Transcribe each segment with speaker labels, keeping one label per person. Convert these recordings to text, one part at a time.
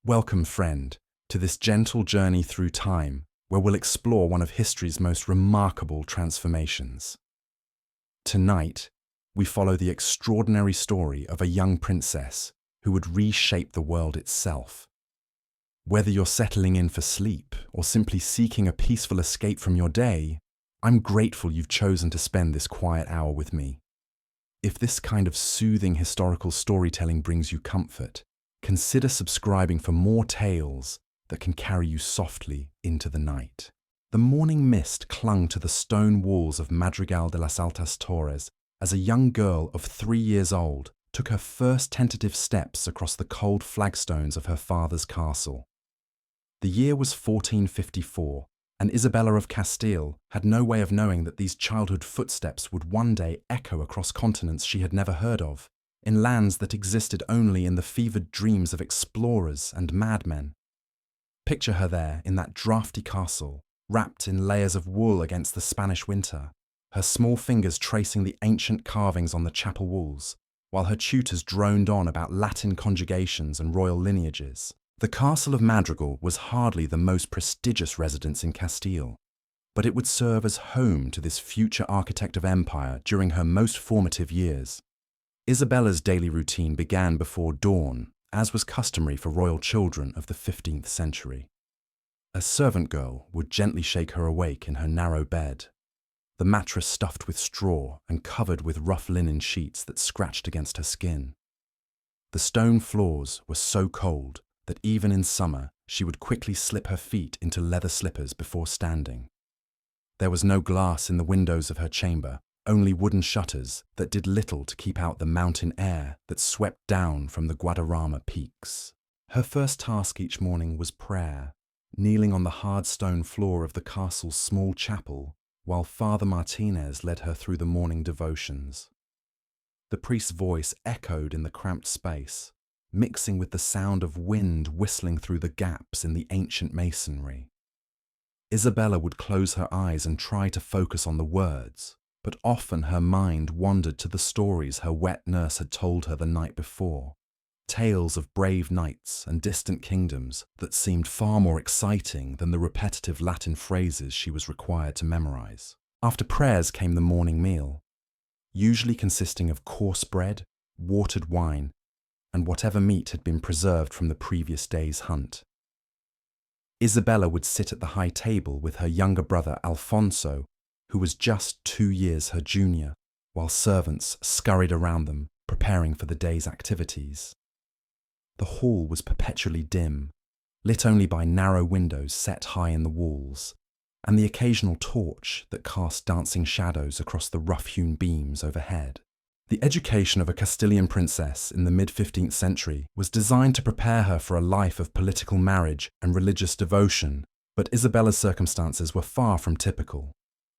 Speaker 1: Welcome, friend, to this gentle journey through time where we'll explore one of history's most remarkable transformations. Tonight, we follow the extraordinary story of a young princess who would reshape the world itself. Whether you're settling in for sleep or simply seeking a peaceful escape from your day, I'm grateful you've chosen to spend this quiet hour with me. If this kind of soothing historical storytelling brings you comfort, consider subscribing for more tales that can carry you softly into the night. The morning mist clung to the stone walls of Madrigal de las Altas Torres as a young girl of 3 years old took her first tentative steps across the cold flagstones of her father's castle. The year was 1454, and Isabella of Castile had no way of knowing that these childhood footsteps would one day echo across continents she had never heard of, in lands that existed only in the fevered dreams of explorers and madmen. Picture her there in that draughty castle, wrapped in layers of wool against the Spanish winter, her small fingers tracing the ancient carvings on the chapel walls, while her tutors droned on about Latin conjugations and royal lineages. The castle of Madrigal was hardly the most prestigious residence in Castile, but it would serve as home to this future architect of empire during her most formative years. Isabella's daily routine began before dawn, as was customary for royal children of the 15th century. A servant girl would gently shake her awake in her narrow bed, the mattress stuffed with straw and covered with rough linen sheets that scratched against her skin. The stone floors were so cold that even in summer she would quickly slip her feet into leather slippers before standing. There was no glass in the windows of her chamber, only wooden shutters that did little to keep out the mountain air that swept down from the Guadarrama peaks. Her first task each morning was prayer, kneeling on the hard stone floor of the castle's small chapel while Father Martinez led her through the morning devotions. The priest's voice echoed in the cramped space, mixing with the sound of wind whistling through the gaps in the ancient masonry. Isabella would close her eyes and try to focus on the words, but often her mind wandered to the stories her wet nurse had told her the night before, tales of brave knights and distant kingdoms that seemed far more exciting than the repetitive Latin phrases she was required to memorize. After prayers came the morning meal, usually consisting of coarse bread, watered wine, and whatever meat had been preserved from the previous day's hunt. Isabella would sit at the high table with her younger brother Alfonso, who was just 2 years her junior, while servants scurried around them, preparing for the day's activities. The hall was perpetually dim, lit only by narrow windows set high in the walls, and the occasional torch that cast dancing shadows across the rough-hewn beams overhead. The education of a Castilian princess in the mid-15th century was designed to prepare her for a life of political marriage and religious devotion, but Isabella's circumstances were far from typical.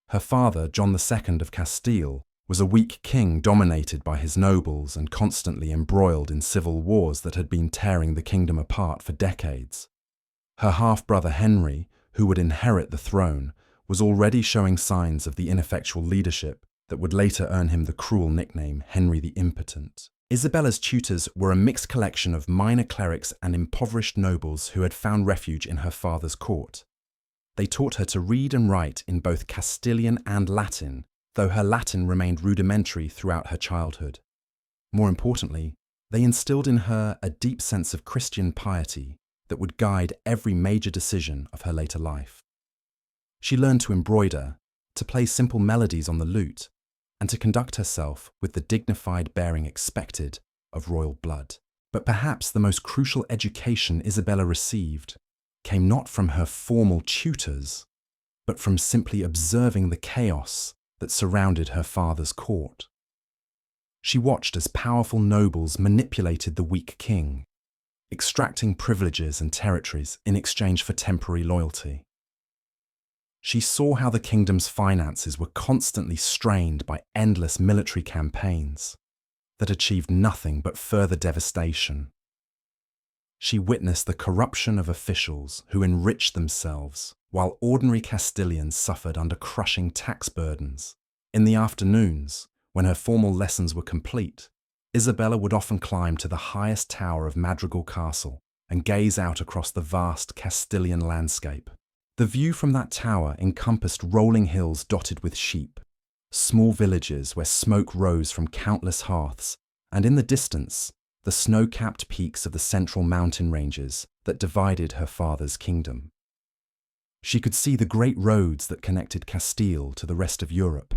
Speaker 1: Her father, John II of Castile, was a weak king dominated by his nobles and constantly embroiled in civil wars that had been tearing the kingdom apart for decades. Her half-brother Henry, who would inherit the throne, was already showing signs of the ineffectual leadership that would later earn him the cruel nickname Henry the Impotent. Isabella's tutors were a mixed collection of minor clerics and impoverished nobles who had found refuge in her father's court. They taught her to read and write in both Castilian and Latin, though her Latin remained rudimentary throughout her childhood. More importantly, they instilled in her a deep sense of Christian piety that would guide every major decision of her later life. She learned to embroider, to play simple melodies on the lute, and to conduct herself with the dignified bearing expected of royal blood. But perhaps the most crucial education Isabella received came not from her formal tutors, but from simply observing the chaos that surrounded her father's court. She watched as powerful nobles manipulated the weak king, extracting privileges and territories in exchange for temporary loyalty. She saw how the kingdom's finances were constantly strained by endless military campaigns that achieved nothing but further devastation. She witnessed the corruption of officials who enriched themselves while ordinary Castilians suffered under crushing tax burdens. In the afternoons, when her formal lessons were complete, Isabella would often climb to the highest tower of Madrigal Castle and gaze out across the vast Castilian landscape. The view from that tower encompassed rolling hills dotted with sheep, small villages where smoke rose from countless hearths, and in the distance, the snow-capped peaks of the central mountain ranges that divided her father's kingdom. She could see the great roads that connected Castile to the rest of Europe,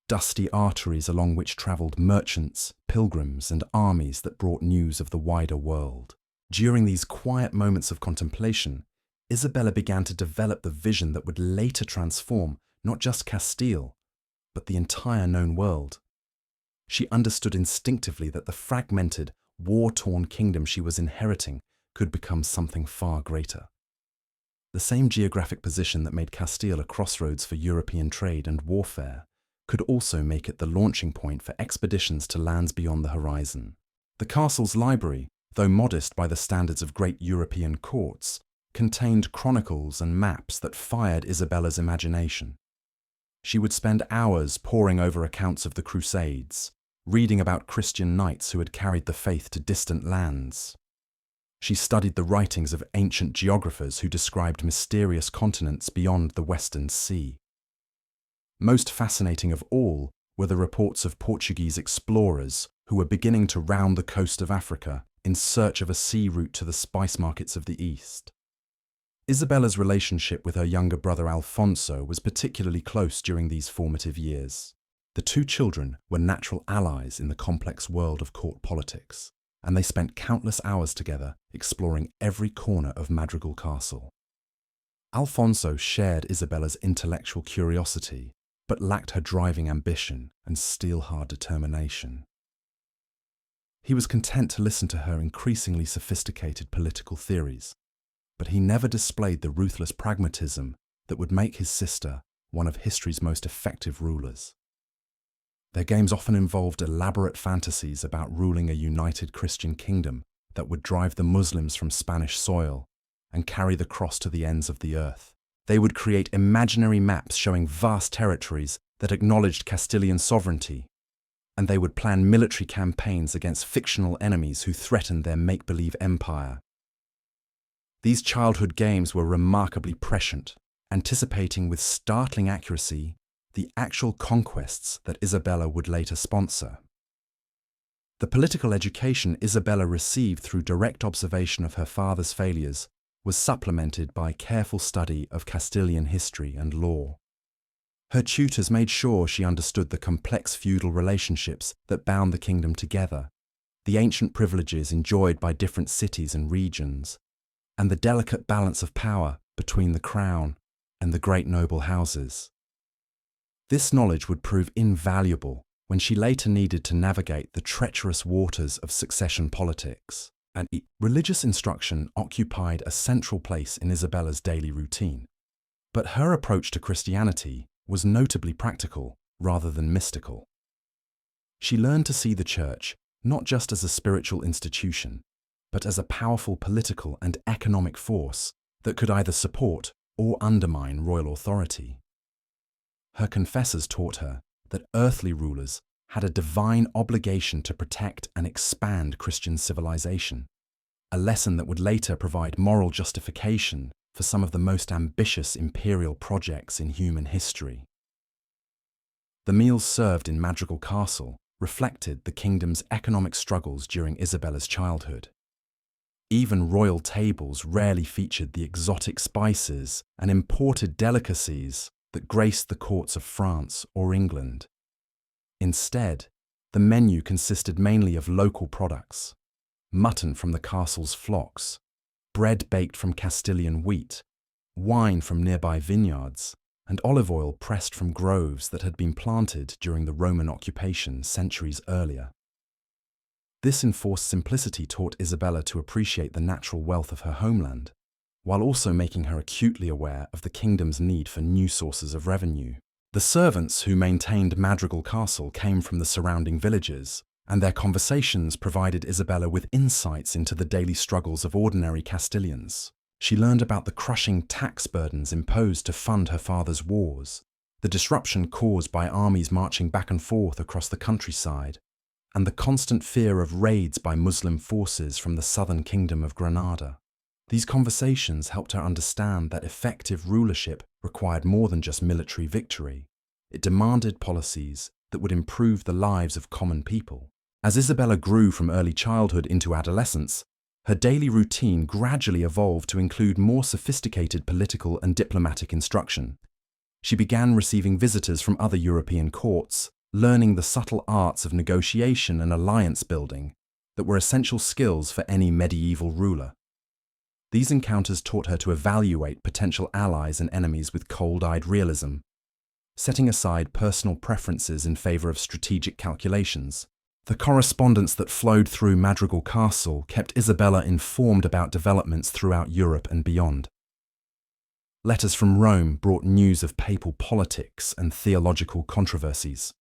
Speaker 1: dusty arteries along which travelled merchants, pilgrims, and armies that brought news of the wider world. During these quiet moments of contemplation, Isabella began to develop the vision that would later transform not just Castile, but the entire known world. She understood instinctively that the fragmented, war-torn kingdom she was inheriting could become something far greater. The same geographic position that made Castile a crossroads for European trade and warfare could also make it the launching point for expeditions to lands beyond the horizon. The castle's library, though modest by the standards of great European courts, contained chronicles and maps that fired Isabella's imagination. She would spend hours poring over accounts of the Crusades, reading about Christian knights who had carried the faith to distant lands. She studied the writings of ancient geographers who described mysterious continents beyond the Western Sea. Most fascinating of all were the reports of Portuguese explorers who were beginning to round the coast of Africa in search of a sea route to the spice markets of the East. Isabella's relationship with her younger brother Alfonso was particularly close during these formative years. The two children were natural allies in the complex world of court politics, and they spent countless hours together exploring every corner of Madrigal Castle. Alfonso shared Isabella's intellectual curiosity, but lacked her driving ambition and steel-hard determination. He was content to listen to her increasingly sophisticated political theories, but he never displayed the ruthless pragmatism that would make his sister one of history's most effective rulers. Their games often involved elaborate fantasies about ruling a united Christian kingdom that would drive the Muslims from Spanish soil and carry the cross to the ends of the earth. They would create imaginary maps showing vast territories that acknowledged Castilian sovereignty, and they would plan military campaigns against fictional enemies who threatened their make-believe empire. These childhood games were remarkably prescient, anticipating with startling accuracy the actual conquests that Isabella would later sponsor. The political education Isabella received through direct observation of her father's failures was supplemented by careful study of Castilian history and law. Her tutors made sure she understood the complex feudal relationships that bound the kingdom together, the ancient privileges enjoyed by different cities and regions, and the delicate balance of power between the crown and the great noble houses. This knowledge would prove invaluable when she later needed to navigate the treacherous waters of succession politics, and religious instruction occupied a central place in Isabella's daily routine. But her approach to Christianity was notably practical rather than mystical. She learned to see the church not just as a spiritual institution, but as a powerful political and economic force that could either support or undermine royal authority. Her confessors taught her that earthly rulers had a divine obligation to protect and expand Christian civilization, a lesson that would later provide moral justification for some of the most ambitious imperial projects in human history. The meals served in Madrigal Castle reflected the kingdom's economic struggles during Isabella's childhood. Even royal tables rarely featured the exotic spices and imported delicacies that graced the courts of France or England. Instead, the menu consisted mainly of local products: mutton from the castle's flocks, bread baked from Castilian wheat, wine from nearby vineyards, and olive oil pressed from groves that had been planted during the Roman occupation centuries earlier. This enforced simplicity taught Isabella to appreciate the natural wealth of her homeland, while also making her acutely aware of the kingdom's need for new sources of revenue. The servants who maintained Madrigal Castle came from the surrounding villages, and their conversations provided Isabella with insights into the daily struggles of ordinary Castilians. She learned about the crushing tax burdens imposed to fund her father's wars, the disruption caused by armies marching back and forth across the countryside, and the constant fear of raids by Muslim forces from the southern kingdom of Granada. These conversations helped her understand that effective rulership required more than just military victory. It demanded policies that would improve the lives of common people. As Isabella grew from early childhood into adolescence, her daily routine gradually evolved to include more sophisticated political and diplomatic instruction. She began receiving visitors from other European courts, learning the subtle arts of negotiation and alliance building that were essential skills for any medieval ruler. These encounters taught her to evaluate potential allies and enemies with cold-eyed realism, setting aside personal preferences in favor of strategic calculations. The correspondence that flowed through Madrigal Castle kept Isabella informed about developments throughout Europe and beyond. Letters from Rome brought news of papal politics and theological controversies.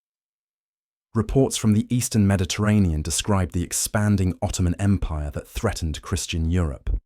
Speaker 1: Reports from the Eastern Mediterranean described the expanding Ottoman Empire that threatened Christian Europe.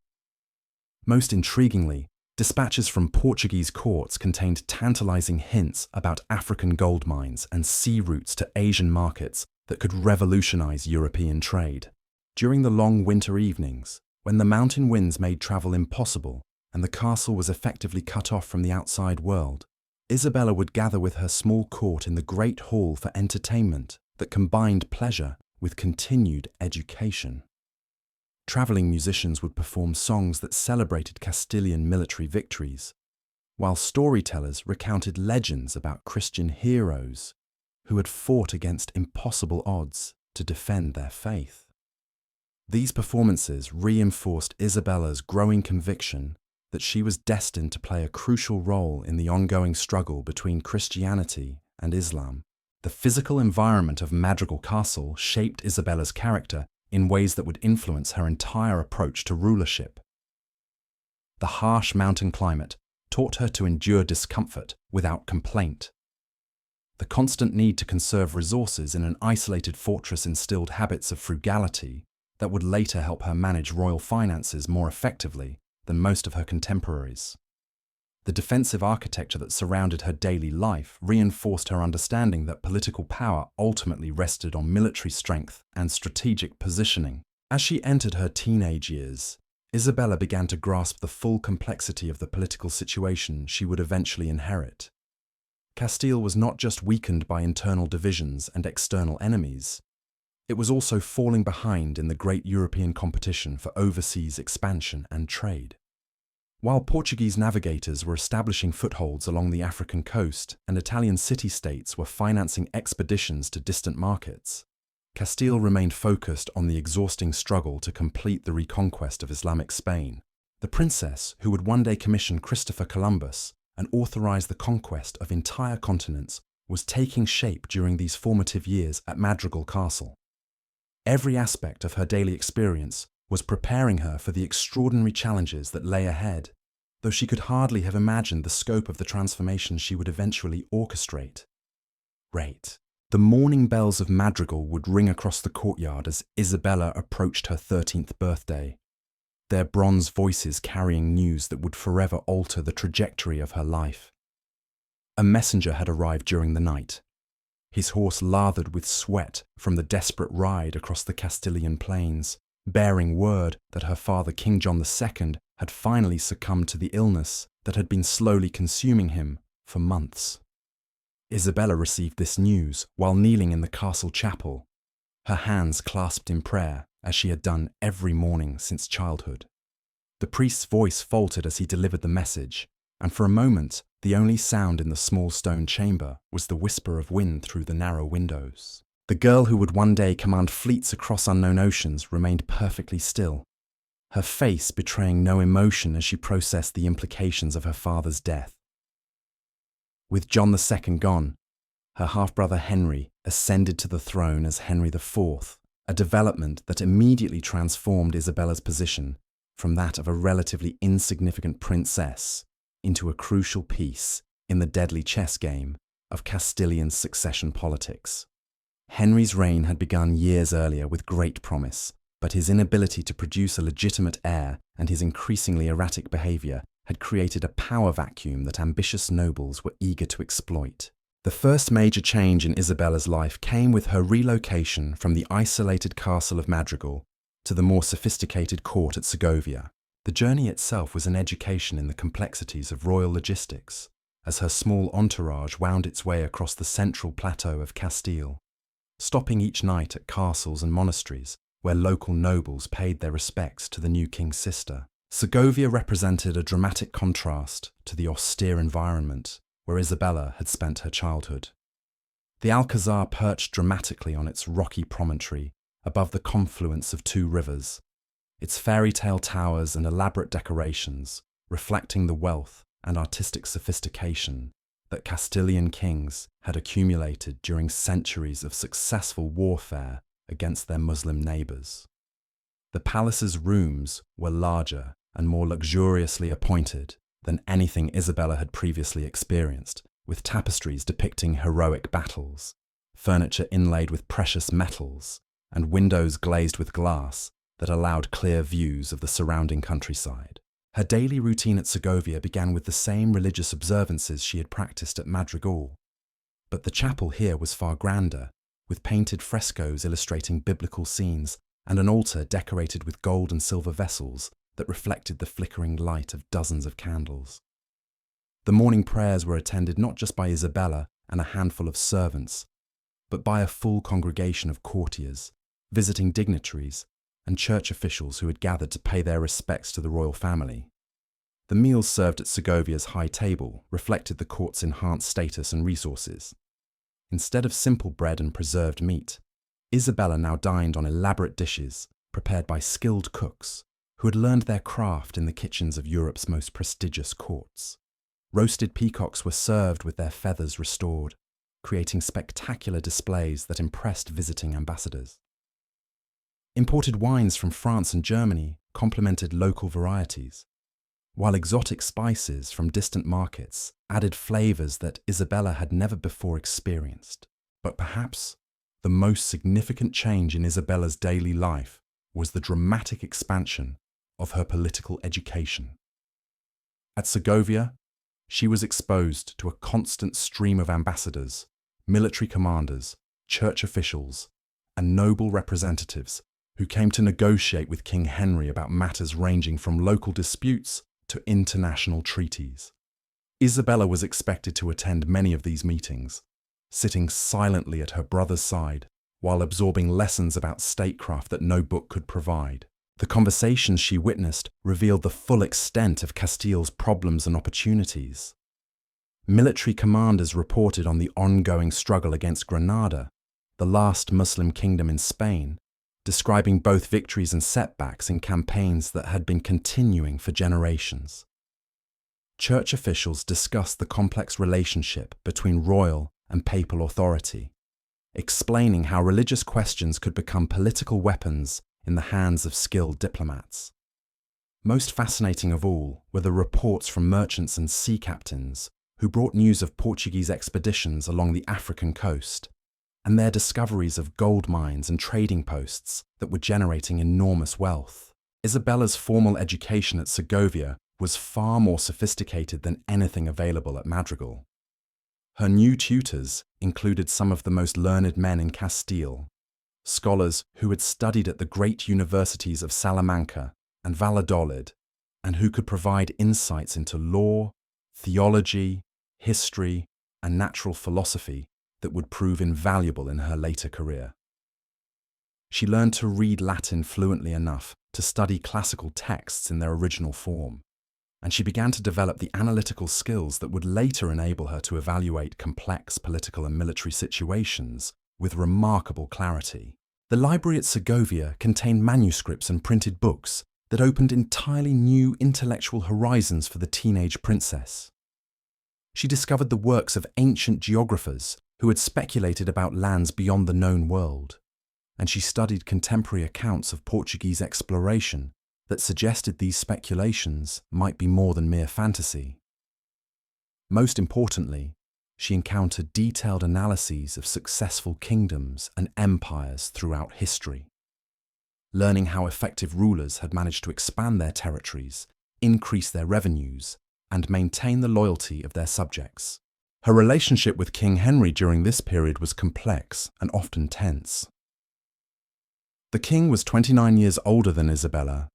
Speaker 1: Most intriguingly, dispatches from Portuguese courts contained tantalizing hints about African gold mines and sea routes to Asian markets that could revolutionize European trade. During the long winter evenings, when the mountain winds made travel impossible and the castle was effectively cut off from the outside world, Isabella would gather with her small court in the great hall for entertainment that combined pleasure with continued education. Traveling musicians would perform songs that celebrated Castilian military victories, while storytellers recounted legends about Christian heroes who had fought against impossible odds to defend their faith. These performances reinforced Isabella's growing conviction that she was destined to play a crucial role in the ongoing struggle between Christianity and Islam. The physical environment of Madrigal Castle shaped Isabella's character in ways that would influence her entire approach to rulership. The harsh mountain climate taught her to endure discomfort without complaint. The constant need to conserve resources in an isolated fortress instilled habits of frugality that would later help her manage royal finances more effectively than most of her contemporaries. The defensive architecture that surrounded her daily life reinforced her understanding that political power ultimately rested on military strength and strategic positioning. As she entered her teenage years, Isabella began to grasp the full complexity of the political situation she would eventually inherit. Castile was not just weakened by internal divisions and external enemies, it was also falling behind in the great European competition for overseas expansion and trade. While Portuguese navigators were establishing footholds along the African coast and Italian city-states were financing expeditions to distant markets, Castile remained focused on the exhausting struggle to complete the reconquest of Islamic Spain. The princess, who would one day commission Christopher Columbus and authorize the conquest of entire continents, was taking shape during these formative years at Madrigal Castle. Every aspect of her daily experience was preparing her for the extraordinary challenges that lay ahead, though she could hardly have imagined the scope of the transformation she would eventually orchestrate. The morning bells of Madrigal would ring across the courtyard as Isabella approached her 13th birthday, their bronze voices carrying news that would forever alter the trajectory of her life. A messenger had arrived during the night. His horse lathered with sweat from the desperate ride across the Castilian plains, bearing word that her father, King John II, had finally succumbed to the illness that had been slowly consuming him for months. Isabella received this news while kneeling in the castle chapel, her hands clasped in prayer as she had done every morning since childhood. The priest's voice faltered as he delivered the message, and for a moment the only sound in the small stone chamber was the whisper of wind through the narrow windows. The girl who would one day command fleets across unknown oceans remained perfectly still, her face betraying no emotion as she processed the implications of her father's death. With John II gone, her half-brother Henry ascended to the throne as Henry IV, a development that immediately transformed Isabella's position from that of a relatively insignificant princess into a crucial piece in the deadly chess game of Castilian succession politics. Henry's reign had begun years earlier with great promise, but his inability to produce a legitimate heir and his increasingly erratic behavior had created a power vacuum that ambitious nobles were eager to exploit. The first major change in Isabella's life came with her relocation from the isolated castle of Madrigal to the more sophisticated court at Segovia. The journey itself was an education in the complexities of royal logistics, as her small entourage wound its way across the central plateau of Castile, stopping each night at castles and monasteries where local nobles paid their respects to the new king's sister. Segovia represented a dramatic contrast to the austere environment where Isabella had spent her childhood. The Alcazar perched dramatically on its rocky promontory above the confluence of two rivers, its fairy tale towers and elaborate decorations reflecting the wealth and artistic sophistication that Castilian kings had accumulated during centuries of successful warfare against their Muslim neighbours. The palace's rooms were larger and more luxuriously appointed than anything Isabella had previously experienced, with tapestries depicting heroic battles, furniture inlaid with precious metals, and windows glazed with glass that allowed clear views of the surrounding countryside. Her daily routine at Segovia began with the same religious observances she had practiced at Madrigal, but the chapel here was far grander, with painted frescoes illustrating biblical scenes and an altar decorated with gold and silver vessels that reflected the flickering light of dozens of candles. The morning prayers were attended not just by Isabella and a handful of servants, but by a full congregation of courtiers, visiting dignitaries, and church officials who had gathered to pay their respects to the royal family. The meals served at Segovia's high table reflected the court's enhanced status and resources. Instead of simple bread and preserved meat, Isabella now dined on elaborate dishes prepared by skilled cooks who had learned their craft in the kitchens of Europe's most prestigious courts. Roasted peacocks were served with their feathers restored, creating spectacular displays that impressed visiting ambassadors. Imported wines from France and Germany complemented local varieties, while exotic spices from distant markets added flavors that Isabella had never before experienced. But perhaps the most significant change in Isabella's daily life was the dramatic expansion of her political education. At Segovia, she was exposed to a constant stream of ambassadors, military commanders, church officials, and noble representatives who came to negotiate with King Henry about matters ranging from local disputes to international treaties. Isabella was expected to attend many of these meetings, sitting silently at her brother's side while absorbing lessons about statecraft that no book could provide. The conversations she witnessed revealed the full extent of Castile's problems and opportunities. Military commanders reported on the ongoing struggle against Granada, the last Muslim kingdom in Spain, describing both victories and setbacks in campaigns that had been continuing for generations. Church officials discussed the complex relationship between royal and papal authority, explaining how religious questions could become political weapons in the hands of skilled diplomats. Most fascinating of all were the reports from merchants and sea captains who brought news of Portuguese expeditions along the African coast, and their discoveries of gold mines and trading posts that were generating enormous wealth. Isabella's formal education at Segovia was far more sophisticated than anything available at Madrigal. Her new tutors included some of the most learned men in Castile, scholars who had studied at the great universities of Salamanca and Valladolid, and who could provide insights into law, theology, history, and natural philosophy that would prove invaluable in her later career. She learned to read Latin fluently enough to study classical texts in their original form, and she began to develop the analytical skills that would later enable her to evaluate complex political and military situations with remarkable clarity. The library at Segovia contained manuscripts and printed books that opened entirely new intellectual horizons for the teenage princess. She discovered the works of ancient geographers who had speculated about lands beyond the known world, and she studied contemporary accounts of Portuguese exploration that suggested these speculations might be more than mere fantasy. Most importantly, she encountered detailed analyses of successful kingdoms and empires throughout history, learning how effective rulers had managed to expand their territories, increase their revenues, and maintain the loyalty of their subjects. Her relationship with King Henry during this period was complex and often tense. The king was 29 years older than Isabella,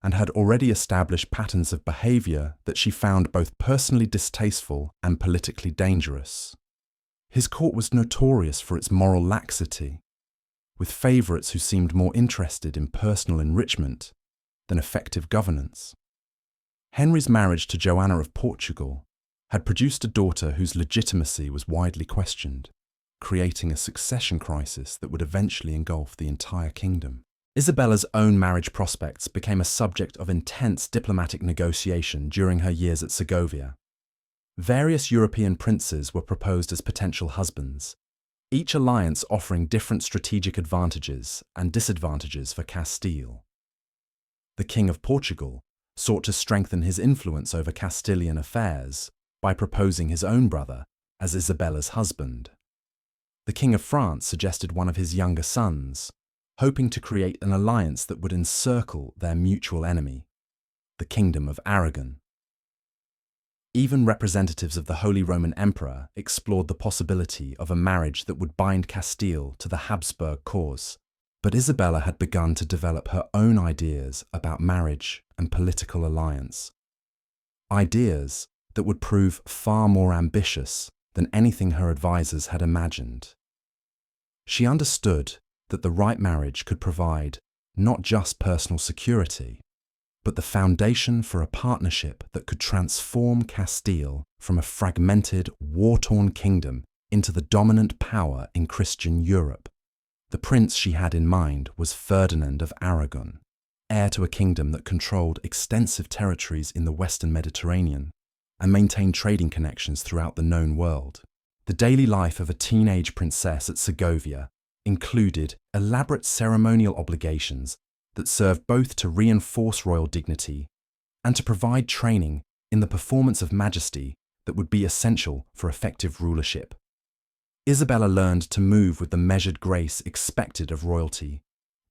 Speaker 1: and had already established patterns of behavior that she found both personally distasteful and politically dangerous. His court was notorious for its moral laxity, with favorites who seemed more interested in personal enrichment than effective governance. Henry's marriage to Joanna of Portugal had produced a daughter whose legitimacy was widely questioned, creating a succession crisis that would eventually engulf the entire kingdom. Isabella's own marriage prospects became a subject of intense diplomatic negotiation during her years at Segovia. Various European princes were proposed as potential husbands, each alliance offering different strategic advantages and disadvantages for Castile. The King of Portugal sought to strengthen his influence over Castilian affairs by proposing his own brother as Isabella's husband. The King of France suggested one of his younger sons, hoping to create an alliance that would encircle their mutual enemy, the Kingdom of Aragon. Even representatives of the Holy Roman Emperor explored the possibility of a marriage that would bind Castile to the Habsburg cause, but Isabella had begun to develop her own ideas about marriage and political alliance. Ideas that would prove far more ambitious than anything her advisors had imagined. She understood that the right marriage could provide not just personal security, but the foundation for a partnership that could transform Castile from a fragmented, war-torn kingdom into the dominant power in Christian Europe. The prince she had in mind was Ferdinand of Aragon, heir to a kingdom that controlled extensive territories in the Western Mediterranean and maintained trading connections throughout the known world. The daily life of a teenage princess at Segovia included elaborate ceremonial obligations that served both to reinforce royal dignity and to provide training in the performance of majesty that would be essential for effective rulership. Isabella learned to move with the measured grace expected of royalty,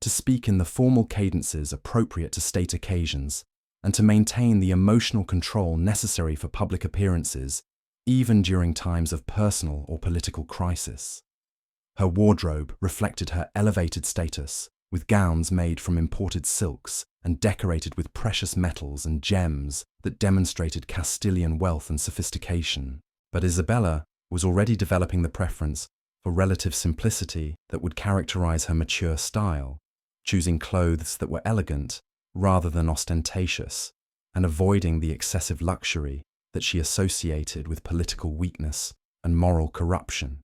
Speaker 1: to speak in the formal cadences appropriate to state occasions, and to maintain the emotional control necessary for public appearances, even during times of personal or political crisis. Her wardrobe reflected her elevated status, with gowns made from imported silks and decorated with precious metals and gems that demonstrated Castilian wealth and sophistication. But Isabella was already developing the preference for relative simplicity that would characterize her mature style, choosing clothes that were elegant rather than ostentatious, and avoiding the excessive luxury that she associated with political weakness and moral corruption.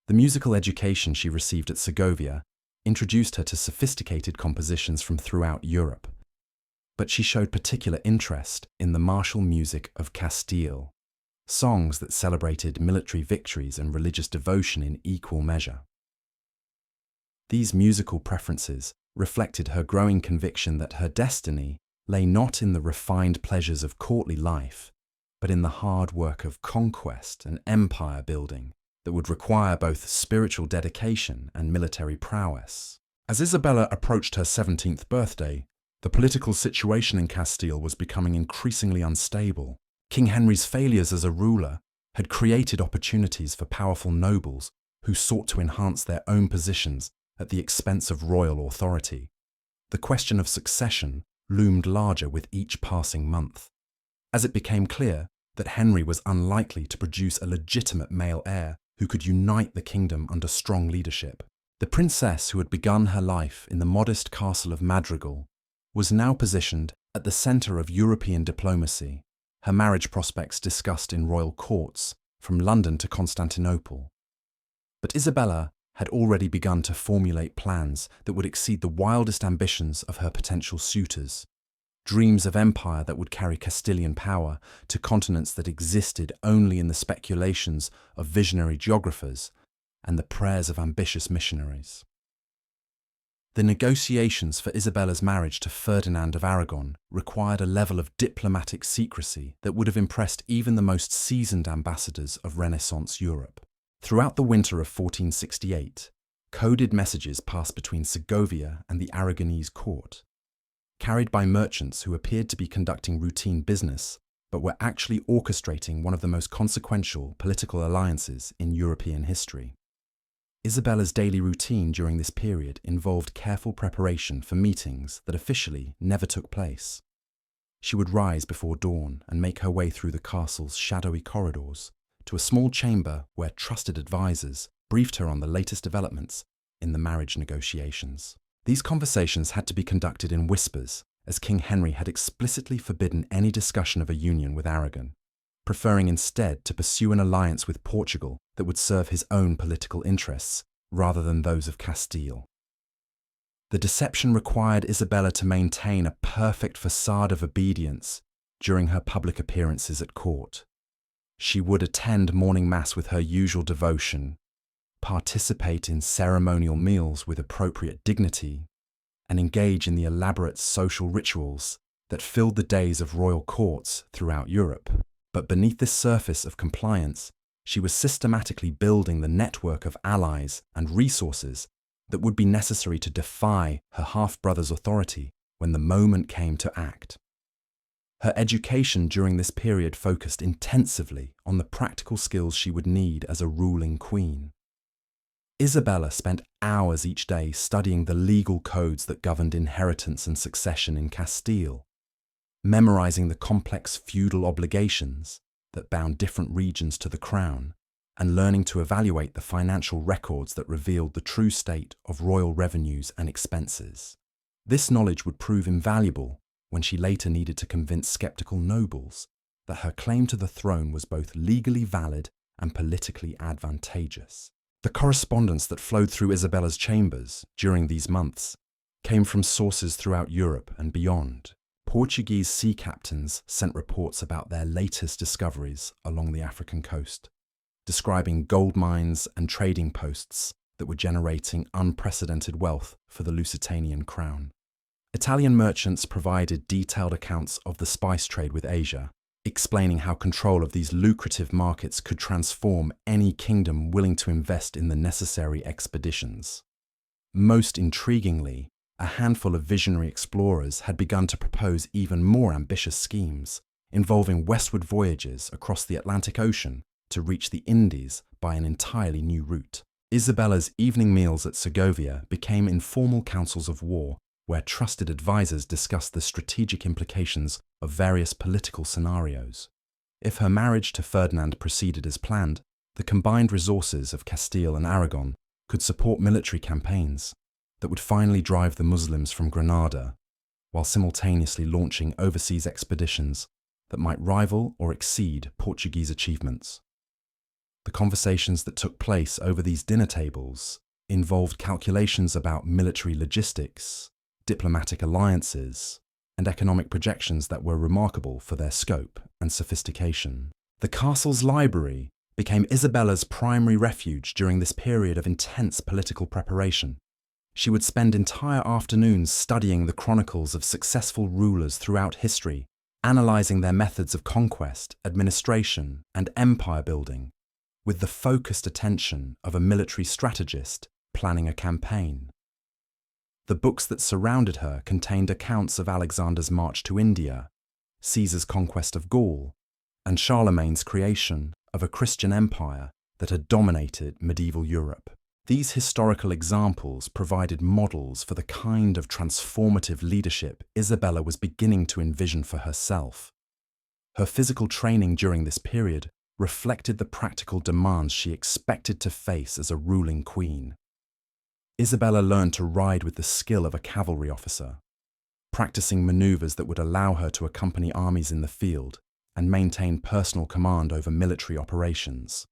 Speaker 1: The musical education she received at Segovia introduced her to sophisticated compositions from throughout Europe, but she showed particular interest in the martial music of Castile, songs that celebrated military victories and religious devotion in equal measure. These musical preferences reflected her growing conviction that her destiny lay not in the refined pleasures of courtly life, but in the hard work of conquest and empire building that would require both spiritual dedication and military prowess. As Isabella approached her 17th birthday, the political situation in Castile was becoming increasingly unstable. King Henry's failures as a ruler had created opportunities for powerful nobles who sought to enhance their own positions at the expense of royal authority. The question of succession loomed larger with each passing month, as it became clear that Henry was unlikely to produce a legitimate male heir who could unite the kingdom under strong leadership. The princess who had begun her life in the modest castle of Madrigal was now positioned at the centre of European diplomacy, her marriage prospects discussed in royal courts from London to Constantinople. But Isabella had already begun to formulate plans that would exceed the wildest ambitions of her potential suitors, dreams of empire that would carry Castilian power to continents that existed only in the speculations of visionary geographers and the prayers of ambitious missionaries. The negotiations for Isabella's marriage to Ferdinand of Aragon required a level of diplomatic secrecy that would have impressed even the most seasoned ambassadors of Renaissance Europe. Throughout the winter of 1468, coded messages passed between Segovia and the Aragonese court, carried by merchants who appeared to be conducting routine business, but were actually orchestrating one of the most consequential political alliances in European history. Isabella's daily routine during this period involved careful preparation for meetings that officially never took place. She would rise before dawn and make her way through the castle's shadowy corridors to a small chamber where trusted advisors briefed her on the latest developments in the marriage negotiations. These conversations had to be conducted in whispers, as King Henry had explicitly forbidden any discussion of a union with Aragon, preferring instead to pursue an alliance with Portugal that would serve his own political interests rather than those of Castile. The deception required Isabella to maintain a perfect facade of obedience during her public appearances at court. She would attend morning mass with her usual devotion, participate in ceremonial meals with appropriate dignity, and engage in the elaborate social rituals that filled the days of royal courts throughout Europe. But beneath this surface of compliance, she was systematically building the network of allies and resources that would be necessary to defy her half-brother's authority when the moment came to act. Her education during this period focused intensively on the practical skills she would need as a ruling queen. Isabella spent hours each day studying the legal codes that governed inheritance and succession in Castile, memorizing the complex feudal obligations that bound different regions to the crown, and learning to evaluate the financial records that revealed the true state of royal revenues and expenses. This knowledge would prove invaluable when she later needed to convince skeptical nobles that her claim to the throne was both legally valid and politically advantageous. The correspondence that flowed through Isabella's chambers during these months came from sources throughout Europe and beyond. Portuguese sea captains sent reports about their latest discoveries along the African coast, describing gold mines and trading posts that were generating unprecedented wealth for the Lusitanian crown. Italian merchants provided detailed accounts of the spice trade with Asia, explaining how control of these lucrative markets could transform any kingdom willing to invest in the necessary expeditions. Most intriguingly, a handful of visionary explorers had begun to propose even more ambitious schemes, involving westward voyages across the Atlantic Ocean to reach the Indies by an entirely new route. Isabella's evening meals at Segovia became informal councils of war, where trusted advisors discussed the strategic implications of various political scenarios. If her marriage to Ferdinand proceeded as planned, the combined resources of Castile and Aragon could support military campaigns that would finally drive the Muslims from Granada, while simultaneously launching overseas expeditions that might rival or exceed Portuguese achievements. The conversations that took place over these dinner tables involved calculations about military logistics, diplomatic alliances, and economic projections that were remarkable for their scope and sophistication. The castle's library became Isabella's primary refuge during this period of intense political preparation. She would spend entire afternoons studying the chronicles of successful rulers throughout history, analyzing their methods of conquest, administration, and empire building, with the focused attention of a military strategist planning a campaign. The books that surrounded her contained accounts of Alexander's march to India, Caesar's conquest of Gaul, and Charlemagne's creation of a Christian empire that had dominated medieval Europe. These historical examples provided models for the kind of transformative leadership Isabella was beginning to envision for herself. Her physical training during this period reflected the practical demands she expected to face as a ruling queen. Isabella learned to ride with the skill of a cavalry officer, practicing maneuvers that would allow her to accompany armies in the field and maintain personal command over military operations.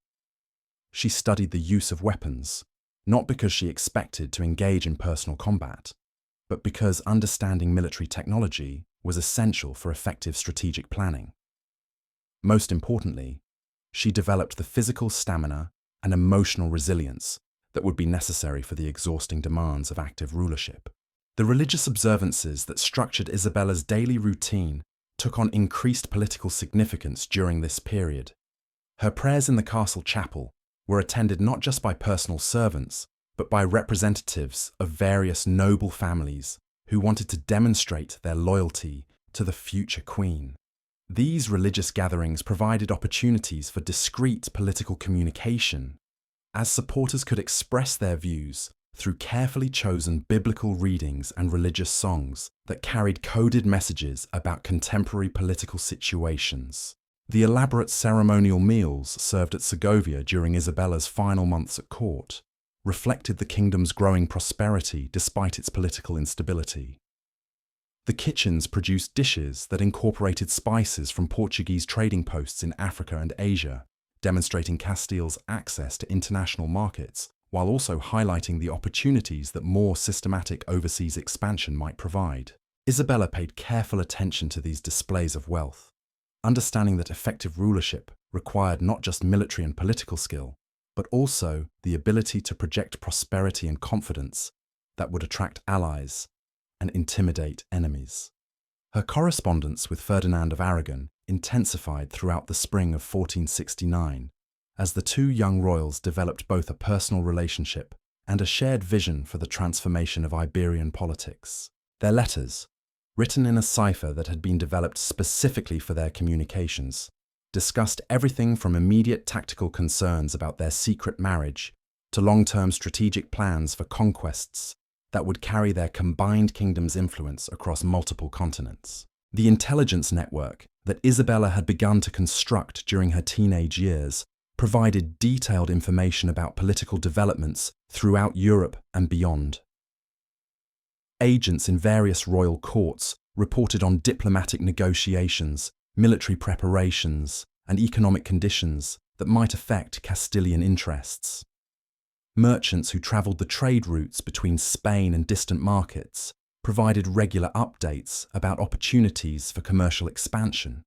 Speaker 1: She studied the use of weapons, not because she expected to engage in personal combat, but because understanding military technology was essential for effective strategic planning. Most importantly, she developed the physical stamina and emotional resilience that would be necessary for the exhausting demands of active rulership. The religious observances that structured Isabella's daily routine took on increased political significance during this period. Her prayers in the castle chapel were attended not just by personal servants, but by representatives of various noble families who wanted to demonstrate their loyalty to the future queen. These religious gatherings provided opportunities for discreet political communication, as supporters could express their views through carefully chosen biblical readings and religious songs that carried coded messages about contemporary political situations. The elaborate ceremonial meals served at Segovia during Isabella's final months at court reflected the kingdom's growing prosperity despite its political instability. The kitchens produced dishes that incorporated spices from Portuguese trading posts in Africa and Asia, demonstrating Castile's access to international markets, while also highlighting the opportunities that more systematic overseas expansion might provide. Isabella paid careful attention to these displays of wealth, understanding that effective rulership required not just military and political skill, but also the ability to project prosperity and confidence that would attract allies and intimidate enemies. Her correspondence with Ferdinand of Aragon intensified throughout the spring of 1469, as the two young royals developed both a personal relationship and a shared vision for the transformation of Iberian politics. Their letters, written in a cipher that had been developed specifically for their communications, discussed everything from immediate tactical concerns about their secret marriage to long-term strategic plans for conquests that would carry their combined kingdom's influence across multiple continents. The intelligence network that Isabella had begun to construct during her teenage years provided detailed information about political developments throughout Europe and beyond. Agents in various royal courts reported on diplomatic negotiations, military preparations, and economic conditions that might affect Castilian interests. Merchants who travelled the trade routes between Spain and distant markets provided regular updates about opportunities for commercial expansion.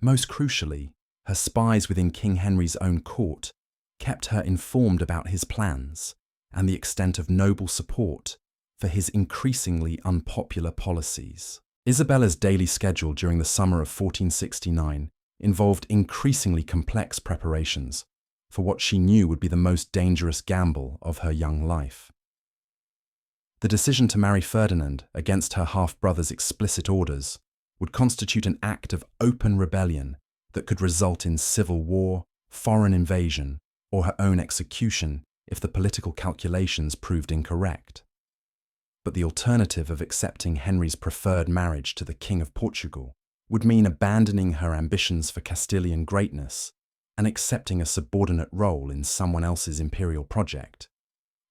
Speaker 1: Most crucially, her spies within King Henry's own court kept her informed about his plans and the extent of noble support for his increasingly unpopular policies. Isabella's daily schedule during the summer of 1469 involved increasingly complex preparations for what she knew would be the most dangerous gamble of her young life. The decision to marry Ferdinand against her half-brother's explicit orders would constitute an act of open rebellion that could result in civil war, foreign invasion, or her own execution if the political calculations proved incorrect. But the alternative of accepting Henry's preferred marriage to the King of Portugal would mean abandoning her ambitions for Castilian greatness and accepting a subordinate role in someone else's imperial project.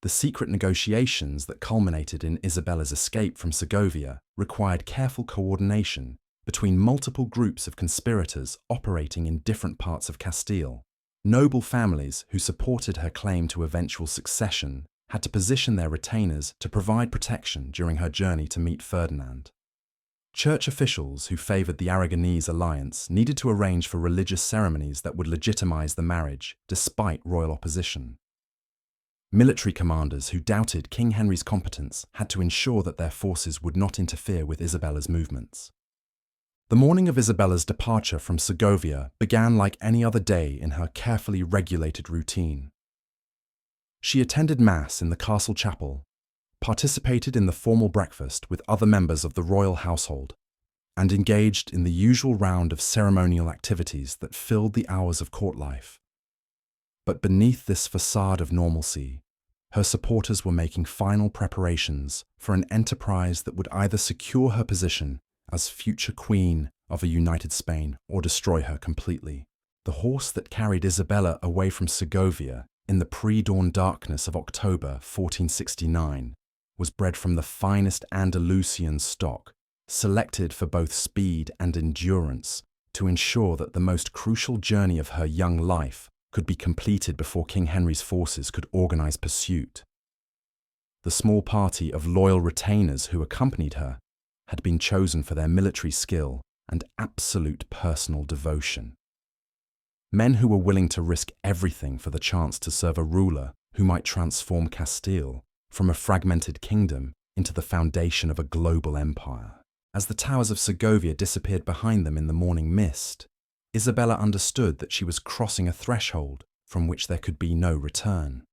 Speaker 1: The secret negotiations that culminated in Isabella's escape from Segovia required careful coordination between multiple groups of conspirators operating in different parts of Castile. Noble families who supported her claim to eventual succession had to position their retainers to provide protection during her journey to meet Ferdinand. Church officials who favoured the Aragonese alliance needed to arrange for religious ceremonies that would legitimize the marriage despite royal opposition. Military commanders who doubted King Henry's competence had to ensure that their forces would not interfere with Isabella's movements. The morning of Isabella's departure from Segovia began like any other day in her carefully regulated routine. She attended Mass in the castle chapel, participated in the formal breakfast with other members of the royal household, and engaged in the usual round of ceremonial activities that filled the hours of court life. But beneath this facade of normalcy, her supporters were making final preparations for an enterprise that would either secure her position as future queen of a united Spain or destroy her completely. The horse that carried Isabella away from Segovia in the pre-dawn darkness of October 1469 was bred from the finest Andalusian stock, selected for both speed and endurance to ensure that the most crucial journey of her young life could be completed before King Henry's forces could organize pursuit. The small party of loyal retainers who accompanied her had been chosen for their military skill and absolute personal devotion. Men who were willing to risk everything for the chance to serve a ruler who might transform Castile from a fragmented kingdom into the foundation of a global empire. As the towers of Segovia disappeared behind them in the morning mist, Isabella understood that she was crossing a threshold from which there could be no return.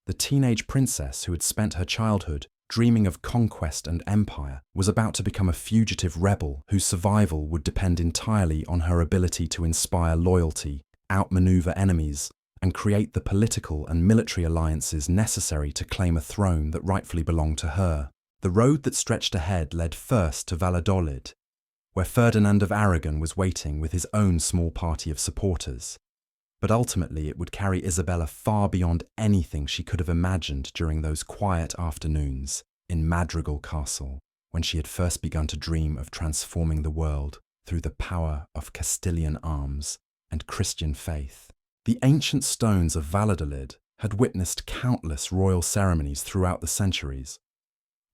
Speaker 1: The teenage princess who had spent her childhood dreaming of conquest and empire was about to become a fugitive rebel whose survival would depend entirely on her ability to inspire loyalty, outmaneuver enemies, and create the political and military alliances necessary to claim a throne that rightfully belonged to her. The road that stretched ahead led first to Valladolid, where Ferdinand of Aragon was waiting with his own small party of supporters. But ultimately it would carry Isabella far beyond anything she could have imagined during those quiet afternoons in Madrigal Castle, when she had first begun to dream of transforming the world through the power of Castilian arms and Christian faith. The ancient stones of Valladolid had witnessed countless royal ceremonies throughout the centuries,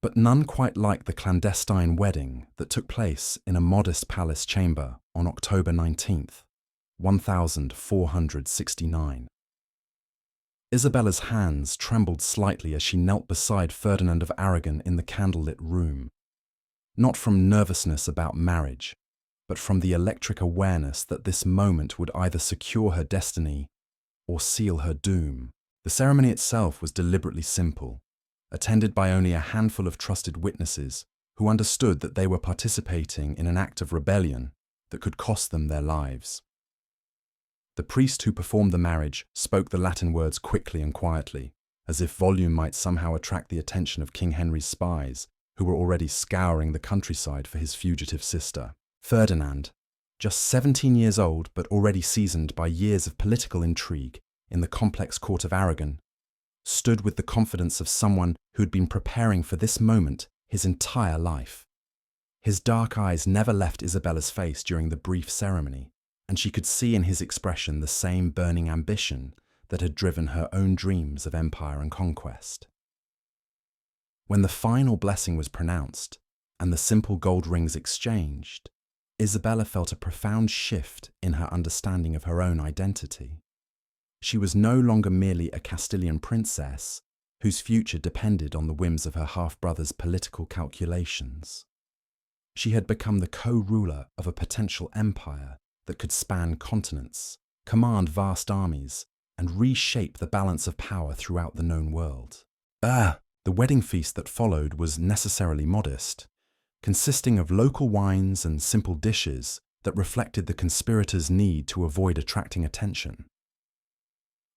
Speaker 1: but none quite like the clandestine wedding that took place in a modest palace chamber on October 19th, 1469. Isabella's hands trembled slightly as she knelt beside Ferdinand of Aragon in the candlelit room, not from nervousness about marriage, but from the electric awareness that this moment would either secure her destiny or seal her doom. The ceremony itself was deliberately simple, attended by only a handful of trusted witnesses who understood that they were participating in an act of rebellion that could cost them their lives. The priest who performed the marriage spoke the Latin words quickly and quietly, as if volume might somehow attract the attention of King Henry's spies, who were already scouring the countryside for his fugitive sister. Ferdinand, just 17 years old but already seasoned by years of political intrigue in the complex court of Aragon, stood with the confidence of someone who had been preparing for this moment his entire life. His dark eyes never left Isabella's face during the brief ceremony, and she could see in his expression the same burning ambition that had driven her own dreams of empire and conquest. When the final blessing was pronounced and the simple gold rings exchanged, Isabella felt a profound shift in her understanding of her own identity. She was no longer merely a Castilian princess whose future depended on the whims of her half-brother's political calculations. She had become the co-ruler of a potential empire that could span continents, command vast armies, and reshape the balance of power throughout the known world. The wedding feast that followed was necessarily modest, consisting of local wines and simple dishes that reflected the conspirators' need to avoid attracting attention.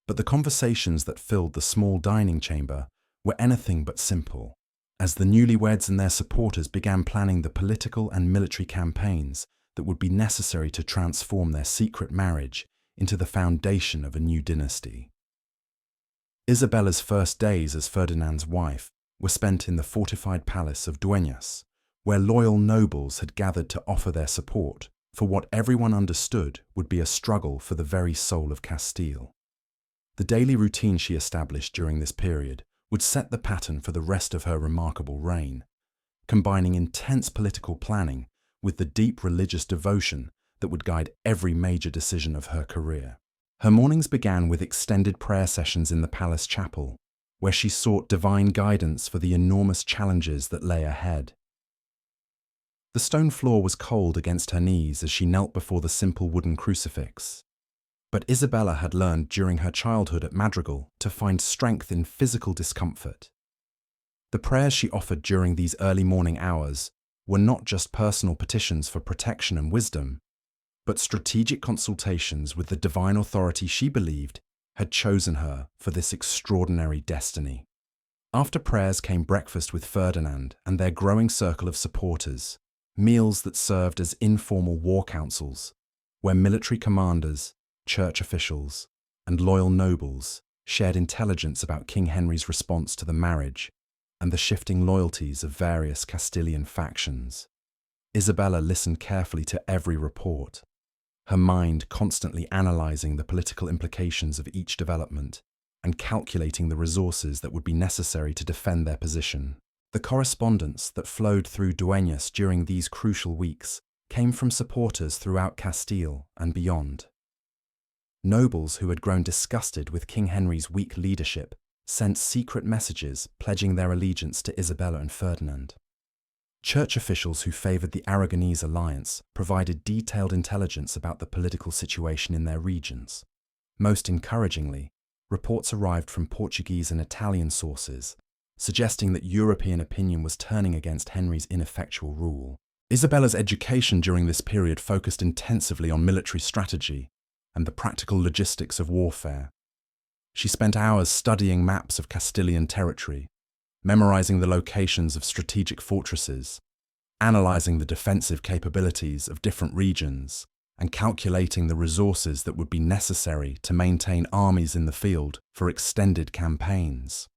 Speaker 1: But the conversations that filled the small dining chamber were anything but simple, as the newlyweds and their supporters began planning the political and military campaigns that would be necessary to transform their secret marriage into the foundation of a new dynasty. Isabella's first days as Ferdinand's wife were spent in the fortified palace of Dueñas, where loyal nobles had gathered to offer their support for what everyone understood would be a struggle for the very soul of Castile. The daily routine she established during this period would set the pattern for the rest of her remarkable reign, combining intense political planning with the deep religious devotion that would guide every major decision of her career. Her mornings began with extended prayer sessions in the palace chapel, where she sought divine guidance for the enormous challenges that lay ahead. The stone floor was cold against her knees as she knelt before the simple wooden crucifix. But Isabella had learned during her childhood at Madrigal to find strength in physical discomfort. The prayers she offered during these early morning hours were not just personal petitions for protection and wisdom, but strategic consultations with the divine authority she believed had chosen her for this extraordinary destiny. After prayers came breakfast with Ferdinand and their growing circle of supporters, meals that served as informal war councils, where military commanders, church officials, and loyal nobles shared intelligence about King Henry's response to the marriage and the shifting loyalties of various Castilian factions. Isabella listened carefully to every report, her mind constantly analysing the political implications of each development and calculating the resources that would be necessary to defend their position. The correspondence that flowed through Dueñas during these crucial weeks came from supporters throughout Castile and beyond. Nobles who had grown disgusted with King Henry's weak leadership sent secret messages pledging their allegiance to Isabella and Ferdinand. Church officials who favoured the Aragonese alliance provided detailed intelligence about the political situation in their regions. Most encouragingly, reports arrived from Portuguese and Italian sources, suggesting that European opinion was turning against Henry's ineffectual rule. Isabella's education during this period focused intensively on military strategy and the practical logistics of warfare, She spent hours studying maps of Castilian territory, memorizing the locations of strategic fortresses, analyzing the defensive capabilities of different regions, and calculating the resources that would be necessary to maintain armies in the field for extended campaigns.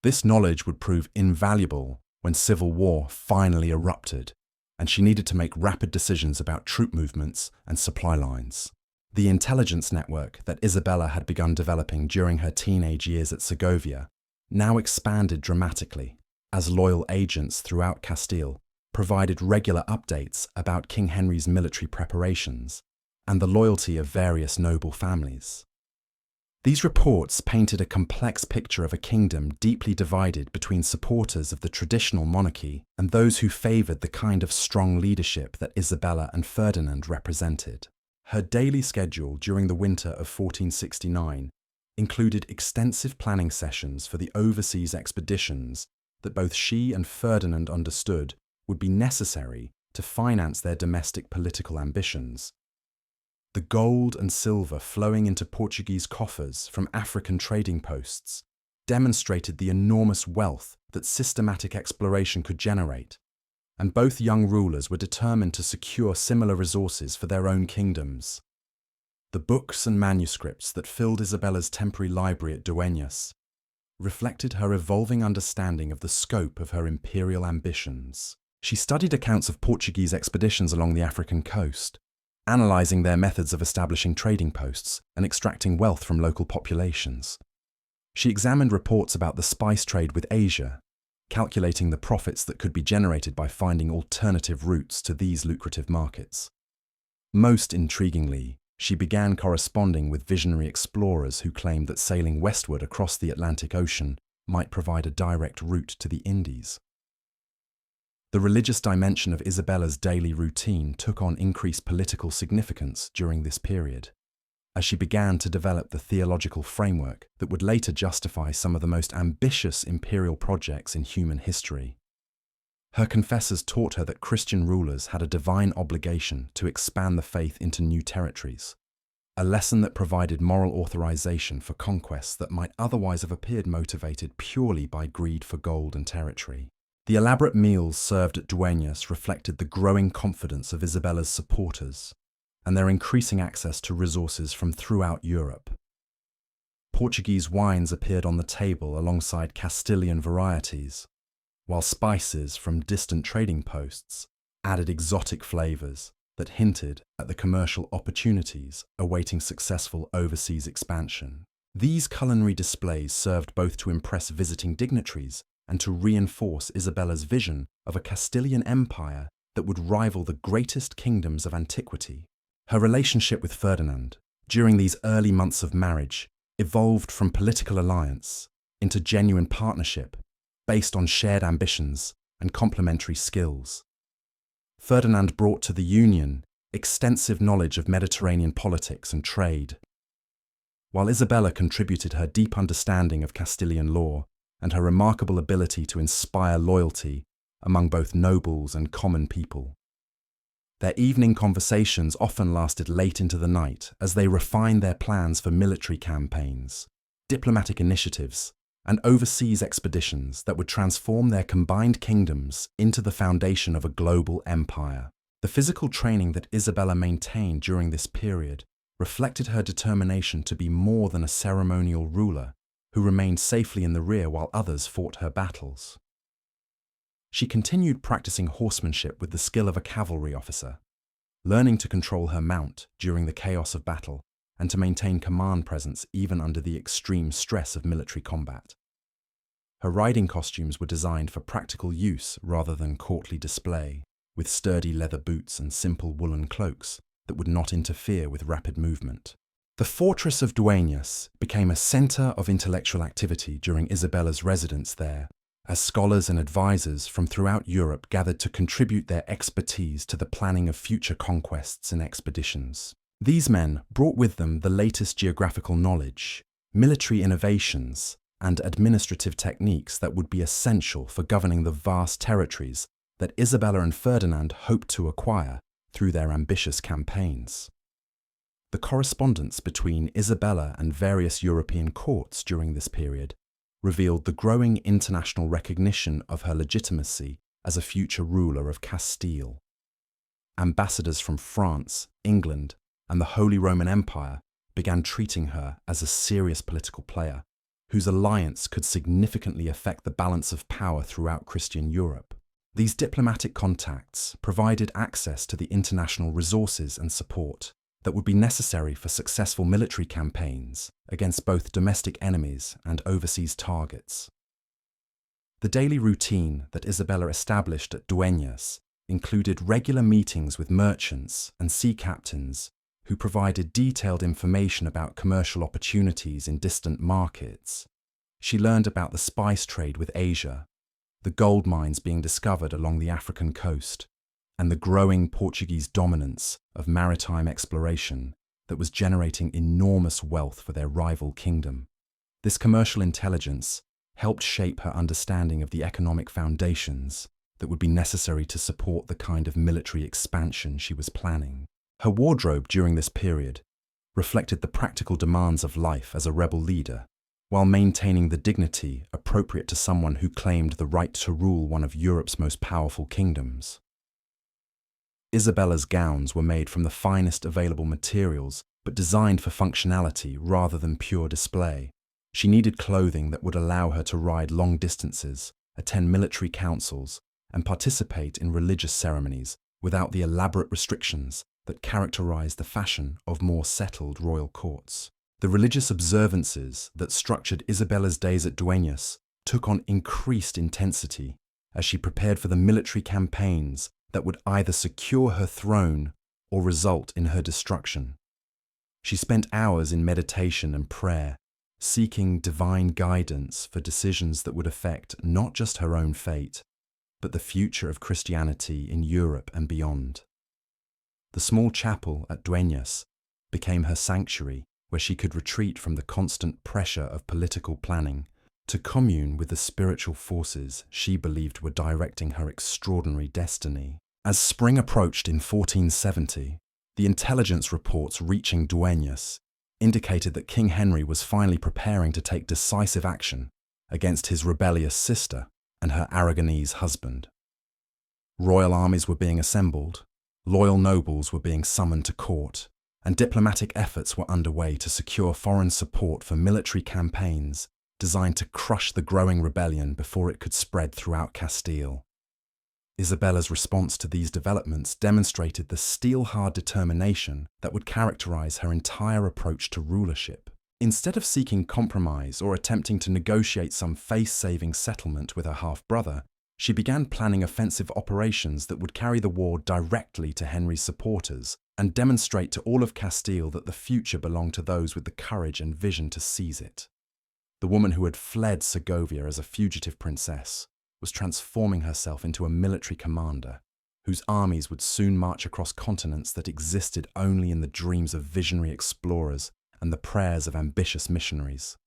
Speaker 1: This knowledge would prove invaluable when civil war finally erupted, and she needed to make rapid decisions about troop movements and supply lines. The intelligence network that Isabella had begun developing during her teenage years at Segovia now expanded dramatically, as loyal agents throughout Castile provided regular updates about King Henry's military preparations and the loyalty of various noble families. These reports painted a complex picture of a kingdom deeply divided between supporters of the traditional monarchy and those who favoured the kind of strong leadership that Isabella and Ferdinand represented. Her daily schedule during the winter of 1469 included extensive planning sessions for the overseas expeditions that both she and Ferdinand understood would be necessary to finance their domestic political ambitions. The gold and silver flowing into Portuguese coffers from African trading posts demonstrated the enormous wealth that systematic exploration could generate, and both young rulers were determined to secure similar resources for their own kingdoms. The books and manuscripts that filled Isabella's temporary library at Dueñas reflected her evolving understanding of the scope of her imperial ambitions. She studied accounts of Portuguese expeditions along the African coast, analysing their methods of establishing trading posts and extracting wealth from local populations. She examined reports about the spice trade with Asia, calculating the profits that could be generated by finding alternative routes to these lucrative markets. Most intriguingly, she began corresponding with visionary explorers who claimed that sailing westward across the Atlantic Ocean might provide a direct route to the Indies. The religious dimension of Isabella's daily routine took on increased political significance during this period, as she began to develop the theological framework that would later justify some of the most ambitious imperial projects in human history. Her confessors taught her that Christian rulers had a divine obligation to expand the faith into new territories, a lesson that provided moral authorization for conquests that might otherwise have appeared motivated purely by greed for gold and territory. The elaborate meals served at Dueñas reflected the growing confidence of Isabella's supporters and their increasing access to resources from throughout Europe. Portuguese wines appeared on the table alongside Castilian varieties, while spices from distant trading posts added exotic flavors that hinted at the commercial opportunities awaiting successful overseas expansion. These culinary displays served both to impress visiting dignitaries and to reinforce Isabella's vision of a Castilian empire that would rival the greatest kingdoms of antiquity. Her relationship with Ferdinand, during these early months of marriage, evolved from political alliance into genuine partnership based on shared ambitions and complementary skills. Ferdinand brought to the union extensive knowledge of Mediterranean politics and trade, while Isabella contributed her deep understanding of Castilian law and her remarkable ability to inspire loyalty among both nobles and common people. Their evening conversations often lasted late into the night as they refined their plans for military campaigns, diplomatic initiatives, and overseas expeditions that would transform their combined kingdoms into the foundation of a global empire. The physical training that Isabella maintained during this period reflected her determination to be more than a ceremonial ruler who remained safely in the rear while others fought her battles. She continued practicing horsemanship with the skill of a cavalry officer, learning to control her mount during the chaos of battle and to maintain command presence even under the extreme stress of military combat. Her riding costumes were designed for practical use rather than courtly display, with sturdy leather boots and simple woolen cloaks that would not interfere with rapid movement. The fortress of Dueñas became a center of intellectual activity during Isabella's residence there, as scholars and advisors from throughout Europe gathered to contribute their expertise to the planning of future conquests and expeditions. These men brought with them the latest geographical knowledge, military innovations, and administrative techniques that would be essential for governing the vast territories that Isabella and Ferdinand hoped to acquire through their ambitious campaigns. The correspondence between Isabella and various European courts during this period revealed the growing international recognition of her legitimacy as a future ruler of Castile. Ambassadors from France, England, and the Holy Roman Empire began treating her as a serious political player, whose alliance could significantly affect the balance of power throughout Christian Europe. These diplomatic contacts provided access to the international resources and support that would be necessary for successful military campaigns against both domestic enemies and overseas targets. The daily routine that Isabella established at Dueñas included regular meetings with merchants and sea captains who provided detailed information about commercial opportunities in distant markets. She learned about the spice trade with Asia, the gold mines being discovered along the African coast, and the growing Portuguese dominance of maritime exploration that was generating enormous wealth for their rival kingdom. This commercial intelligence helped shape her understanding of the economic foundations that would be necessary to support the kind of military expansion she was planning. Her wardrobe during this period reflected the practical demands of life as a rebel leader, while maintaining the dignity appropriate to someone who claimed the right to rule one of Europe's most powerful kingdoms. Isabella's gowns were made from the finest available materials, but designed for functionality rather than pure display. She needed clothing that would allow her to ride long distances, attend military councils, and participate in religious ceremonies without the elaborate restrictions that characterized the fashion of more settled royal courts. The religious observances that structured Isabella's days at Dueñas took on increased intensity as she prepared for the military campaigns that would either secure her throne or result in her destruction. She spent hours in meditation and prayer, seeking divine guidance for decisions that would affect not just her own fate, but the future of Christianity in Europe and beyond. The small chapel at Dueñas became her sanctuary, where she could retreat from the constant pressure of political planning to commune with the spiritual forces she believed were directing her extraordinary destiny. As spring approached in 1470, the intelligence reports reaching Dueñas indicated that King Henry was finally preparing to take decisive action against his rebellious sister and her Aragonese husband. Royal armies were being assembled, loyal nobles were being summoned to court, and diplomatic efforts were underway to secure foreign support for military campaigns designed to crush the growing rebellion before it could spread throughout Castile. Isabella's response to these developments demonstrated the steel-hard determination that would characterize her entire approach to rulership. Instead of seeking compromise or attempting to negotiate some face-saving settlement with her half-brother, she began planning offensive operations that would carry the war directly to Henry's supporters and demonstrate to all of Castile that the future belonged to those with the courage and vision to seize it. The woman who had fled Segovia as a fugitive princess was transforming herself into a military commander whose armies would soon march across continents that existed only in the dreams of visionary explorers and the prayers of ambitious missionaries.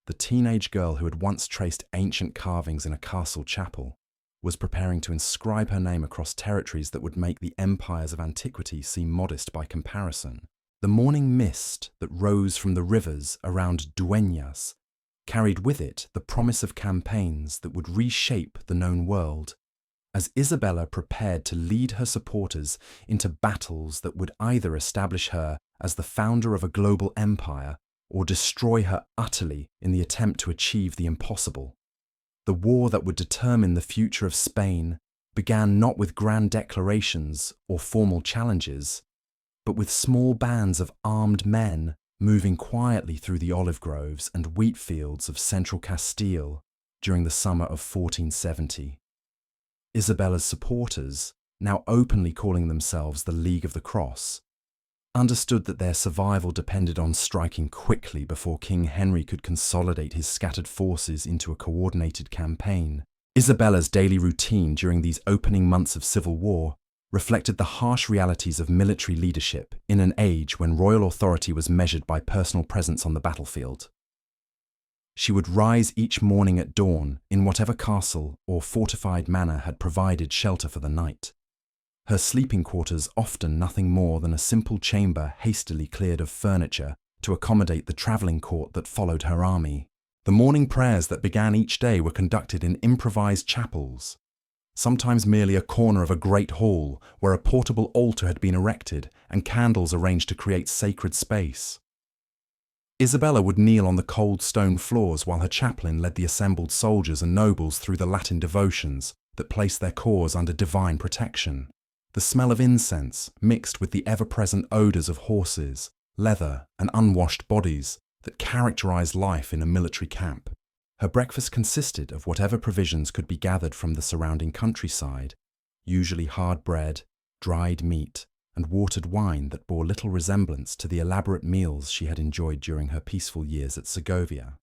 Speaker 1: The teenage girl who had once traced ancient carvings in a castle chapel was preparing to inscribe her name across territories that would make the empires of antiquity seem modest by comparison. The morning mist that rose from the rivers around Dueñas carried with it the promise of campaigns that would reshape the known world, as Isabella prepared to lead her supporters into battles that would either establish her as the founder of a global empire or destroy her utterly in the attempt to achieve the impossible. The war that would determine the future of Spain began not with grand declarations or formal challenges, but with small bands of armed men moving quietly through the olive groves and wheat fields of central Castile during the summer of 1470. Isabella's supporters, now openly calling themselves the League of the Cross, understood that their survival depended on striking quickly before King Henry could consolidate his scattered forces into a coordinated campaign. Isabella's daily routine during these opening months of civil war reflected the harsh realities of military leadership in an age when royal authority was measured by personal presence on the battlefield. She would rise each morning at dawn in whatever castle or fortified manor had provided shelter for the night. her sleeping quarters often nothing more than a simple chamber hastily cleared of furniture to accommodate the travelling court that followed her army. The morning prayers that began each day were conducted in improvised chapels, sometimes merely a corner of a great hall where a portable altar had been erected and candles arranged to create sacred space. Isabella would kneel on the cold stone floors while her chaplain led the assembled soldiers and nobles through the Latin devotions that placed their cause under divine protection. The smell of incense, mixed with the ever-present odours of horses, leather, and unwashed bodies that characterised life in a military camp. Her breakfast consisted of whatever provisions could be gathered from the surrounding countryside, usually hard bread, dried meat, and watered wine that bore little resemblance to the elaborate meals she had enjoyed during her peaceful years at Segovia.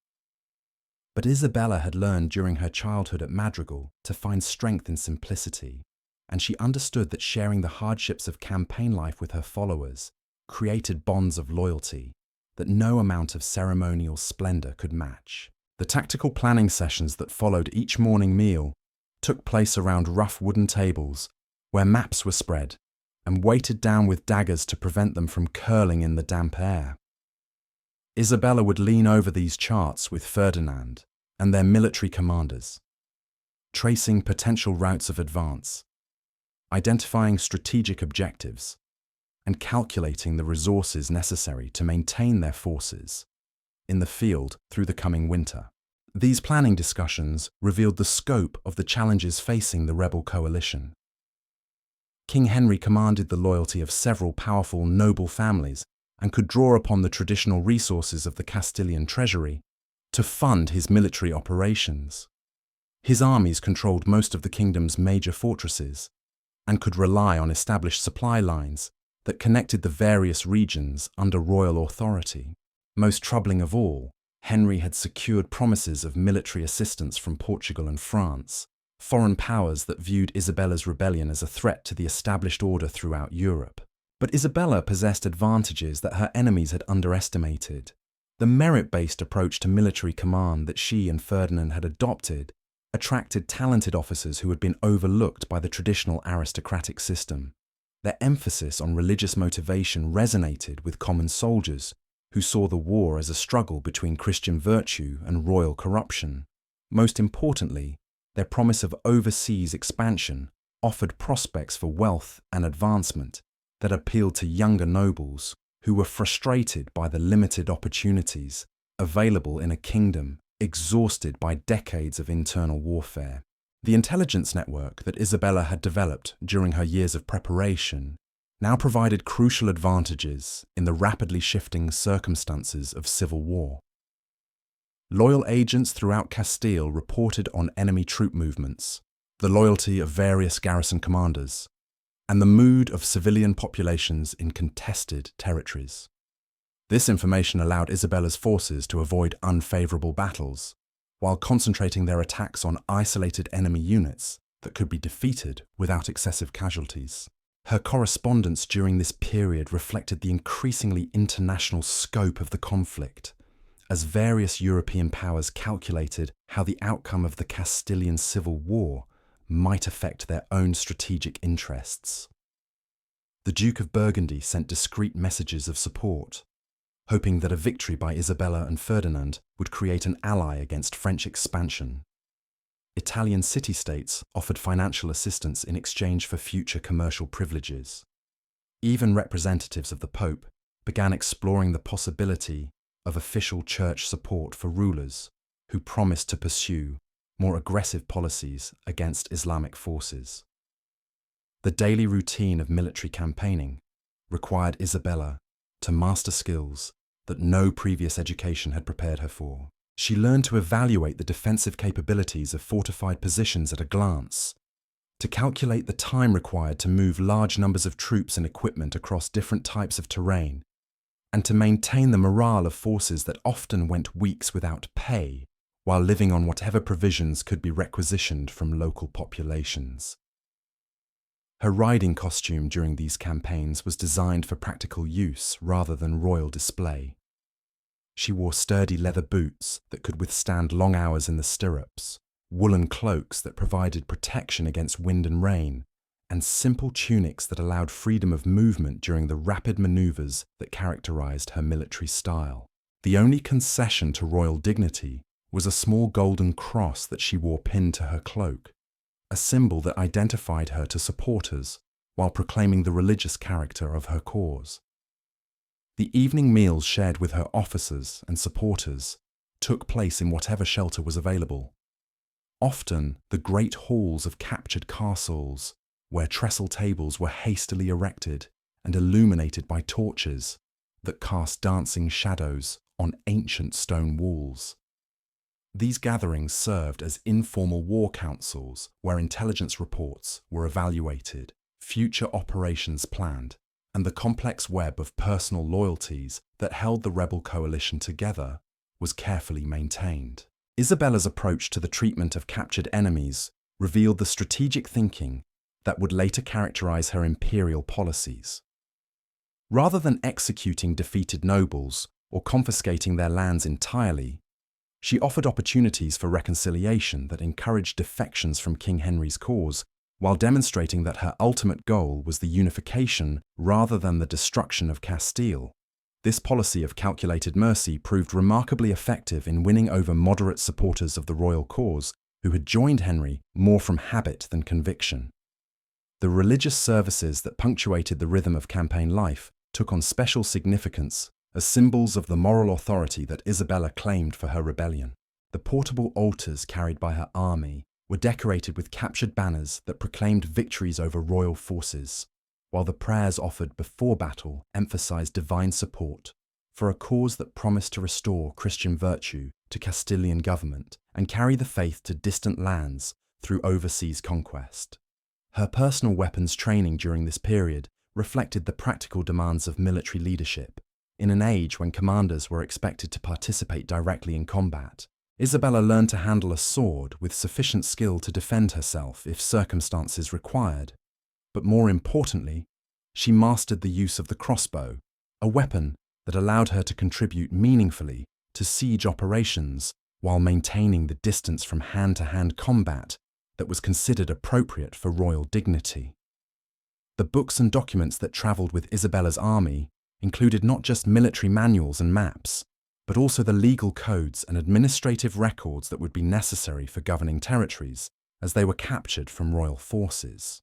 Speaker 1: But Isabella had learned during her childhood at Madrigal to find strength in simplicity, and she understood that sharing the hardships of campaign life with her followers created bonds of loyalty that no amount of ceremonial splendour could match. The tactical planning sessions that followed each morning meal took place around rough wooden tables where maps were spread and weighted down with daggers to prevent them from curling in the damp air. Isabella would lean over these charts with Ferdinand and their military commanders, tracing potential routes of advance, identifying strategic objectives, and calculating the resources necessary to maintain their forces in the field through the coming winter. These planning discussions revealed the scope of the challenges facing the rebel coalition. King Henry commanded the loyalty of several powerful noble families and could draw upon the traditional resources of the Castilian treasury to fund his military operations. His armies controlled most of the kingdom's major fortresses and could rely on established supply lines that connected the various regions under royal authority. Most troubling of all, Henry had secured promises of military assistance from Portugal and France, foreign powers that viewed Isabella's rebellion as a threat to the established order throughout Europe. But Isabella possessed advantages that her enemies had underestimated. The merit-based approach to military command that she and Ferdinand had adopted attracted talented officers who had been overlooked by the traditional aristocratic system. Their emphasis on religious motivation resonated with common soldiers who saw the war as a struggle between Christian virtue and royal corruption. Most importantly, their promise of overseas expansion offered prospects for wealth and advancement that appealed to younger nobles who were frustrated by the limited opportunities available in a kingdom exhausted by decades of internal warfare. The intelligence network that Isabella had developed during her years of preparation now provided crucial advantages in the rapidly shifting circumstances of civil war. Loyal agents throughout Castile reported on enemy troop movements, the loyalty of various garrison commanders, and the mood of civilian populations in contested territories. This information allowed Isabella's forces to avoid unfavourable battles, while concentrating their attacks on isolated enemy units that could be defeated without excessive casualties. Her correspondence during this period reflected the increasingly international scope of the conflict, as various European powers calculated how the outcome of the Castilian Civil War might affect their own strategic interests. The Duke of Burgundy sent discreet messages of support, hoping that a victory by Isabella and Ferdinand would create an ally against French expansion. Italian city-states offered financial assistance in exchange for future commercial privileges. Even representatives of the Pope began exploring the possibility of official church support for rulers who promised to pursue more aggressive policies against Islamic forces. The daily routine of military campaigning required Isabella to master skills that no previous education had prepared her for. She learned to evaluate the defensive capabilities of fortified positions at a glance, to calculate the time required to move large numbers of troops and equipment across different types of terrain, and to maintain the morale of forces that often went weeks without pay, while living on whatever provisions could be requisitioned from local populations. Her riding costume during these campaigns was designed for practical use rather than royal display. She wore sturdy leather boots that could withstand long hours in the stirrups, woolen cloaks that provided protection against wind and rain, and simple tunics that allowed freedom of movement during the rapid maneuvers that characterized her military style. The only concession to royal dignity was a small golden cross that she wore pinned to her cloak, a symbol that identified her to supporters while proclaiming the religious character of her cause. The evening meals shared with her officers and supporters took place in whatever shelter was available. Often, the great halls of captured castles, where trestle tables were hastily erected and illuminated by torches that cast dancing shadows on ancient stone walls. These gatherings served as informal war councils where intelligence reports were evaluated, future operations planned, and the complex web of personal loyalties that held the rebel coalition together was carefully maintained. Isabella's approach to the treatment of captured enemies revealed the strategic thinking that would later characterize her imperial policies. Rather than executing defeated nobles or confiscating their lands entirely, she offered opportunities for reconciliation that encouraged defections from King Henry's cause, while demonstrating that her ultimate goal was the unification rather than the destruction of Castile. This policy of calculated mercy proved remarkably effective in winning over moderate supporters of the royal cause who had joined Henry more from habit than conviction. The religious services that punctuated the rhythm of campaign life took on special significance as symbols of the moral authority that Isabella claimed for her rebellion. The portable altars carried by her army were decorated with captured banners that proclaimed victories over royal forces, while the prayers offered before battle emphasized divine support for a cause that promised to restore Christian virtue to Castilian government and carry the faith to distant lands through overseas conquest. Her personal weapons training during this period reflected the practical demands of military leadership. In an age when commanders were expected to participate directly in combat, Isabella learned to handle a sword with sufficient skill to defend herself if circumstances required. But more importantly, she mastered the use of the crossbow, a weapon that allowed her to contribute meaningfully to siege operations while maintaining the distance from hand-to-hand combat that was considered appropriate for royal dignity. The books and documents that travelled with Isabella's army included not just military manuals and maps, but also the legal codes and administrative records that would be necessary for governing territories as they were captured from royal forces.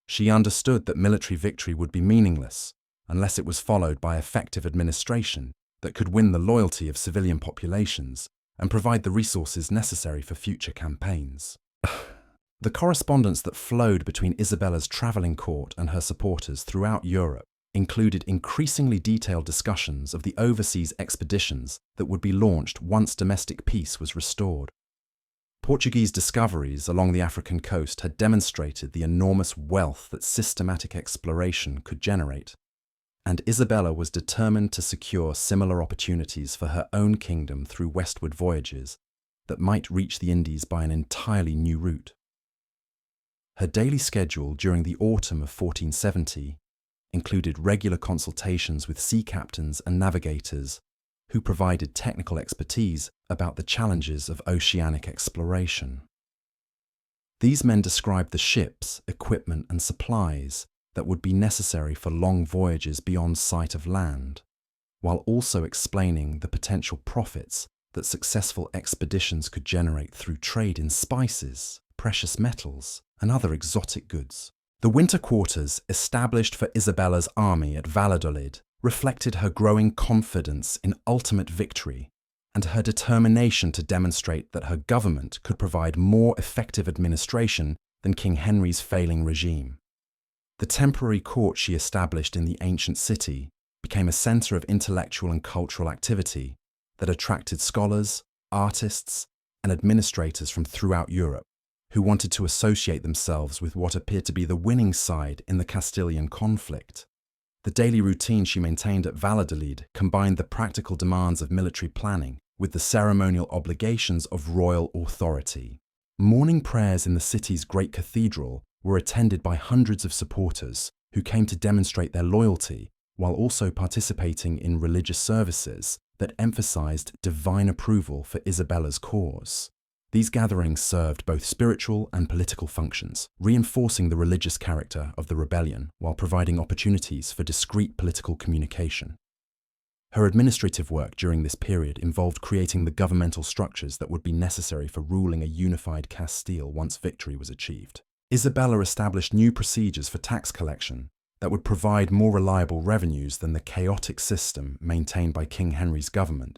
Speaker 1: She understood that military victory would be meaningless unless it was followed by effective administration that could win the loyalty of civilian populations and provide the resources necessary for future campaigns. The correspondence that flowed between Isabella's travelling court and her supporters throughout Europe included increasingly detailed discussions of the overseas expeditions that would be launched once domestic peace was restored. Portuguese discoveries along the African coast had demonstrated the enormous wealth that systematic exploration could generate, and Isabella was determined to secure similar opportunities for her own kingdom through westward voyages that might reach the Indies by an entirely new route. Her daily schedule during the autumn of 1470 included regular consultations with sea captains and navigators who provided technical expertise about the challenges of oceanic exploration. These men described the ships, equipment, and supplies that would be necessary for long voyages beyond sight of land, while also explaining the potential profits that successful expeditions could generate through trade in spices, precious metals, and other exotic goods. The winter quarters established for Isabella's army at Valladolid reflected her growing confidence in ultimate victory and her determination to demonstrate that her government could provide more effective administration than King Henry's failing regime. The temporary court she established in the ancient city became a centre of intellectual and cultural activity that attracted scholars, artists, and administrators from throughout Europe who wanted to associate themselves with what appeared to be the winning side in the Castilian conflict. The daily routine she maintained at Valladolid combined the practical demands of military planning with the ceremonial obligations of royal authority. Morning prayers in the city's great cathedral were attended by hundreds of supporters who came to demonstrate their loyalty while also participating in religious services that emphasized divine approval for Isabella's cause. These gatherings served both spiritual and political functions, reinforcing the religious character of the rebellion while providing opportunities for discreet political communication. Her administrative work during this period involved creating the governmental structures that would be necessary for ruling a unified Castile once victory was achieved. Isabella established new procedures for tax collection that would provide more reliable revenues than the chaotic system maintained by King Henry's government.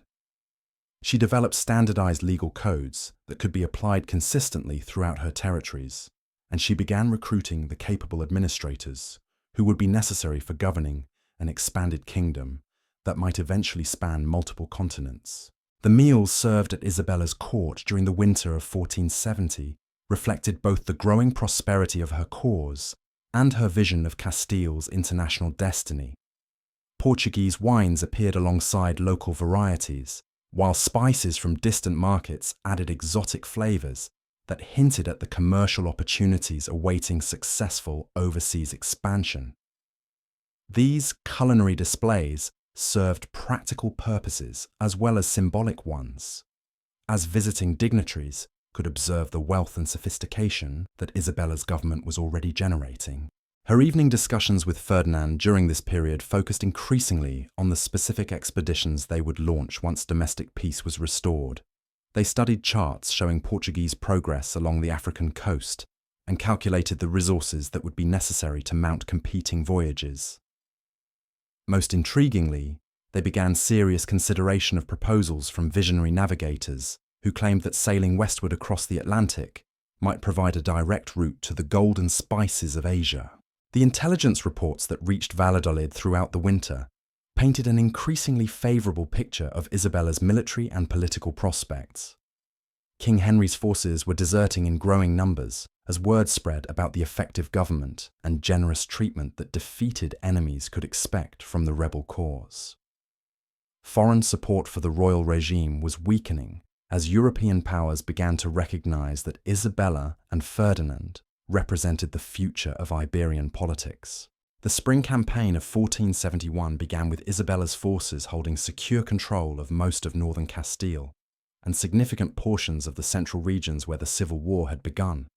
Speaker 1: She developed standardized legal codes that could be applied consistently throughout her territories, and she began recruiting the capable administrators who would be necessary for governing an expanded kingdom that might eventually span multiple continents. The meals served at Isabella's court during the winter of 1470 reflected both the growing prosperity of her cause and her vision of Castile's international destiny. Portuguese wines appeared alongside local varieties, while spices from distant markets added exotic flavors that hinted at the commercial opportunities awaiting successful overseas expansion. These culinary displays served practical purposes as well as symbolic ones, as visiting dignitaries could observe the wealth and sophistication that Isabella's government was already generating. Her evening discussions with Ferdinand during this period focused increasingly on the specific expeditions they would launch once domestic peace was restored. They studied charts showing Portuguese progress along the African coast and calculated the resources that would be necessary to mount competing voyages. Most intriguingly, they began serious consideration of proposals from visionary navigators who claimed that sailing westward across the Atlantic might provide a direct route to the gold and spices of Asia. The intelligence reports that reached Valladolid throughout the winter painted an increasingly favourable picture of Isabella's military and political prospects. King Henry's forces were deserting in growing numbers as word spread about the effective government and generous treatment that defeated enemies could expect from the rebel cause. Foreign support for the royal regime was weakening as European powers began to recognise that Isabella and Ferdinand represented the future of Iberian politics. The spring campaign of 1471 began with Isabella's forces holding secure control of most of northern Castile and significant portions of the central regions where the civil war had begun.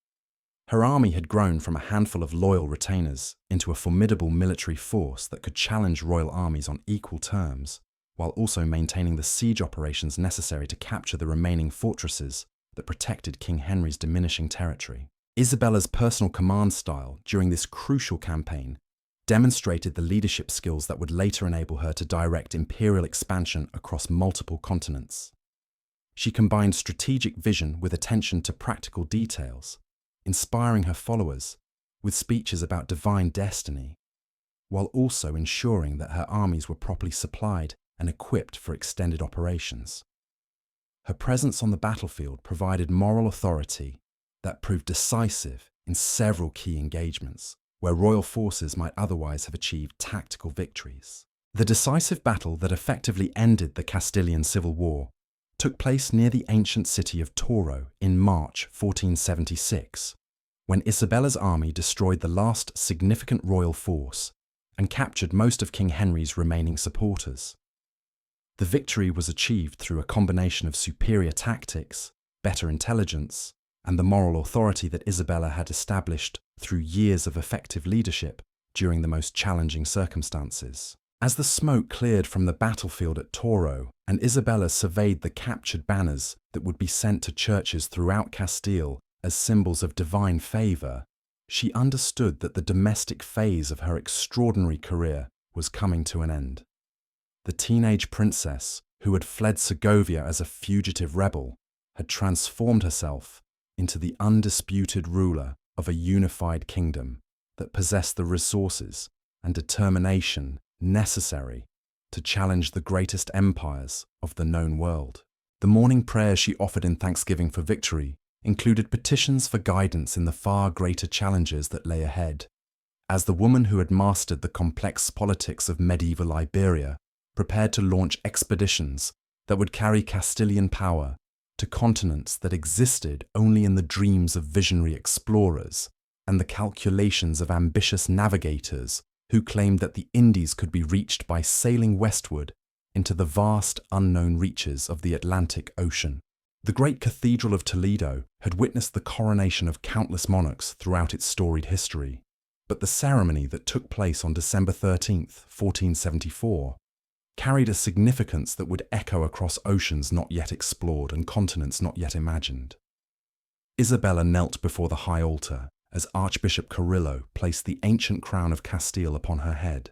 Speaker 1: Her army had grown from a handful of loyal retainers into a formidable military force that could challenge royal armies on equal terms, while also maintaining the siege operations necessary to capture the remaining fortresses that protected King Henry's diminishing territory. Isabella's personal command style during this crucial campaign demonstrated the leadership skills that would later enable her to direct imperial expansion across multiple continents. She combined strategic vision with attention to practical details, inspiring her followers with speeches about divine destiny, while also ensuring that her armies were properly supplied and equipped for extended operations. Her presence on the battlefield provided moral authority that proved decisive in several key engagements, where royal forces might otherwise have achieved tactical victories. The decisive battle that effectively ended the Castilian Civil War took place near the ancient city of Toro in March 1476, when Isabella's army destroyed the last significant royal force and captured most of King Henry's remaining supporters. The victory was achieved through a combination of superior tactics, better intelligence, and the moral authority that Isabella had established through years of effective leadership during the most challenging circumstances. As the smoke cleared from the battlefield at Toro and Isabella surveyed the captured banners that would be sent to churches throughout Castile as symbols of divine favour, she understood that the domestic phase of her extraordinary career was coming to an end. The teenage princess, who had fled Segovia as a fugitive rebel, had transformed herself into the undisputed ruler of a unified kingdom that possessed the resources and determination necessary to challenge the greatest empires of the known world. The morning prayers she offered in thanksgiving for victory included petitions for guidance in the far greater challenges that lay ahead. As the woman who had mastered the complex politics of medieval Iberia prepared to launch expeditions that would carry Castilian power to continents that existed only in the dreams of visionary explorers and the calculations of ambitious navigators who claimed that the Indies could be reached by sailing westward into the vast unknown reaches of the Atlantic Ocean. The great Cathedral of Toledo had witnessed the coronation of countless monarchs throughout its storied history, but the ceremony that took place on December 13th, 1474, carried a significance that would echo across oceans not yet explored and continents not yet imagined. Isabella knelt before the high altar as Archbishop Carrillo placed the ancient crown of Castile upon her head,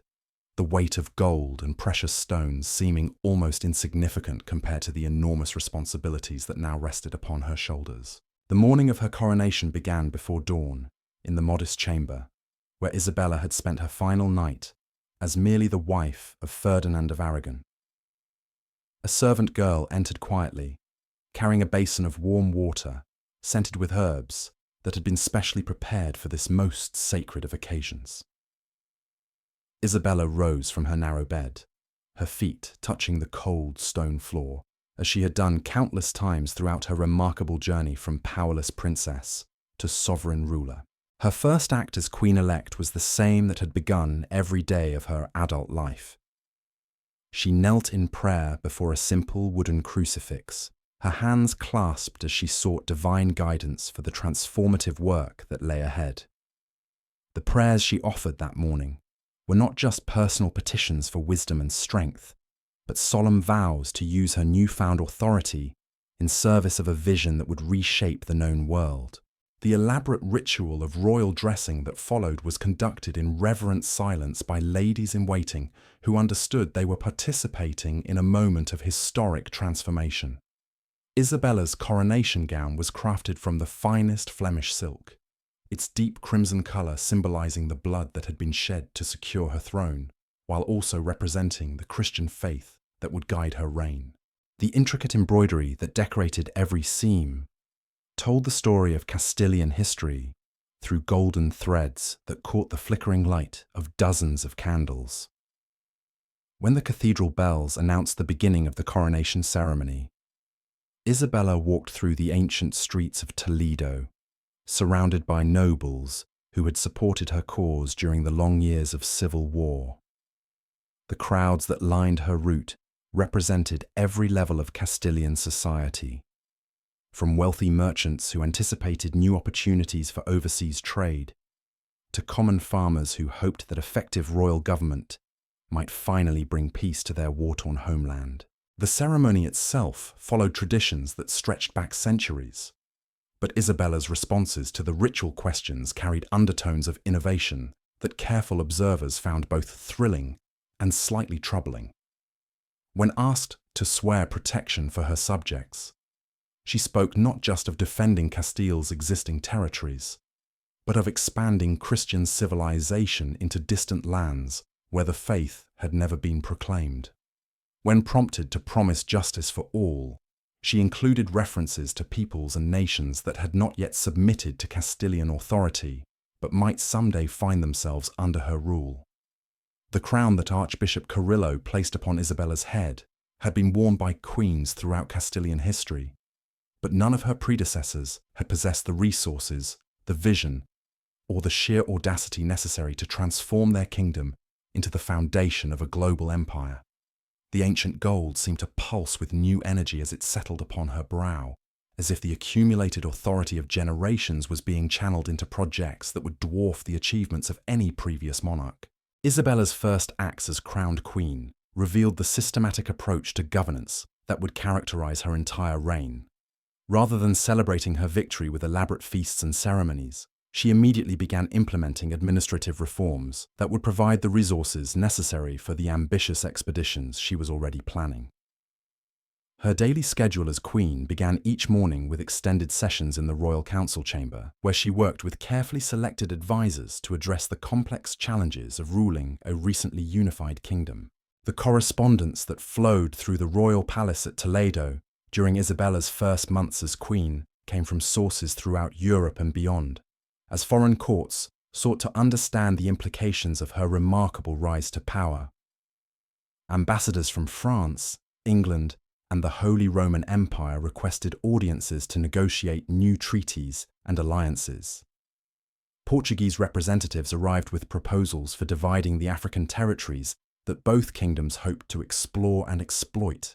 Speaker 1: the weight of gold and precious stones seeming almost insignificant compared to the enormous responsibilities that now rested upon her shoulders. The morning of her coronation began before dawn in the modest chamber, where Isabella had spent her final night as merely the wife of Ferdinand of Aragon. A servant girl entered quietly, carrying a basin of warm water, scented with herbs, that had been specially prepared for this most sacred of occasions. Isabella rose from her narrow bed, her feet touching the cold stone floor, as she had done countless times throughout her remarkable journey from powerless princess to sovereign ruler. Her first act as queen-elect was the same that had begun every day of her adult life. She knelt in prayer before a simple wooden crucifix, her hands clasped as she sought divine guidance for the transformative work that lay ahead. The prayers she offered that morning were not just personal petitions for wisdom and strength, but solemn vows to use her newfound authority in service of a vision that would reshape the known world. The elaborate ritual of royal dressing that followed was conducted in reverent silence by ladies-in-waiting who understood they were participating in a moment of historic transformation. Isabella's coronation gown was crafted from the finest Flemish silk, its deep crimson colour symbolising the blood that had been shed to secure her throne, while also representing the Christian faith that would guide her reign. The intricate embroidery that decorated every seam told the story of Castilian history through golden threads that caught the flickering light of dozens of candles. When the cathedral bells announced the beginning of the coronation ceremony, Isabella walked through the ancient streets of Toledo, surrounded by nobles who had supported her cause during the long years of civil war. The crowds that lined her route represented every level of Castilian society, from wealthy merchants who anticipated new opportunities for overseas trade, to common farmers who hoped that effective royal government might finally bring peace to their war-torn homeland. The ceremony itself followed traditions that stretched back centuries, but Isabella's responses to the ritual questions carried undertones of innovation that careful observers found both thrilling and slightly troubling. When asked to swear protection for her subjects, she spoke not just of defending Castile's existing territories, but of expanding Christian civilization into distant lands where the faith had never been proclaimed. When prompted to promise justice for all, she included references to peoples and nations that had not yet submitted to Castilian authority, but might someday find themselves under her rule. The crown that Archbishop Carrillo placed upon Isabella's head had been worn by queens throughout Castilian history, but none of her predecessors had possessed the resources, the vision, or the sheer audacity necessary to transform their kingdom into the foundation of a global empire. The ancient gold seemed to pulse with new energy as it settled upon her brow, as if the accumulated authority of generations was being channeled into projects that would dwarf the achievements of any previous monarch. Isabella's first acts as crowned queen revealed the systematic approach to governance that would characterize her entire reign. Rather than celebrating her victory with elaborate feasts and ceremonies, she immediately began implementing administrative reforms that would provide the resources necessary for the ambitious expeditions she was already planning. Her daily schedule as queen began each morning with extended sessions in the royal council chamber, where she worked with carefully selected advisors to address the complex challenges of ruling a recently unified kingdom. The correspondence that flowed through the royal palace at Toledo during Isabella's first months as queen came from sources throughout Europe and beyond, as foreign courts sought to understand the implications of her remarkable rise to power. Ambassadors from France, England, and the Holy Roman Empire requested audiences to negotiate new treaties and alliances. Portuguese representatives arrived with proposals for dividing the African territories that both kingdoms hoped to explore and exploit.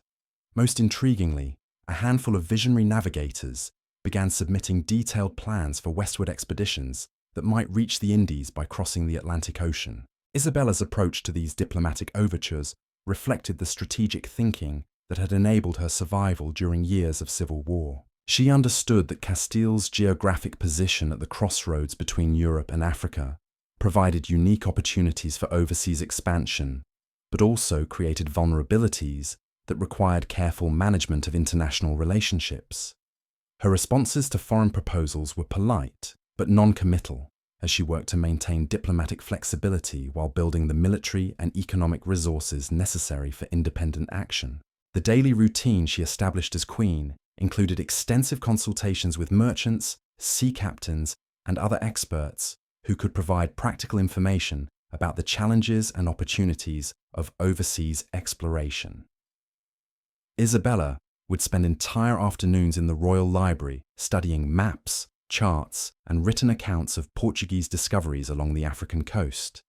Speaker 1: Most intriguingly, a handful of visionary navigators began submitting detailed plans for westward expeditions that might reach the Indies by crossing the Atlantic Ocean. Isabella's approach to these diplomatic overtures reflected the strategic thinking that had enabled her survival during years of civil war. She understood that Castile's geographic position at the crossroads between Europe and Africa provided unique opportunities for overseas expansion, but also created vulnerabilities that required careful management of international relationships. Her responses to foreign proposals were polite, but non-committal, as she worked to maintain diplomatic flexibility while building the military and economic resources necessary for independent action. The daily routine she established as queen included extensive consultations with merchants, sea captains, and other experts who could provide practical information about the challenges and opportunities of overseas exploration. Isabella would spend entire afternoons in the royal library studying maps, charts, and written accounts of Portuguese discoveries along the African coast.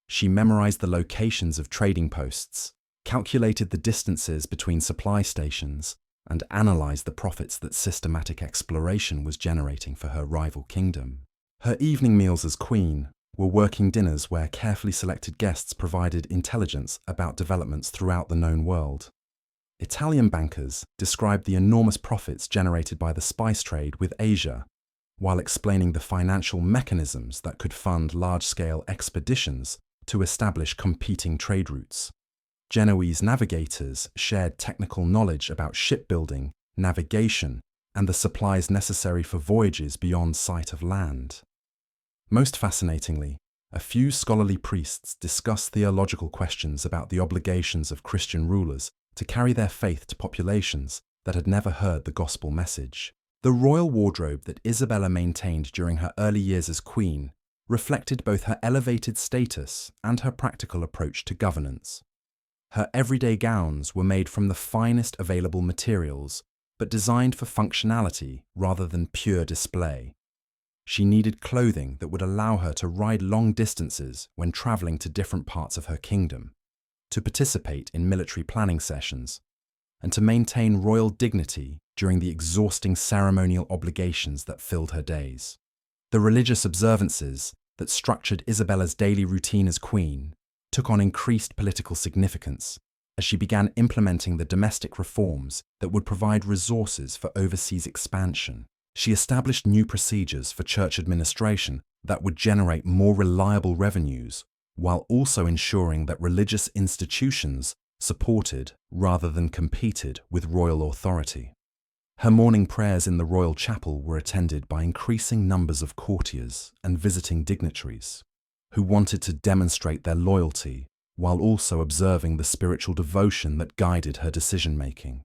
Speaker 1: She memorized the locations of trading posts, calculated the distances between supply stations, and analyzed the profits that systematic exploration was generating for her rival kingdom. Her evening meals as queen were working dinners where carefully selected guests provided intelligence about developments throughout the known world. Italian bankers described the enormous profits generated by the spice trade with Asia, while explaining the financial mechanisms that could fund large-scale expeditions to establish competing trade routes. Genoese navigators shared technical knowledge about shipbuilding, navigation, and the supplies necessary for voyages beyond sight of land. Most fascinatingly, a few scholarly priests discussed theological questions about the obligations of Christian rulers to carry their faith to populations that had never heard the gospel message. The royal wardrobe that Isabella maintained during her early years as queen reflected both her elevated status and her practical approach to governance. Her everyday gowns were made from the finest available materials, but designed for functionality rather than pure display. She needed clothing that would allow her to ride long distances when traveling to different parts of her kingdom, to participate in military planning sessions, and to maintain royal dignity during the exhausting ceremonial obligations that filled her days. The religious observances that structured Isabella's daily routine as queen took on increased political significance as she began implementing the domestic reforms that would provide resources for overseas expansion. She established new procedures for church administration that would generate more reliable revenues, while also ensuring that religious institutions supported rather than competed with royal authority. Her morning prayers in the royal chapel were attended by increasing numbers of courtiers and visiting dignitaries who wanted to demonstrate their loyalty while also observing the spiritual devotion that guided her decision-making.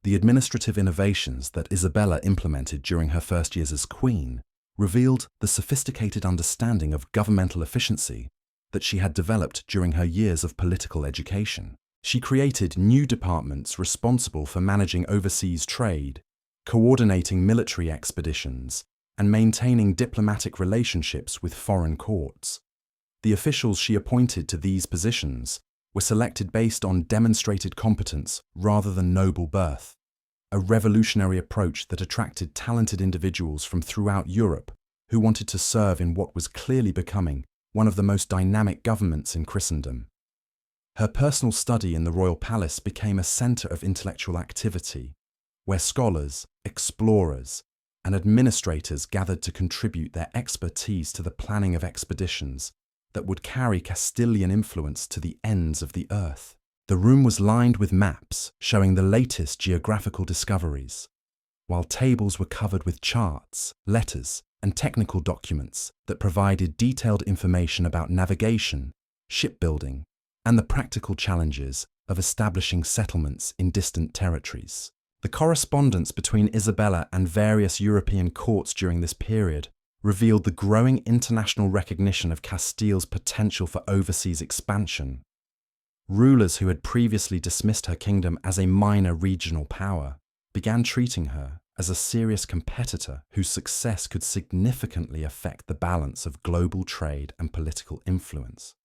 Speaker 1: The administrative innovations that Isabella implemented during her first years as queen revealed the sophisticated understanding of governmental efficiency that she had developed during her years of political education. She created new departments responsible for managing overseas trade, coordinating military expeditions, and maintaining diplomatic relationships with foreign courts. The officials she appointed to these positions were selected based on demonstrated competence rather than noble birth, a revolutionary approach that attracted talented individuals from throughout Europe who wanted to serve in what was clearly becoming one of the most dynamic governments in Christendom. Her personal study in the royal palace became a center of intellectual activity, where scholars, explorers, and administrators gathered to contribute their expertise to the planning of expeditions that would carry Castilian influence to the ends of the earth. The room was lined with maps showing the latest geographical discoveries, while tables were covered with charts, letters, and technical documents that provided detailed information about navigation, shipbuilding, and the practical challenges of establishing settlements in distant territories. The correspondence between Isabella and various European courts during this period revealed the growing international recognition of Castile's potential for overseas expansion. Rulers who had previously dismissed her kingdom as a minor regional power began treating her as a serious competitor whose success could significantly affect the balance of global trade and political influence.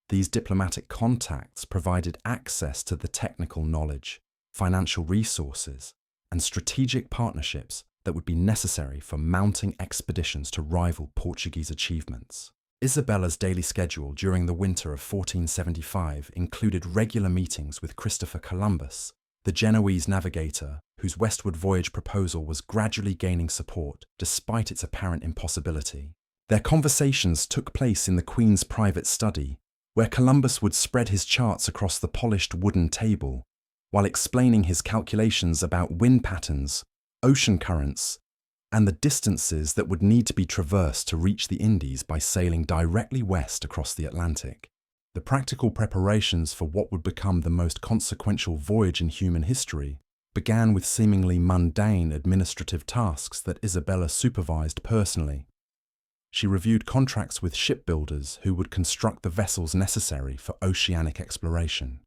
Speaker 1: These diplomatic contacts provided access to the technical knowledge, financial resources, and strategic partnerships that would be necessary for mounting expeditions to rival Portuguese achievements. Isabella's daily schedule during the winter of 1475 included regular meetings with Christopher Columbus, the Genoese navigator whose westward voyage proposal was gradually gaining support despite its apparent impossibility. Their conversations took place in the Queen's private study, where Columbus would spread his charts across the polished wooden table, while explaining his calculations about wind patterns, ocean currents, and the distances that would need to be traversed to reach the Indies by sailing directly west across the Atlantic. The practical preparations for what would become the most consequential voyage in human history began with seemingly mundane administrative tasks that Isabella supervised personally. She reviewed contracts with shipbuilders who would construct the vessels necessary for oceanic exploration,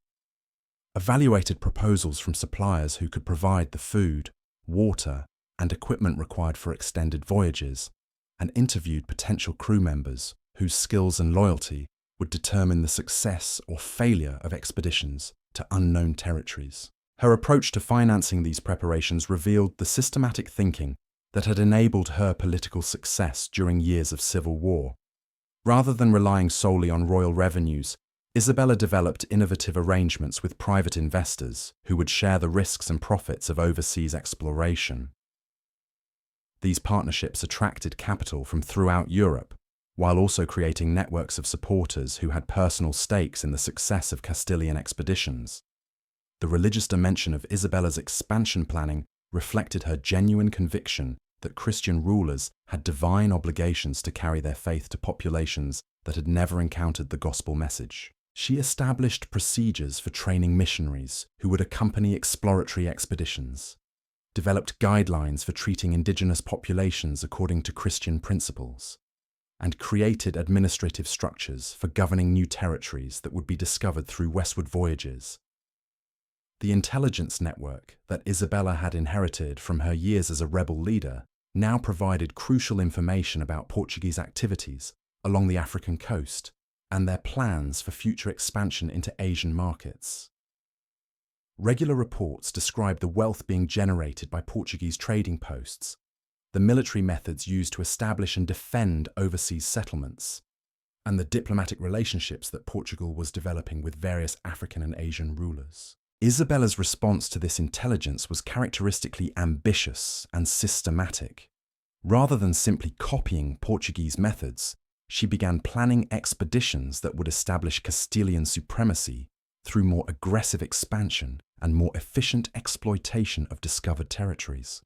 Speaker 1: evaluated proposals from suppliers who could provide the food, water, and equipment required for extended voyages, and interviewed potential crew members whose skills and loyalty would determine the success or failure of expeditions to unknown territories. Her approach to financing these preparations revealed the systematic thinking that had enabled her political success during years of civil war. Rather than relying solely on royal revenues, Isabella developed innovative arrangements with private investors who would share the risks and profits of overseas exploration. These partnerships attracted capital from throughout Europe, while also creating networks of supporters who had personal stakes in the success of Castilian expeditions. The religious dimension of Isabella's expansion planning reflected her genuine conviction that Christian rulers had divine obligations to carry their faith to populations that had never encountered the gospel message. She established procedures for training missionaries who would accompany exploratory expeditions, developed guidelines for treating indigenous populations according to Christian principles, and created administrative structures for governing new territories that would be discovered through westward voyages. The intelligence network that Isabella had inherited from her years as a rebel leader now provided crucial information about Portuguese activities along the African coast and their plans for future expansion into Asian markets. Regular reports described the wealth being generated by Portuguese trading posts, the military methods used to establish and defend overseas settlements, and the diplomatic relationships that Portugal was developing with various African and Asian rulers. Isabella's response to this intelligence was characteristically ambitious and systematic. Rather than simply copying Portuguese methods, she began planning expeditions that would establish Castilian supremacy through more aggressive expansion and more efficient exploitation of discovered territories.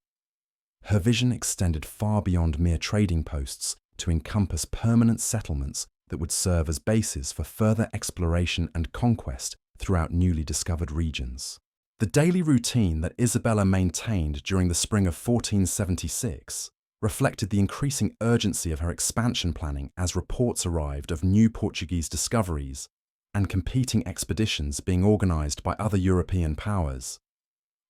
Speaker 1: Her vision extended far beyond mere trading posts to encompass permanent settlements that would serve as bases for further exploration and conquest throughout newly discovered regions. The daily routine that Isabella maintained during the spring of 1476 reflected the increasing urgency of her expansion planning as reports arrived of new Portuguese discoveries and competing expeditions being organized by other European powers.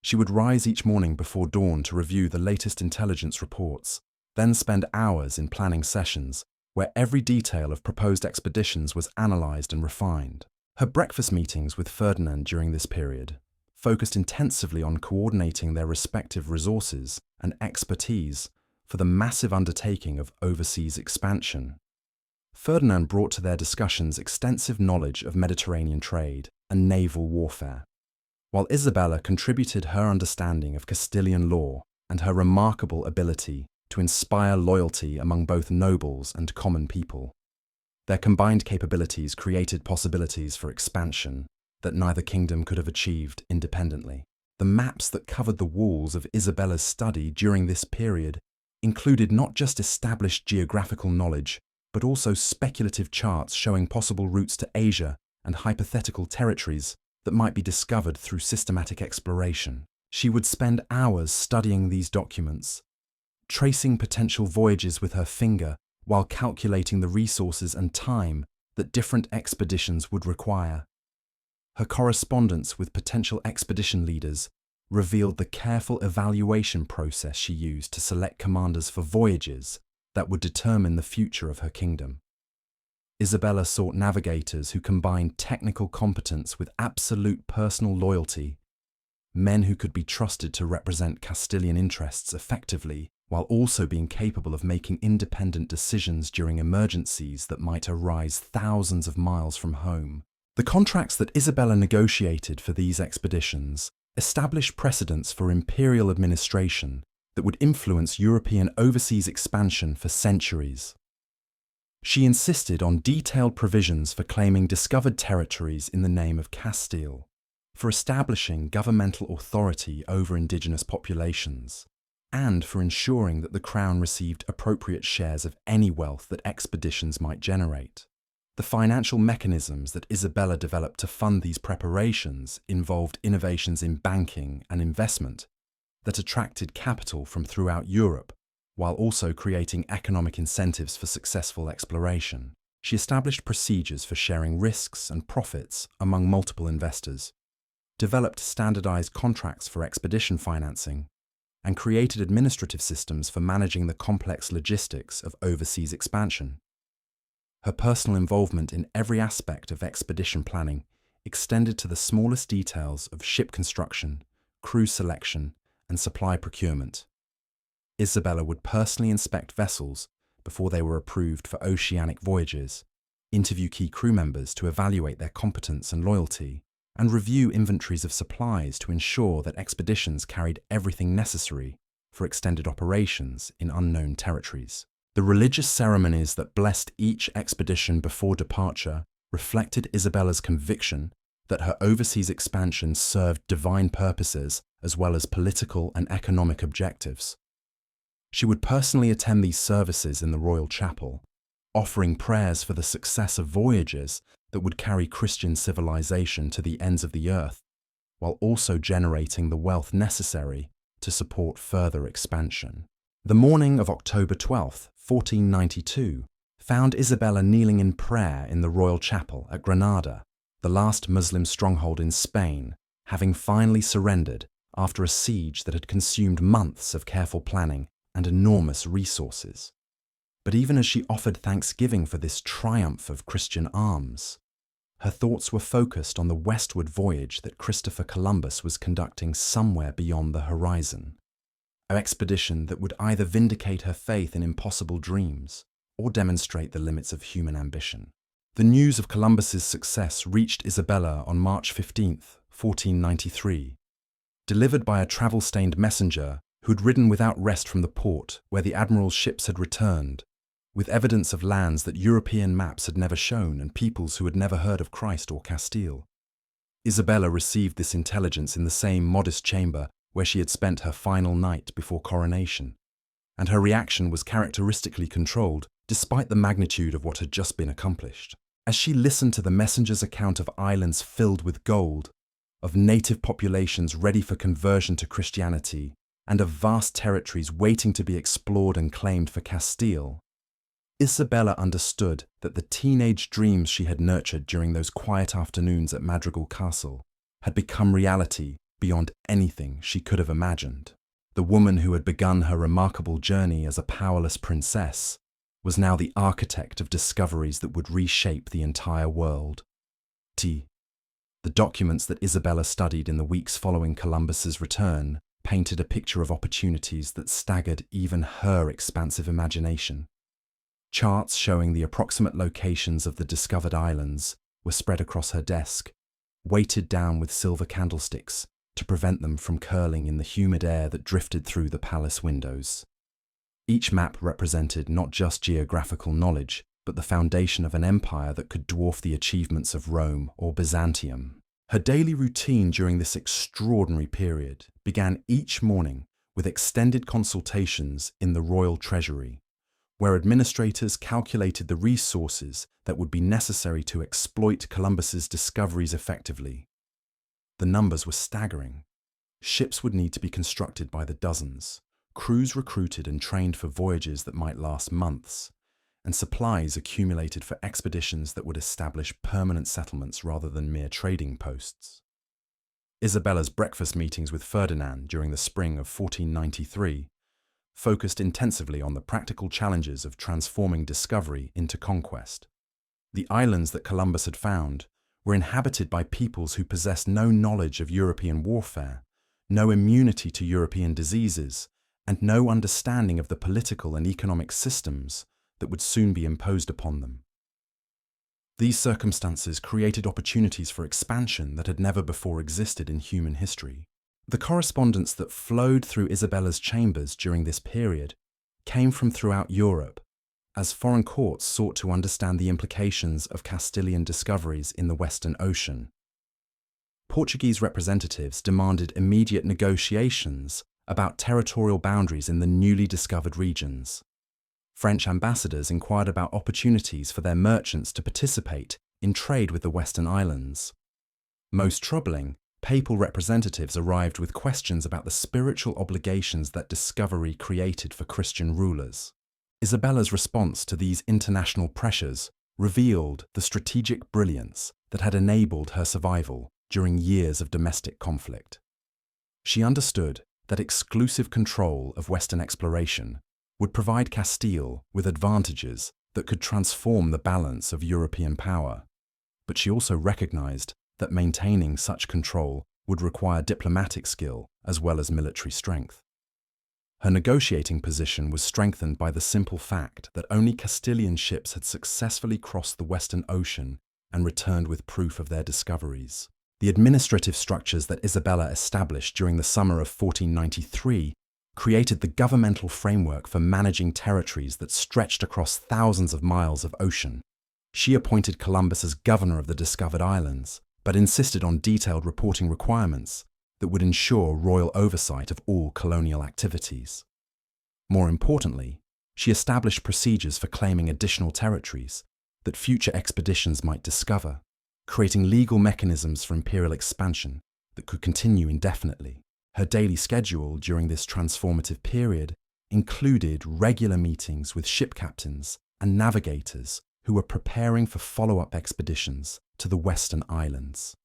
Speaker 1: She would rise each morning before dawn to review the latest intelligence reports, then spend hours in planning sessions where every detail of proposed expeditions was analyzed and refined. Her breakfast meetings with Ferdinand during this period focused intensively on coordinating their respective resources and expertise for the massive undertaking of overseas expansion. Ferdinand brought to their discussions extensive knowledge of Mediterranean trade and naval warfare, while Isabella contributed her understanding of Castilian law and her remarkable ability to inspire loyalty among both nobles and common people. Their combined capabilities created possibilities for expansion that neither kingdom could have achieved independently. The maps that covered the walls of Isabella's study during this period included not just established geographical knowledge, but also speculative charts showing possible routes to Asia and hypothetical territories that might be discovered through systematic exploration. She would spend hours studying these documents, tracing potential voyages with her finger while calculating the resources and time that different expeditions would require. Her correspondence with potential expedition leaders revealed the careful evaluation process she used to select commanders for voyages that would determine the future of her kingdom. Isabella sought navigators who combined technical competence with absolute personal loyalty, men who could be trusted to represent Castilian interests effectively, while also being capable of making independent decisions during emergencies that might arise thousands of miles from home. The contracts that Isabella negotiated for these expeditions established precedents for imperial administration that would influence European overseas expansion for centuries. She insisted on detailed provisions for claiming discovered territories in the name of Castile, for establishing governmental authority over indigenous populations, and for ensuring that the crown received appropriate shares of any wealth that expeditions might generate. The financial mechanisms that Isabella developed to fund these preparations involved innovations in banking and investment that attracted capital from throughout Europe, while also creating economic incentives for successful exploration. She established procedures for sharing risks and profits among multiple investors, developed standardized contracts for expedition financing, and created administrative systems for managing the complex logistics of overseas expansion. Her personal involvement in every aspect of expedition planning extended to the smallest details of ship construction, crew selection, and supply procurement. Isabella would personally inspect vessels before they were approved for oceanic voyages, interview key crew members to evaluate their competence and loyalty, and review inventories of supplies to ensure that expeditions carried everything necessary for extended operations in unknown territories. The religious ceremonies that blessed each expedition before departure reflected Isabella's conviction that her overseas expansion served divine purposes as well as political and economic objectives. She would personally attend these services in the royal chapel, offering prayers for the success of voyages that would carry Christian civilization to the ends of the earth, while also generating the wealth necessary to support further expansion. The morning of October 12, 1492, found Isabella kneeling in prayer in the royal chapel at Granada, the last Muslim stronghold in Spain, having finally surrendered after a siege that had consumed months of careful planning and enormous resources. But even as she offered thanksgiving for this triumph of Christian arms, her thoughts were focused on the westward voyage that Christopher Columbus was conducting somewhere beyond the horizon, an expedition that would either vindicate her faith in impossible dreams or demonstrate the limits of human ambition. The news of Columbus's success reached Isabella on March 15, 1493, delivered by a travel-stained messenger who'd ridden without rest from the port where the admiral's ships had returned, with evidence of lands that European maps had never shown and peoples who had never heard of Christ or Castile. Isabella received this intelligence in the same modest chamber where she had spent her final night before coronation, and her reaction was characteristically controlled despite the magnitude of what had just been accomplished. As she listened to the messenger's account of islands filled with gold, of native populations ready for conversion to Christianity, and of vast territories waiting to be explored and claimed for Castile, Isabella understood that the teenage dreams she had nurtured during those quiet afternoons at Madrigal Castle had become reality beyond anything she could have imagined. The woman who had begun her remarkable journey as a powerless princess was now the architect of discoveries that would reshape the entire world. The documents that Isabella studied in the weeks following Columbus's return painted a picture of opportunities that staggered even her expansive imagination. Charts showing the approximate locations of the discovered islands were spread across her desk, weighted down with silver candlesticks to prevent them from curling in the humid air that drifted through the palace windows. Each map represented not just geographical knowledge, but the foundation of an empire that could dwarf the achievements of Rome or Byzantium. Her daily routine during this extraordinary period began each morning with extended consultations in the royal treasury, where administrators calculated the resources that would be necessary to exploit Columbus's discoveries effectively. The numbers were staggering. Ships would need to be constructed by the dozens, crews recruited and trained for voyages that might last months, and supplies accumulated for expeditions that would establish permanent settlements rather than mere trading posts. Isabella's breakfast meetings with Ferdinand during the spring of 1493 focused intensively on the practical challenges of transforming discovery into conquest. The islands that Columbus had found were inhabited by peoples who possessed no knowledge of European warfare, no immunity to European diseases, and no understanding of the political and economic systems that would soon be imposed upon them. These circumstances created opportunities for expansion that had never before existed in human history. The correspondence that flowed through Isabella's chambers during this period came from throughout Europe, as foreign courts sought to understand the implications of Castilian discoveries in the Western Ocean. Portuguese representatives demanded immediate negotiations about territorial boundaries in the newly discovered regions. French ambassadors inquired about opportunities for their merchants to participate in trade with the Western Islands. Most troubling, papal representatives arrived with questions about the spiritual obligations that discovery created for Christian rulers. Isabella's response to these international pressures revealed the strategic brilliance that had enabled her survival during years of domestic conflict. She understood that exclusive control of Western exploration would provide Castile with advantages that could transform the balance of European power, but she also recognized that maintaining such control would require diplomatic skill as well as military strength. Her negotiating position was strengthened by the simple fact that only Castilian ships had successfully crossed the Western Ocean and returned with proof of their discoveries. The administrative structures that Isabella established during the summer of 1493 created the governmental framework for managing territories that stretched across thousands of miles of ocean. She appointed Columbus as governor of the discovered islands, but insisted on detailed reporting requirements that would ensure royal oversight of all colonial activities. More importantly, she established procedures for claiming additional territories that future expeditions might discover, creating legal mechanisms for imperial expansion that could continue indefinitely. Her daily schedule during this transformative period included regular meetings with ship captains and navigators who were preparing for follow-up expeditions to the Western Islands.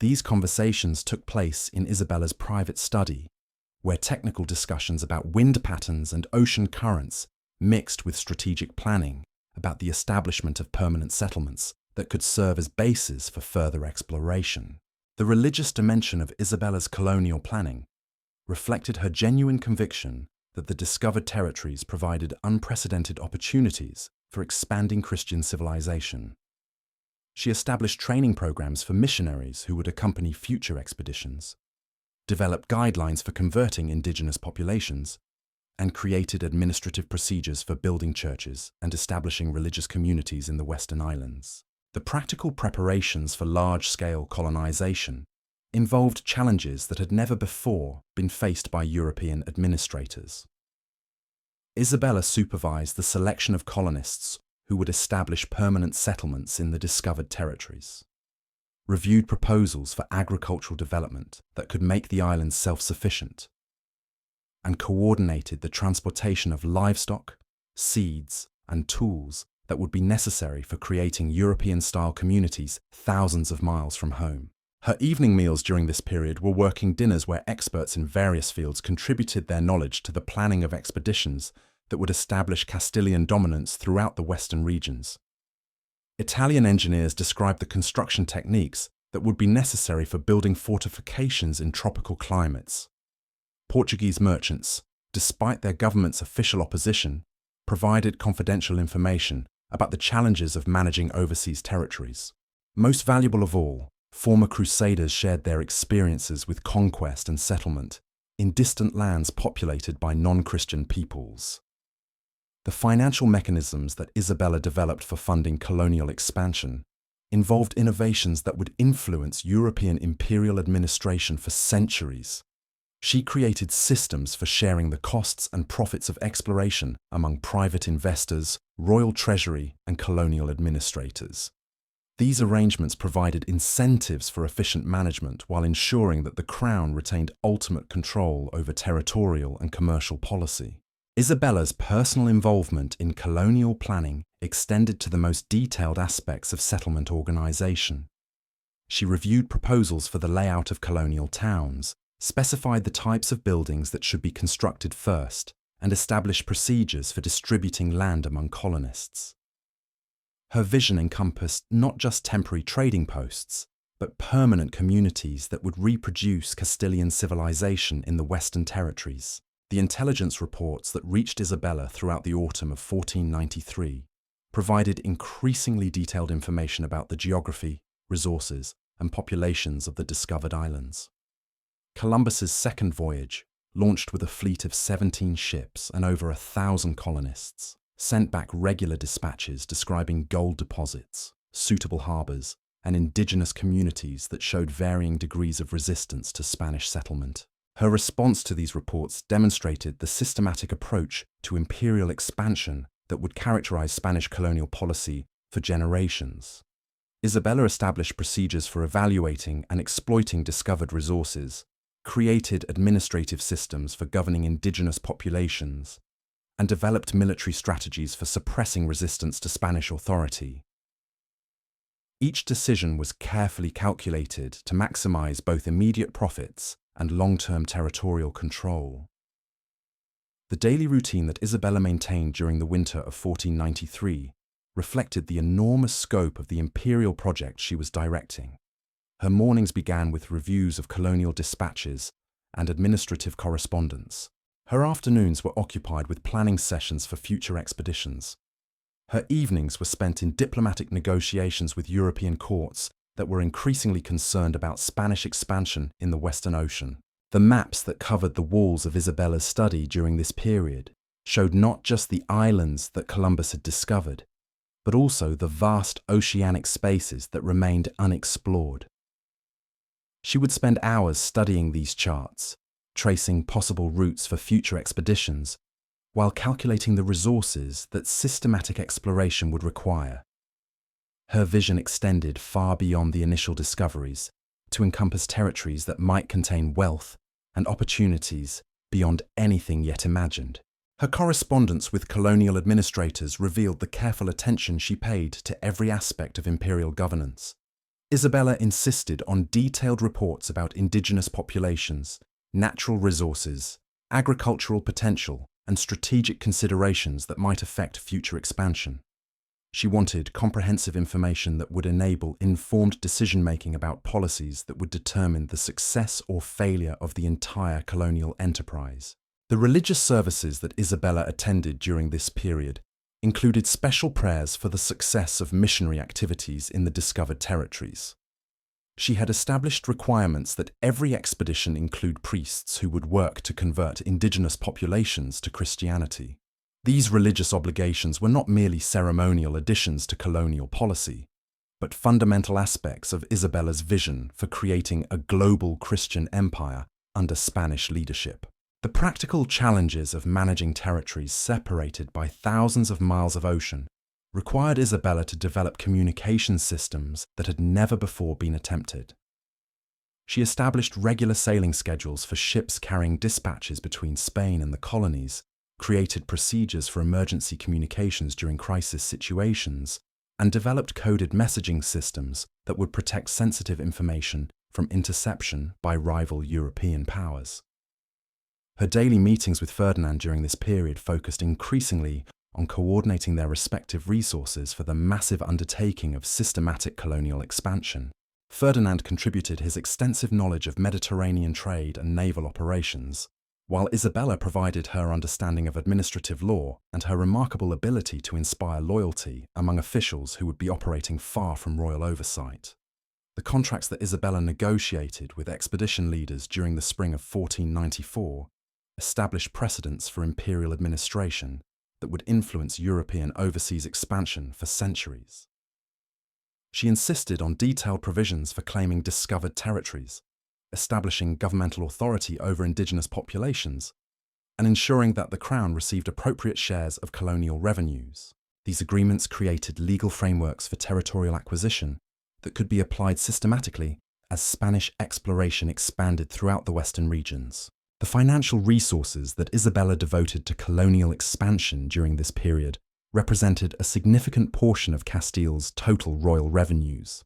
Speaker 1: These conversations took place in Isabella's private study, where technical discussions about wind patterns and ocean currents mixed with strategic planning about the establishment of permanent settlements that could serve as bases for further exploration. The religious dimension of Isabella's colonial planning reflected her genuine conviction that the discovered territories provided unprecedented opportunities for expanding Christian civilization. She established training programs for missionaries who would accompany future expeditions, developed guidelines for converting indigenous populations, and created administrative procedures for building churches and establishing religious communities in the Western Islands. The practical preparations for large-scale colonization involved challenges that had never before been faced by European administrators. Isabella supervised the selection of colonists who would establish permanent settlements in the discovered territories, reviewed proposals for agricultural development that could make the islands self-sufficient, and coordinated the transportation of livestock, seeds, and tools that would be necessary for creating European-style communities thousands of miles from home. Her evening meals during this period were working dinners where experts in various fields contributed their knowledge to the planning of expeditions that would establish Castilian dominance throughout the western regions. Italian engineers described the construction techniques that would be necessary for building fortifications in tropical climates. Portuguese merchants, despite their government's official opposition, provided confidential information about the challenges of managing overseas territories. Most valuable of all, former crusaders shared their experiences with conquest and settlement in distant lands populated by non-Christian peoples. The financial mechanisms that Isabella developed for funding colonial expansion involved innovations that would influence European imperial administration for centuries. She created systems for sharing the costs and profits of exploration among private investors, royal treasury, and colonial administrators. These arrangements provided incentives for efficient management while ensuring that the Crown retained ultimate control over territorial and commercial policy. Isabella's personal involvement in colonial planning extended to the most detailed aspects of settlement organization. She reviewed proposals for the layout of colonial towns, specified the types of buildings that should be constructed first, and established procedures for distributing land among colonists. Her vision encompassed not just temporary trading posts, but permanent communities that would reproduce Castilian civilization in the Western Territories. The intelligence reports that reached Isabella throughout the autumn of 1493 provided increasingly detailed information about the geography, resources, and populations of the discovered islands. Columbus's second voyage, launched with a fleet of 17 ships and over 1,000 colonists, sent back regular dispatches describing gold deposits, suitable harbors, and indigenous communities that showed varying degrees of resistance to Spanish settlement. Her response to these reports demonstrated the systematic approach to imperial expansion that would characterize Spanish colonial policy for generations. Isabella established procedures for evaluating and exploiting discovered resources, created administrative systems for governing indigenous populations, and developed military strategies for suppressing resistance to Spanish authority. Each decision was carefully calculated to maximize both immediate profits and long-term territorial control. The daily routine that Isabella maintained during the winter of 1493 reflected the enormous scope of the imperial project she was directing. Her mornings began with reviews of colonial dispatches and administrative correspondence. Her afternoons were occupied with planning sessions for future expeditions. Her evenings were spent in diplomatic negotiations with European courts that were increasingly concerned about Spanish expansion in the Western Ocean. The maps that covered the walls of Isabella's study during this period showed not just the islands that Columbus had discovered, but also the vast oceanic spaces that remained unexplored. She would spend hours studying these charts, tracing possible routes for future expeditions, while calculating the resources that systematic exploration would require. Her vision extended far beyond the initial discoveries to encompass territories that might contain wealth and opportunities beyond anything yet imagined. Her correspondence with colonial administrators revealed the careful attention she paid to every aspect of imperial governance. Isabella insisted on detailed reports about indigenous populations, natural resources, agricultural potential, and strategic considerations that might affect future expansion. She wanted comprehensive information that would enable informed decision-making about policies that would determine the success or failure of the entire colonial enterprise. The religious services that Isabella attended during this period included special prayers for the success of missionary activities in the discovered territories. She had established requirements that every expedition include priests who would work to convert indigenous populations to Christianity. These religious obligations were not merely ceremonial additions to colonial policy, but fundamental aspects of Isabella's vision for creating a global Christian empire under Spanish leadership. The practical challenges of managing territories separated by thousands of miles of ocean required Isabella to develop communication systems that had never before been attempted. She established regular sailing schedules for ships carrying dispatches between Spain and the colonies, created procedures for emergency communications during crisis situations, and developed coded messaging systems that would protect sensitive information from interception by rival European powers. Her daily meetings with Ferdinand during this period focused increasingly on coordinating their respective resources for the massive undertaking of systematic colonial expansion. Ferdinand contributed his extensive knowledge of Mediterranean trade and naval operations, while Isabella provided her understanding of administrative law and her remarkable ability to inspire loyalty among officials who would be operating far from royal oversight. The contracts that Isabella negotiated with expedition leaders during the spring of 1494 established precedents for imperial administration that would influence European overseas expansion for centuries. She insisted on detailed provisions for claiming discovered territories, establishing governmental authority over indigenous populations, and ensuring that the Crown received appropriate shares of colonial revenues. These agreements created legal frameworks for territorial acquisition that could be applied systematically as Spanish exploration expanded throughout the western regions. The financial resources that Isabella devoted to colonial expansion during this period represented a significant portion of Castile's total royal revenues.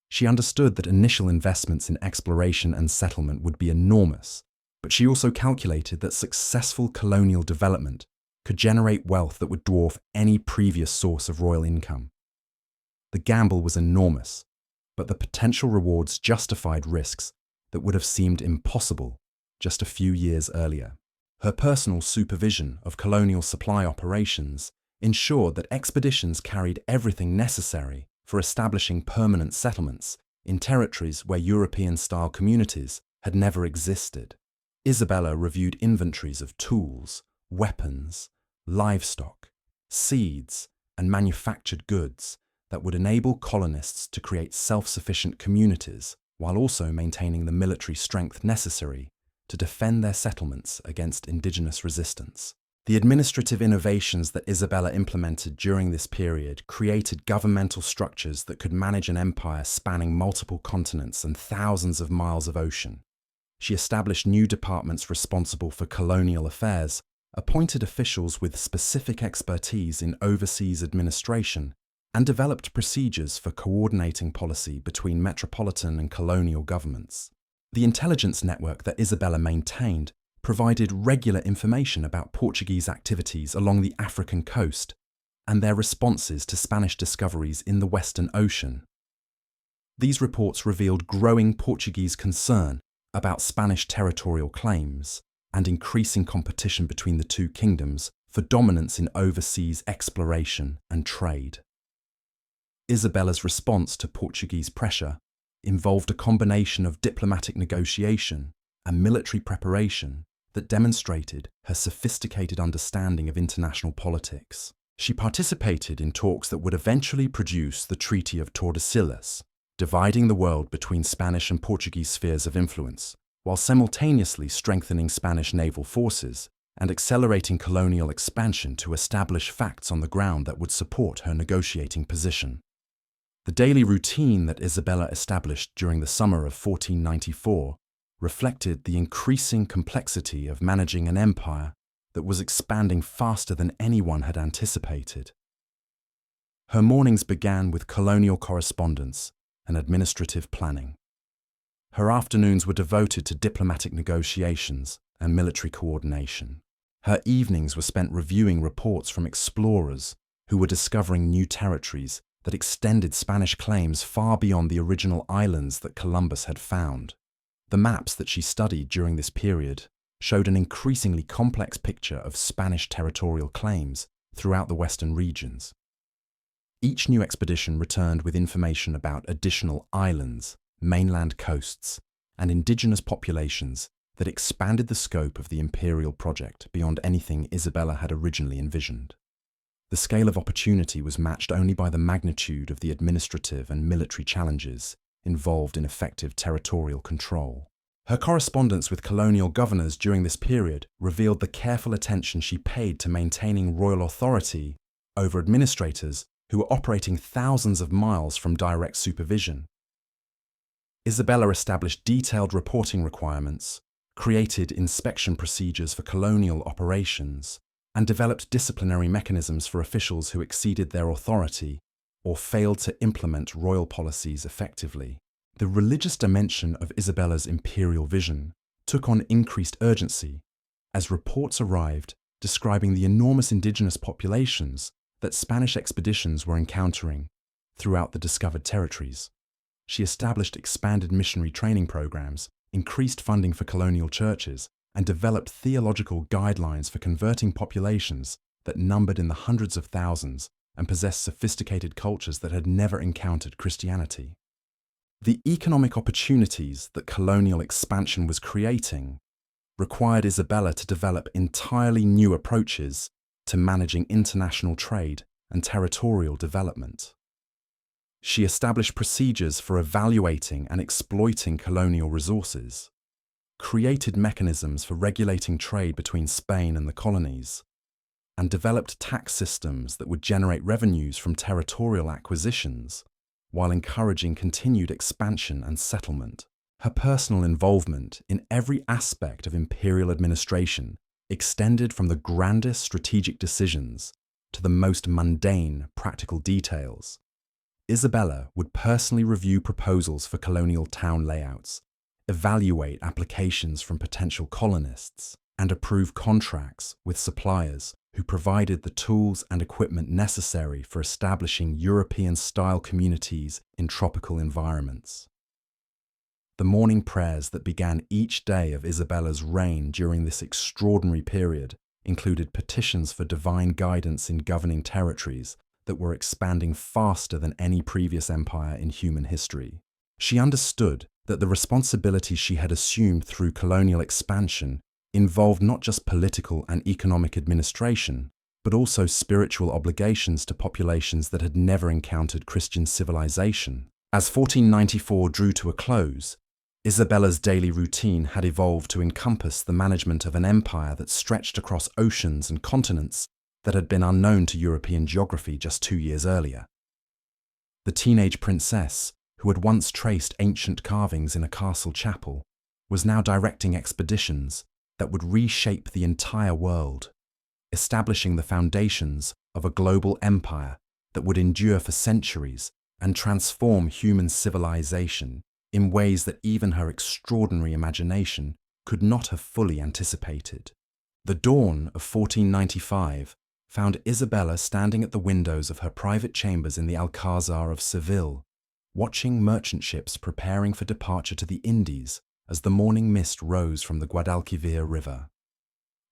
Speaker 1: She understood that initial investments in exploration and settlement would be enormous, but she also calculated that successful colonial development could generate wealth that would dwarf any previous source of royal income. The gamble was enormous, but the potential rewards justified risks that would have seemed impossible just a few years earlier. Her personal supervision of colonial supply operations ensured that expeditions carried everything necessary for establishing permanent settlements in territories where European-style communities had never existed. Isabella reviewed inventories of tools, weapons, livestock, seeds, and manufactured goods that would enable colonists to create self-sufficient communities while also maintaining the military strength necessary to defend their settlements against indigenous resistance. The administrative innovations that Isabella implemented during this period created governmental structures that could manage an empire spanning multiple continents and thousands of miles of ocean. She established new departments responsible for colonial affairs, appointed officials with specific expertise in overseas administration, and developed procedures for coordinating policy between metropolitan and colonial governments. The intelligence network that Isabella maintained provided regular information about Portuguese activities along the African coast and their responses to Spanish discoveries in the Western Ocean. These reports revealed growing Portuguese concern about Spanish territorial claims and increasing competition between the two kingdoms for dominance in overseas exploration and trade. Isabella's response to Portuguese pressure involved a combination of diplomatic negotiation and military preparation that demonstrated her sophisticated understanding of international politics. She participated in talks that would eventually produce the Treaty of Tordesillas, dividing the world between Spanish and Portuguese spheres of influence, while simultaneously strengthening Spanish naval forces and accelerating colonial expansion to establish facts on the ground that would support her negotiating position. The daily routine that Isabella established during the summer of 1494 reflected the increasing complexity of managing an empire that was expanding faster than anyone had anticipated. Her mornings began with colonial correspondence and administrative planning. Her afternoons were devoted to diplomatic negotiations and military coordination. Her evenings were spent reviewing reports from explorers who were discovering new territories that extended Spanish claims far beyond the original islands that Columbus had found. The maps that she studied during this period showed an increasingly complex picture of Spanish territorial claims throughout the western regions. Each new expedition returned with information about additional islands, mainland coasts, and indigenous populations that expanded the scope of the imperial project beyond anything Isabella had originally envisioned. The scale of opportunity was matched only by the magnitude of the administrative and military challenges involved in effective territorial control. Her correspondence with colonial governors during this period revealed the careful attention she paid to maintaining royal authority over administrators who were operating thousands of miles from direct supervision. Isabella established detailed reporting requirements, created inspection procedures for colonial operations, and developed disciplinary mechanisms for officials who exceeded their authority or failed to implement royal policies effectively. The religious dimension of Isabella's imperial vision took on increased urgency as reports arrived describing the enormous indigenous populations that Spanish expeditions were encountering throughout the discovered territories. She established expanded missionary training programs, increased funding for colonial churches, and developed theological guidelines for converting populations that numbered in the hundreds of thousands and possessed sophisticated cultures that had never encountered Christianity. The economic opportunities that colonial expansion was creating required Isabella to develop entirely new approaches to managing international trade and territorial development. She established procedures for evaluating and exploiting colonial resources, created mechanisms for regulating trade between Spain and the colonies, and developed tax systems that would generate revenues from territorial acquisitions while encouraging continued expansion and settlement. Her personal involvement in every aspect of imperial administration extended from the grandest strategic decisions to the most mundane practical details. Isabella would personally review proposals for colonial town layouts, evaluate applications from potential colonists, and approve contracts with suppliers who provided the tools and equipment necessary for establishing European-style communities in tropical environments. The morning prayers that began each day of Isabella's reign during this extraordinary period included petitions for divine guidance in governing territories that were expanding faster than any previous empire in human history. She understood that the responsibilities she had assumed through colonial expansion involved not just political and economic administration, but also spiritual obligations to populations that had never encountered Christian civilization. As 1494 drew to a close, Isabella's daily routine had evolved to encompass the management of an empire that stretched across oceans and continents that had been unknown to European geography just 2 years earlier. The teenage princess, who had once traced ancient carvings in a castle chapel, was now directing expeditions that would reshape the entire world, establishing the foundations of a global empire that would endure for centuries and transform human civilization in ways that even her extraordinary imagination could not have fully anticipated. The dawn of 1495 found Isabella standing at the windows of her private chambers in the Alcázar of Seville, watching merchant ships preparing for departure to the Indies as the morning mist rose from the Guadalquivir River.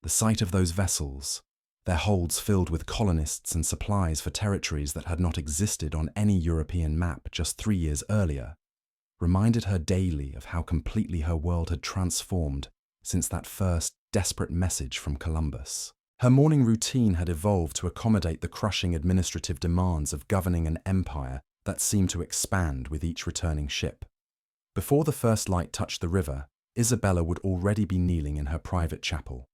Speaker 1: The sight of those vessels, their holds filled with colonists and supplies for territories that had not existed on any European map just 3 years earlier, reminded her daily of how completely her world had transformed since that first desperate message from Columbus. Her morning routine had evolved to accommodate the crushing administrative demands of governing an empire that seemed to expand with each returning ship. Before the first light touched the river, Isabella would already be kneeling in her private chapel,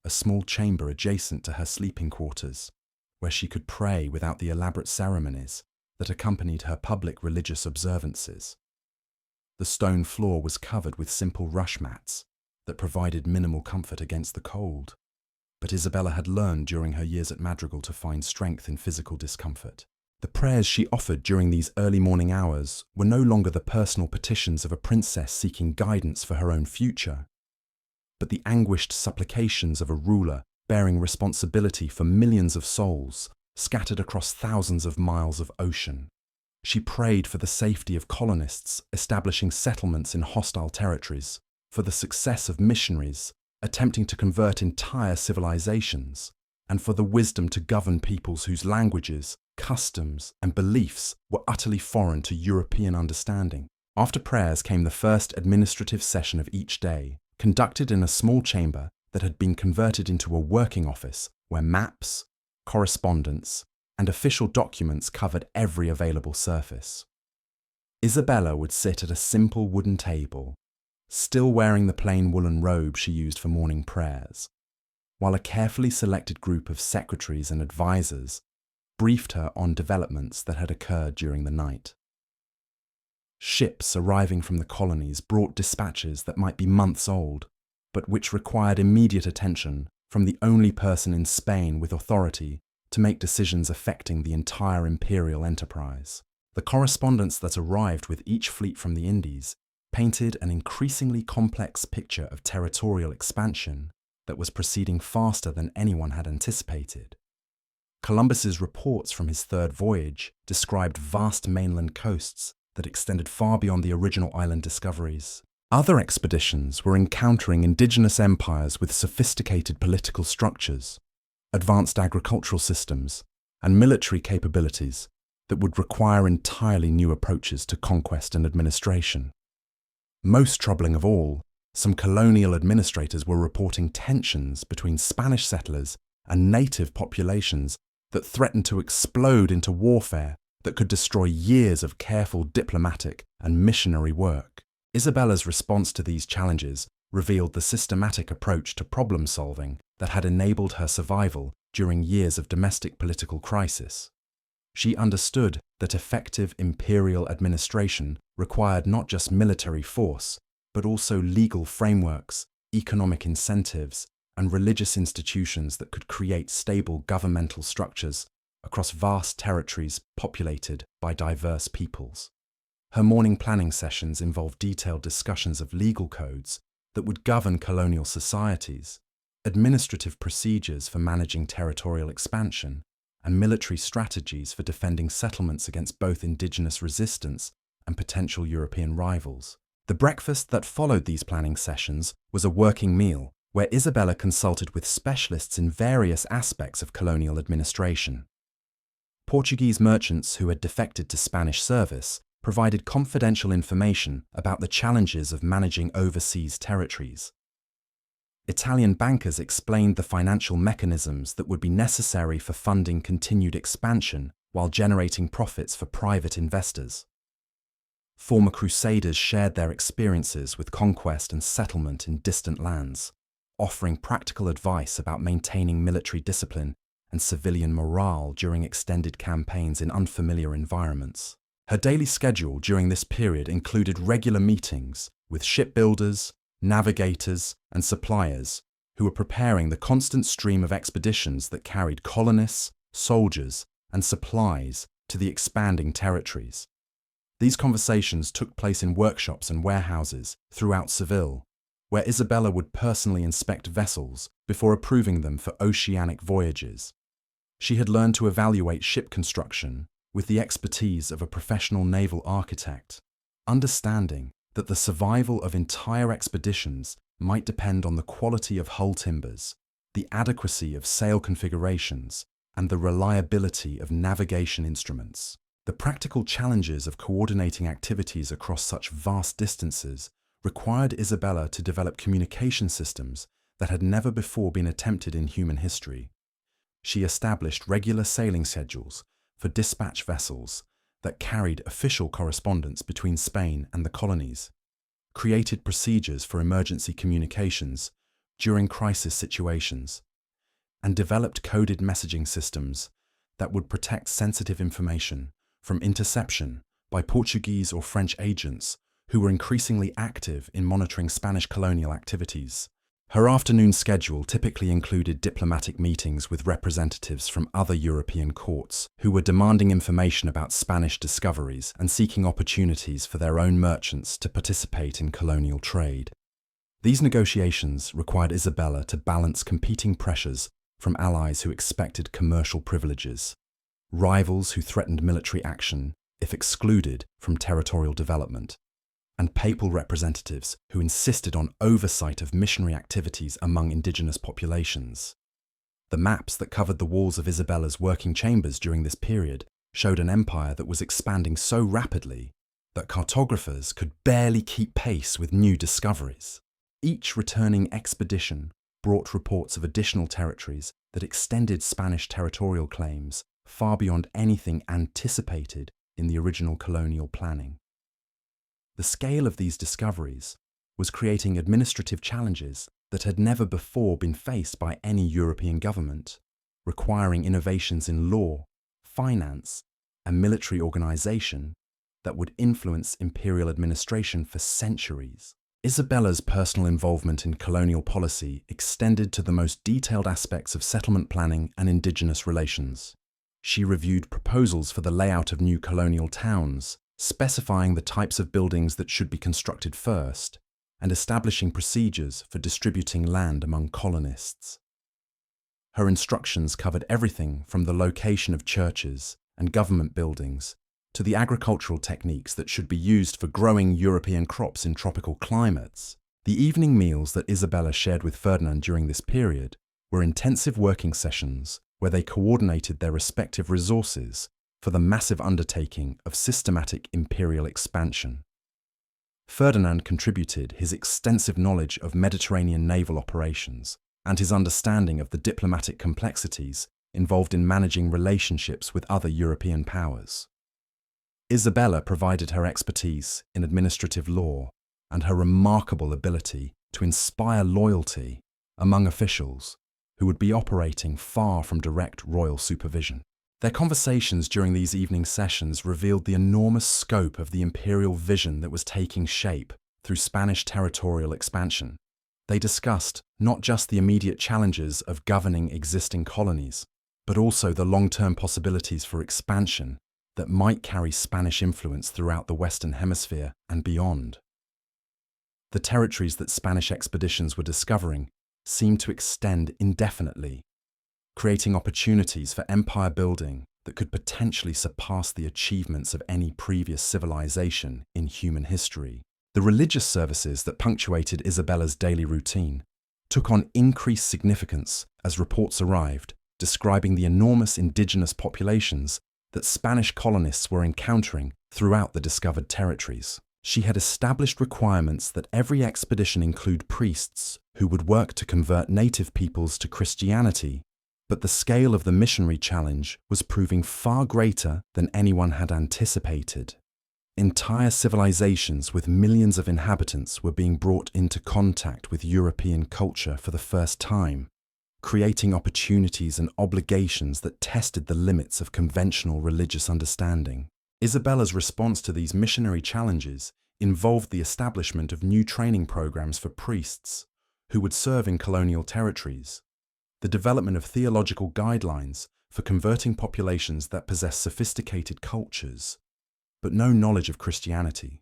Speaker 1: a small chamber adjacent to her sleeping quarters, where she could pray without the elaborate ceremonies that accompanied her public religious observances. The stone floor was covered with simple rush mats that provided minimal comfort against the cold, but Isabella had learned during her years at Madrigal to find strength in physical discomfort. The prayers she offered during these early morning hours were no longer the personal petitions of a princess seeking guidance for her own future, but the anguished supplications of a ruler bearing responsibility for millions of souls scattered across thousands of miles of ocean. She prayed for the safety of colonists establishing settlements in hostile territories, for the success of missionaries attempting to convert entire civilizations, and for the wisdom to govern peoples whose languages, customs, and beliefs were utterly foreign to European understanding. After prayers came the first administrative session of each day, conducted in a small chamber that had been converted into a working office where maps, correspondence, and official documents covered every available surface. Isabella would sit at a simple wooden table, still wearing the plain woolen robe she used for morning prayers, while a carefully selected group of secretaries and advisors briefed her on developments that had occurred during the night. Ships arriving from the colonies brought dispatches that might be months old, but which required immediate attention from the only person in Spain with authority to make decisions affecting the entire imperial enterprise. The correspondence that arrived with each fleet from the Indies painted an increasingly complex picture of territorial expansion that was proceeding faster than anyone had anticipated. Columbus's reports from his third voyage described vast mainland coasts that extended far beyond the original island discoveries. Other expeditions were encountering indigenous empires with sophisticated political structures, advanced agricultural systems, and military capabilities that would require entirely new approaches to conquest and administration. Most troubling of all, some colonial administrators were reporting tensions between Spanish settlers and native populations that threatened to explode into warfare that could destroy years of careful diplomatic and missionary work. Isabella's response to these challenges revealed the systematic approach to problem solving that had enabled her survival during years of domestic political crisis. She understood that effective imperial administration required not just military force, but also legal frameworks, economic incentives, and religious institutions that could create stable governmental structures across vast territories populated by diverse peoples. Her morning planning sessions involved detailed discussions of legal codes that would govern colonial societies, administrative procedures for managing territorial expansion, and military strategies for defending settlements against both indigenous resistance and potential European rivals. The breakfast that followed these planning sessions was a working meal where Isabella consulted with specialists in various aspects of colonial administration. Portuguese merchants who had defected to Spanish service provided confidential information about the challenges of managing overseas territories. Italian bankers explained the financial mechanisms that would be necessary for funding continued expansion while generating profits for private investors. Former crusaders shared their experiences with conquest and settlement in distant lands, offering practical advice about maintaining military discipline and civilian morale during extended campaigns in unfamiliar environments. Her daily schedule during this period included regular meetings with shipbuilders, navigators, and suppliers who were preparing the constant stream of expeditions that carried colonists, soldiers, and supplies to the expanding territories. These conversations took place in workshops and warehouses throughout Seville, where Isabella would personally inspect vessels before approving them for oceanic voyages. She had learned to evaluate ship construction with the expertise of a professional naval architect, understanding that the survival of entire expeditions might depend on the quality of hull timbers, the adequacy of sail configurations, and the reliability of navigation instruments. The practical challenges of coordinating activities across such vast distances required Isabella to develop communication systems that had never before been attempted in human history. She established regular sailing schedules for dispatch vessels that carried official correspondence between Spain and the colonies, created procedures for emergency communications during crisis situations, and developed coded messaging systems that would protect sensitive information from interception by Portuguese or French agents who were increasingly active in monitoring Spanish colonial activities. Her afternoon schedule typically included diplomatic meetings with representatives from other European courts who were demanding information about Spanish discoveries and seeking opportunities for their own merchants to participate in colonial trade. These negotiations required Isabella to balance competing pressures from allies who expected commercial privileges, rivals who threatened military action if excluded from territorial development, and papal representatives who insisted on oversight of missionary activities among indigenous populations. The maps that covered the walls of Isabella's working chambers during this period showed an empire that was expanding so rapidly that cartographers could barely keep pace with new discoveries. Each returning expedition brought reports of additional territories that extended Spanish territorial claims far beyond anything anticipated in the original colonial planning. The scale of these discoveries was creating administrative challenges that had never before been faced by any European government, requiring innovations in law, finance, and military organization that would influence imperial administration for centuries. Isabella's personal involvement in colonial policy extended to the most detailed aspects of settlement planning and indigenous relations. She reviewed proposals for the layout of new colonial towns, specifying the types of buildings that should be constructed first, and establishing procedures for distributing land among colonists. Her instructions covered everything from the location of churches and government buildings to the agricultural techniques that should be used for growing European crops in tropical climates. The evening meals that Isabella shared with Ferdinand during this period were intensive working sessions where they coordinated their respective resources for the massive undertaking of systematic imperial expansion. Ferdinand contributed his extensive knowledge of Mediterranean naval operations and his understanding of the diplomatic complexities involved in managing relationships with other European powers. Isabella provided her expertise in administrative law and her remarkable ability to inspire loyalty among officials who would be operating far from direct royal supervision. Their conversations during these evening sessions revealed the enormous scope of the imperial vision that was taking shape through Spanish territorial expansion. They discussed not just the immediate challenges of governing existing colonies, but also the long-term possibilities for expansion that might carry Spanish influence throughout the Western Hemisphere and beyond. The territories that Spanish expeditions were discovering seemed to extend indefinitely, creating opportunities for empire building that could potentially surpass the achievements of any previous civilization in human history. The religious services that punctuated Isabella's daily routine took on increased significance as reports arrived describing the enormous indigenous populations that Spanish colonists were encountering throughout the discovered territories. She had established requirements that every expedition include priests who would work to convert native peoples to Christianity, but the scale of the missionary challenge was proving far greater than anyone had anticipated. Entire civilizations with millions of inhabitants were being brought into contact with European culture for the first time, creating opportunities and obligations that tested the limits of conventional religious understanding. Isabella's response to these missionary challenges involved the establishment of new training programs for priests who would serve in colonial territories, the development of theological guidelines for converting populations that possess sophisticated cultures, but no knowledge of Christianity,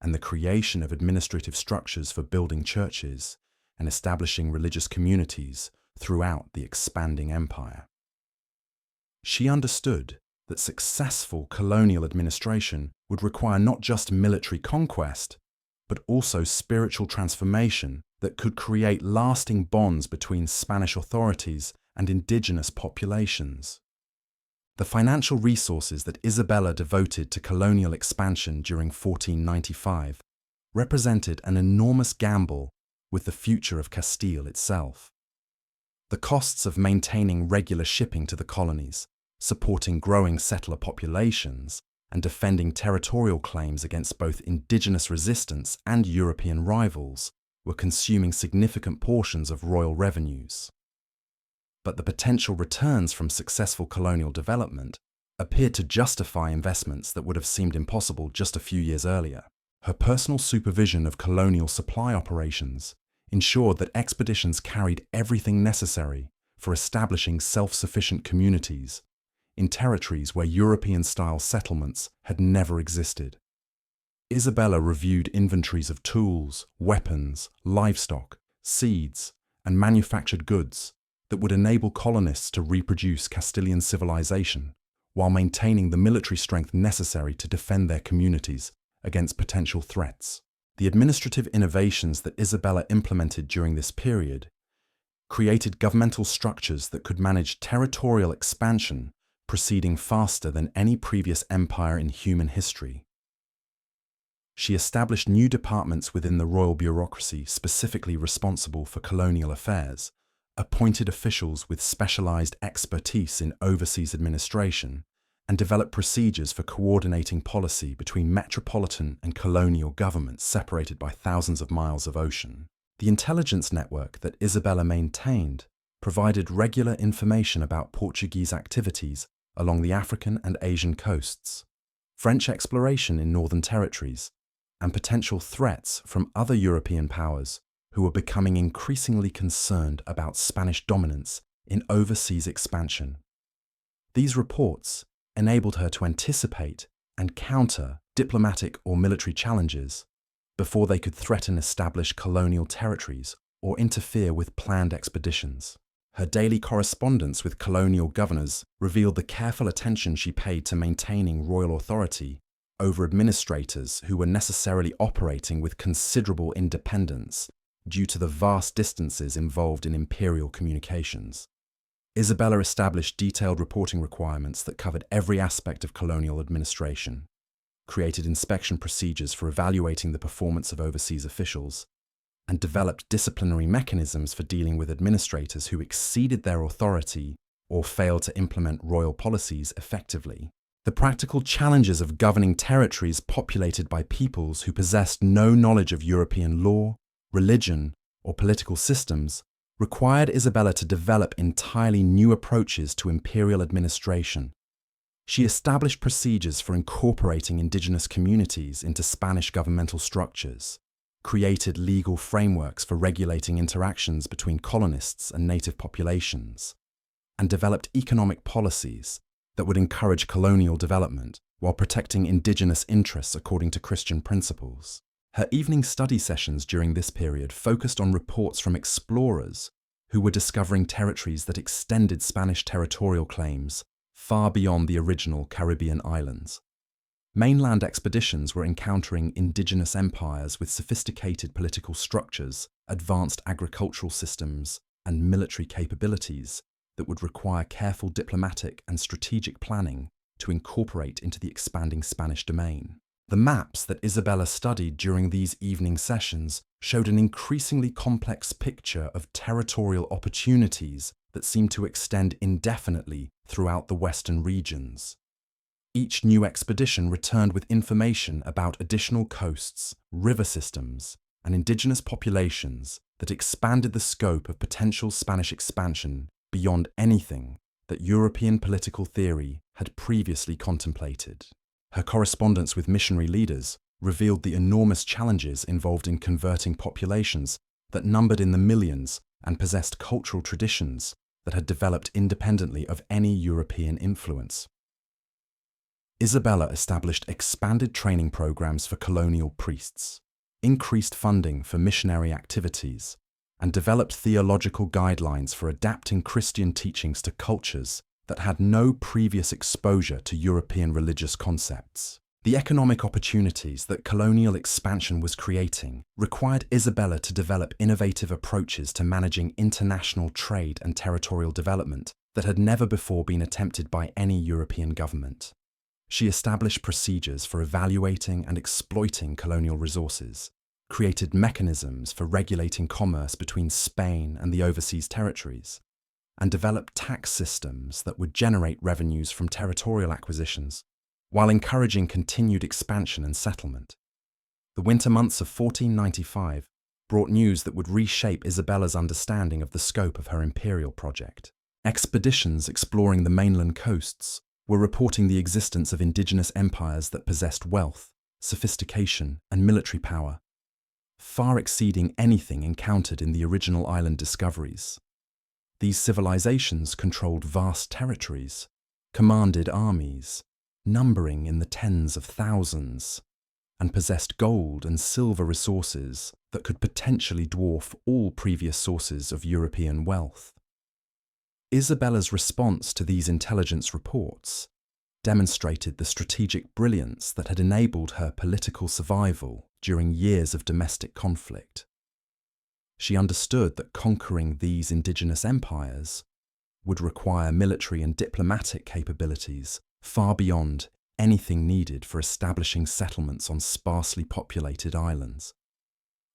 Speaker 1: and the creation of administrative structures for building churches and establishing religious communities throughout the expanding empire. She understood that successful colonial administration would require not just military conquest, but also spiritual transformation that could create lasting bonds between Spanish authorities and indigenous populations. The financial resources that Isabella devoted to colonial expansion during 1495 represented an enormous gamble with the future of Castile itself. The costs of maintaining regular shipping to the colonies, supporting growing settler populations, and defending territorial claims against both indigenous resistance and European rivals were consuming significant portions of royal revenues. But the potential returns from successful colonial development appeared to justify investments that would have seemed impossible just a few years earlier. Her personal supervision of colonial supply operations ensured that expeditions carried everything necessary for establishing self-sufficient communities in territories where European-style settlements had never existed. Isabella reviewed inventories of tools, weapons, livestock, seeds, and manufactured goods that would enable colonists to reproduce Castilian civilization while maintaining the military strength necessary to defend their communities against potential threats. The administrative innovations that Isabella implemented during this period created governmental structures that could manage territorial expansion proceeding faster than any previous empire in human history. She established new departments within the royal bureaucracy specifically responsible for colonial affairs, appointed officials with specialized expertise in overseas administration, and developed procedures for coordinating policy between metropolitan and colonial governments separated by thousands of miles of ocean. The intelligence network that Isabella maintained provided regular information about Portuguese activities along the African and Asian coasts, French exploration in northern territories, and potential threats from other European powers who were becoming increasingly concerned about Spanish dominance in overseas expansion. These reports enabled her to anticipate and counter diplomatic or military challenges before they could threaten established colonial territories or interfere with planned expeditions. Her daily correspondence with colonial governors revealed the careful attention she paid to maintaining royal authority over administrators who were necessarily operating with considerable independence due to the vast distances involved in imperial communications. Isabella established detailed reporting requirements that covered every aspect of colonial administration, created inspection procedures for evaluating the performance of overseas officials, and developed disciplinary mechanisms for dealing with administrators who exceeded their authority or failed to implement royal policies effectively. The practical challenges of governing territories populated by peoples who possessed no knowledge of European law, religion, or political systems required Isabella to develop entirely new approaches to imperial administration. She established procedures for incorporating indigenous communities into Spanish governmental structures, created legal frameworks for regulating interactions between colonists and native populations, and developed economic policies that would encourage colonial development while protecting indigenous interests according to Christian principles. Her evening study sessions during this period focused on reports from explorers who were discovering territories that extended Spanish territorial claims far beyond the original Caribbean islands. Mainland expeditions were encountering indigenous empires with sophisticated political structures, advanced agricultural systems, and military capabilities that would require careful diplomatic and strategic planning to incorporate into the expanding Spanish domain. The maps that Isabella studied during these evening sessions showed an increasingly complex picture of territorial opportunities that seemed to extend indefinitely throughout the western regions. Each new expedition returned with information about additional coasts, river systems, and indigenous populations that expanded the scope of potential Spanish expansion beyond anything that European political theory had previously contemplated. Her correspondence with missionary leaders revealed the enormous challenges involved in converting populations that numbered in the millions and possessed cultural traditions that had developed independently of any European influence. Isabella established expanded training programs for colonial priests, increased funding for missionary activities, and developed theological guidelines for adapting Christian teachings to cultures that had no previous exposure to European religious concepts. The economic opportunities that colonial expansion was creating required Isabella to develop innovative approaches to managing international trade and territorial development that had never before been attempted by any European government. She established procedures for evaluating and exploiting colonial resources, created mechanisms for regulating commerce between Spain and the overseas territories, and developed tax systems that would generate revenues from territorial acquisitions, while encouraging continued expansion and settlement. The winter months of 1495 brought news that would reshape Isabella's understanding of the scope of her imperial project. Expeditions exploring the mainland coasts were reporting the existence of indigenous empires that possessed wealth, sophistication, and military power, far exceeding anything encountered in the original island discoveries. These civilizations controlled vast territories, commanded armies, numbering in the tens of thousands, and possessed gold and silver resources that could potentially dwarf all previous sources of European wealth. Isabella's response to these intelligence reports demonstrated the strategic brilliance that had enabled her political survival during years of domestic conflict. She understood that conquering these indigenous empires would require military and diplomatic capabilities far beyond anything needed for establishing settlements on sparsely populated islands.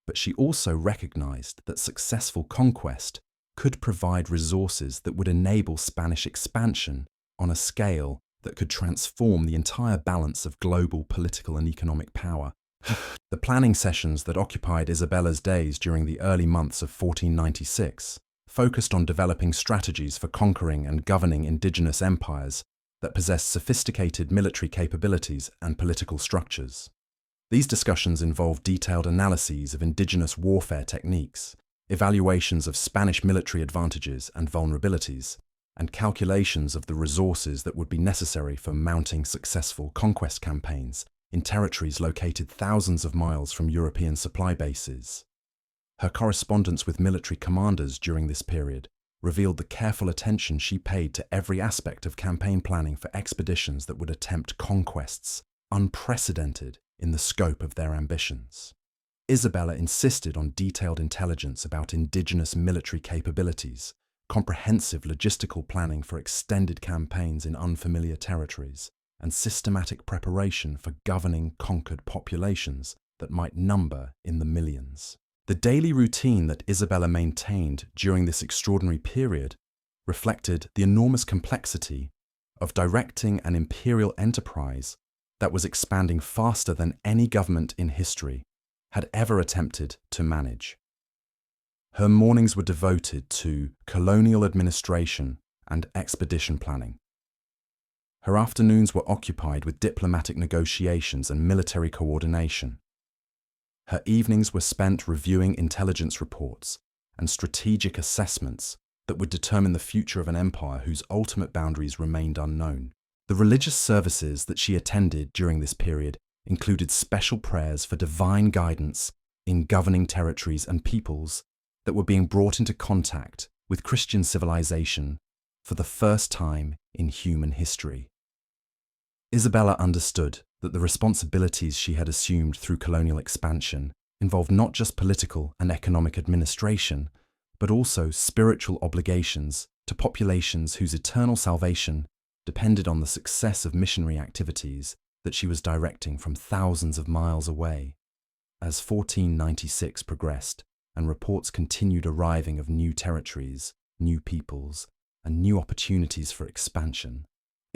Speaker 1: But she also recognized that successful conquest could provide resources that would enable Spanish expansion on a scale that could transform the entire balance of global political and economic power. The planning sessions that occupied Isabella's days during the early months of 1496 focused on developing strategies for conquering and governing indigenous empires that possessed sophisticated military capabilities and political structures. These discussions involved detailed analyses of indigenous warfare techniques, evaluations of Spanish military advantages and vulnerabilities, and calculations of the resources that would be necessary for mounting successful conquest campaigns in territories located thousands of miles from European supply bases. Her correspondence with military commanders during this period revealed the careful attention she paid to every aspect of campaign planning for expeditions that would attempt conquests unprecedented in the scope of their ambitions. Isabella insisted on detailed intelligence about indigenous military capabilities, comprehensive logistical planning for extended campaigns in unfamiliar territories, and systematic preparation for governing conquered populations that might number in the millions. The daily routine that Isabella maintained during this extraordinary period reflected the enormous complexity of directing an imperial enterprise that was expanding faster than any government in history had ever attempted to manage. Her mornings were devoted to colonial administration and expedition planning. Her afternoons were occupied with diplomatic negotiations and military coordination. Her evenings were spent reviewing intelligence reports and strategic assessments that would determine the future of an empire whose ultimate boundaries remained unknown. The religious services that she attended during this period included special prayers for divine guidance in governing territories and peoples that were being brought into contact with Christian civilization for the first time in human history. Isabella understood that the responsibilities she had assumed through colonial expansion involved not just political and economic administration, but also spiritual obligations to populations whose eternal salvation depended on the success of missionary activities that she was directing from thousands of miles away. As 1496 progressed and reports continued arriving of new territories, new peoples, and new opportunities for expansion,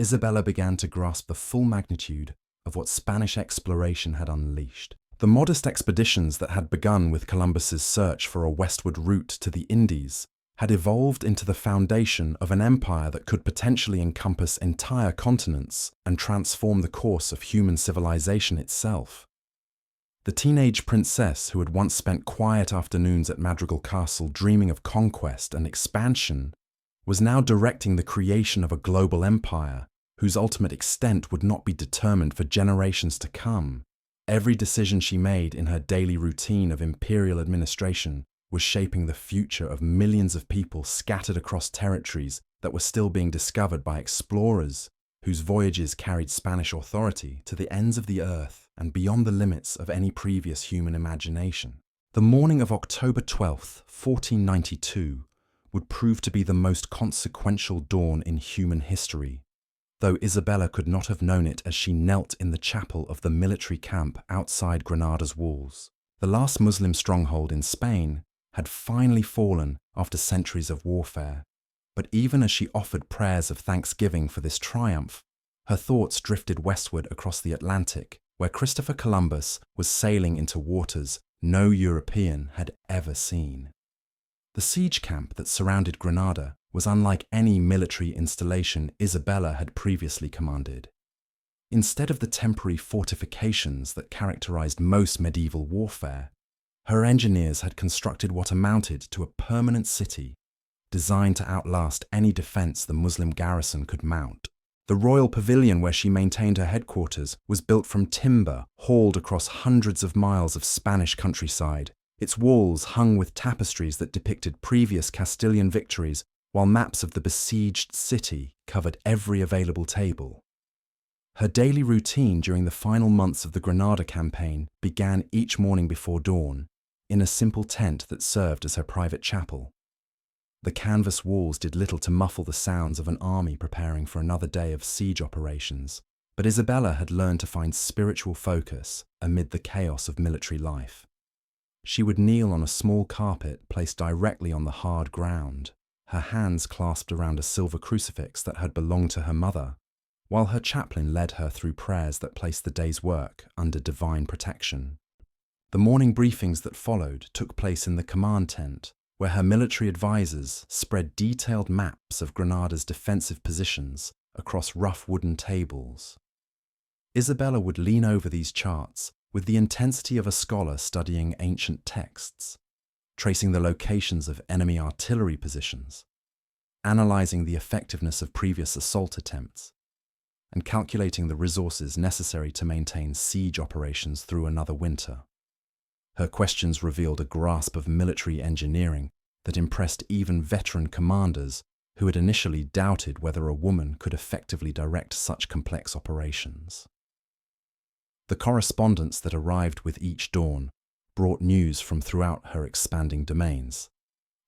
Speaker 1: Isabella began to grasp the full magnitude of what Spanish exploration had unleashed. The modest expeditions that had begun with Columbus's search for a westward route to the Indies had evolved into the foundation of an empire that could potentially encompass entire continents and transform the course of human civilization itself. The teenage princess who had once spent quiet afternoons at Madrigal Castle dreaming of conquest and expansion was now directing the creation of a global empire whose ultimate extent would not be determined for generations to come. Every decision she made in her daily routine of imperial administration was shaping the future of millions of people scattered across territories that were still being discovered by explorers whose voyages carried Spanish authority to the ends of the earth and beyond the limits of any previous human imagination. The morning of October 12th, 1492, would prove to be the most consequential dawn in human history, though Isabella could not have known it as she knelt in the chapel of the military camp outside Granada's walls. The last Muslim stronghold in Spain had finally fallen after centuries of warfare, but even as she offered prayers of thanksgiving for this triumph, her thoughts drifted westward across the Atlantic, where Christopher Columbus was sailing into waters no European had ever seen. The siege camp that surrounded Granada was unlike any military installation Isabella had previously commanded. Instead of the temporary fortifications that characterized most medieval warfare, her engineers had constructed what amounted to a permanent city designed to outlast any defense the Muslim garrison could mount. The royal pavilion where she maintained her headquarters was built from timber hauled across hundreds of miles of Spanish countryside, its walls hung with tapestries that depicted previous Castilian victories, while maps of the besieged city covered every available table. Her daily routine during the final months of the Granada campaign began each morning before dawn, in a simple tent that served as her private chapel. The canvas walls did little to muffle the sounds of an army preparing for another day of siege operations, but Isabella had learned to find spiritual focus amid the chaos of military life. She would kneel on a small carpet placed directly on the hard ground, her hands clasped around a silver crucifix that had belonged to her mother, while her chaplain led her through prayers that placed the day's work under divine protection. The morning briefings that followed took place in the command tent, where her military advisors spread detailed maps of Granada's defensive positions across rough wooden tables. Isabella would lean over these charts with the intensity of a scholar studying ancient texts, tracing the locations of enemy artillery positions, analyzing the effectiveness of previous assault attempts, and calculating the resources necessary to maintain siege operations through another winter. Her questions revealed a grasp of military engineering that impressed even veteran commanders who had initially doubted whether a woman could effectively direct such complex operations. The correspondence that arrived with each dawn brought news from throughout her expanding domains,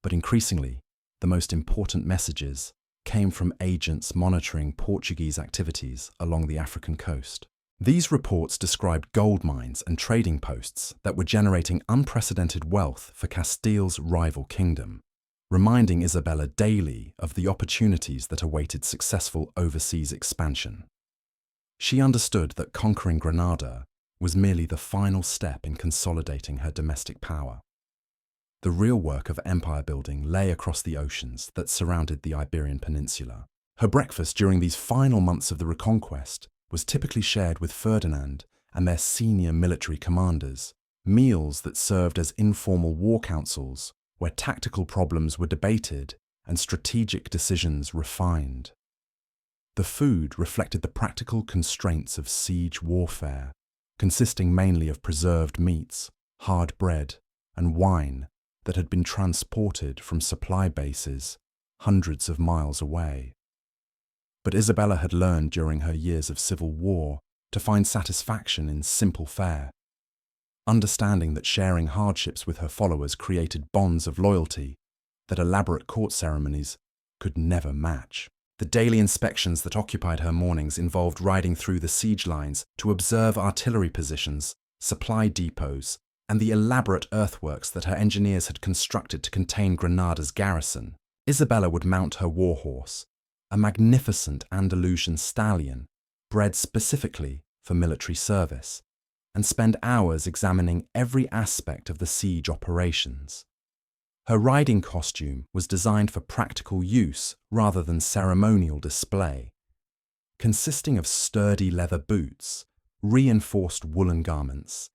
Speaker 1: but increasingly, the most important messages came from agents monitoring Portuguese activities along the African coast. These reports described gold mines and trading posts that were generating unprecedented wealth for Castile's rival kingdom, reminding Isabella daily of the opportunities that awaited successful overseas expansion. She understood that conquering Granada was merely the final step in consolidating her domestic power. The real work of empire building lay across the oceans that surrounded the Iberian Peninsula. Her breakfast during these final months of the Reconquest was typically shared with Ferdinand and their senior military commanders, meals that served as informal war councils where tactical problems were debated and strategic decisions refined. The food reflected the practical constraints of siege warfare, consisting mainly of preserved meats, hard bread, and wine that had been transported from supply bases hundreds of miles away. But Isabella had learned during her years of civil war to find satisfaction in simple fare, understanding that sharing hardships with her followers created bonds of loyalty that elaborate court ceremonies could never match. The daily inspections that occupied her mornings involved riding through the siege lines to observe artillery positions, supply depots, and the elaborate earthworks that her engineers had constructed to contain Granada's garrison. Isabella would mount her warhorse, a magnificent Andalusian stallion bred specifically for military service, and spend hours examining every aspect of the siege operations. Her riding costume was designed for practical use rather than ceremonial display, consisting of sturdy leather boots, reinforced woolen garments,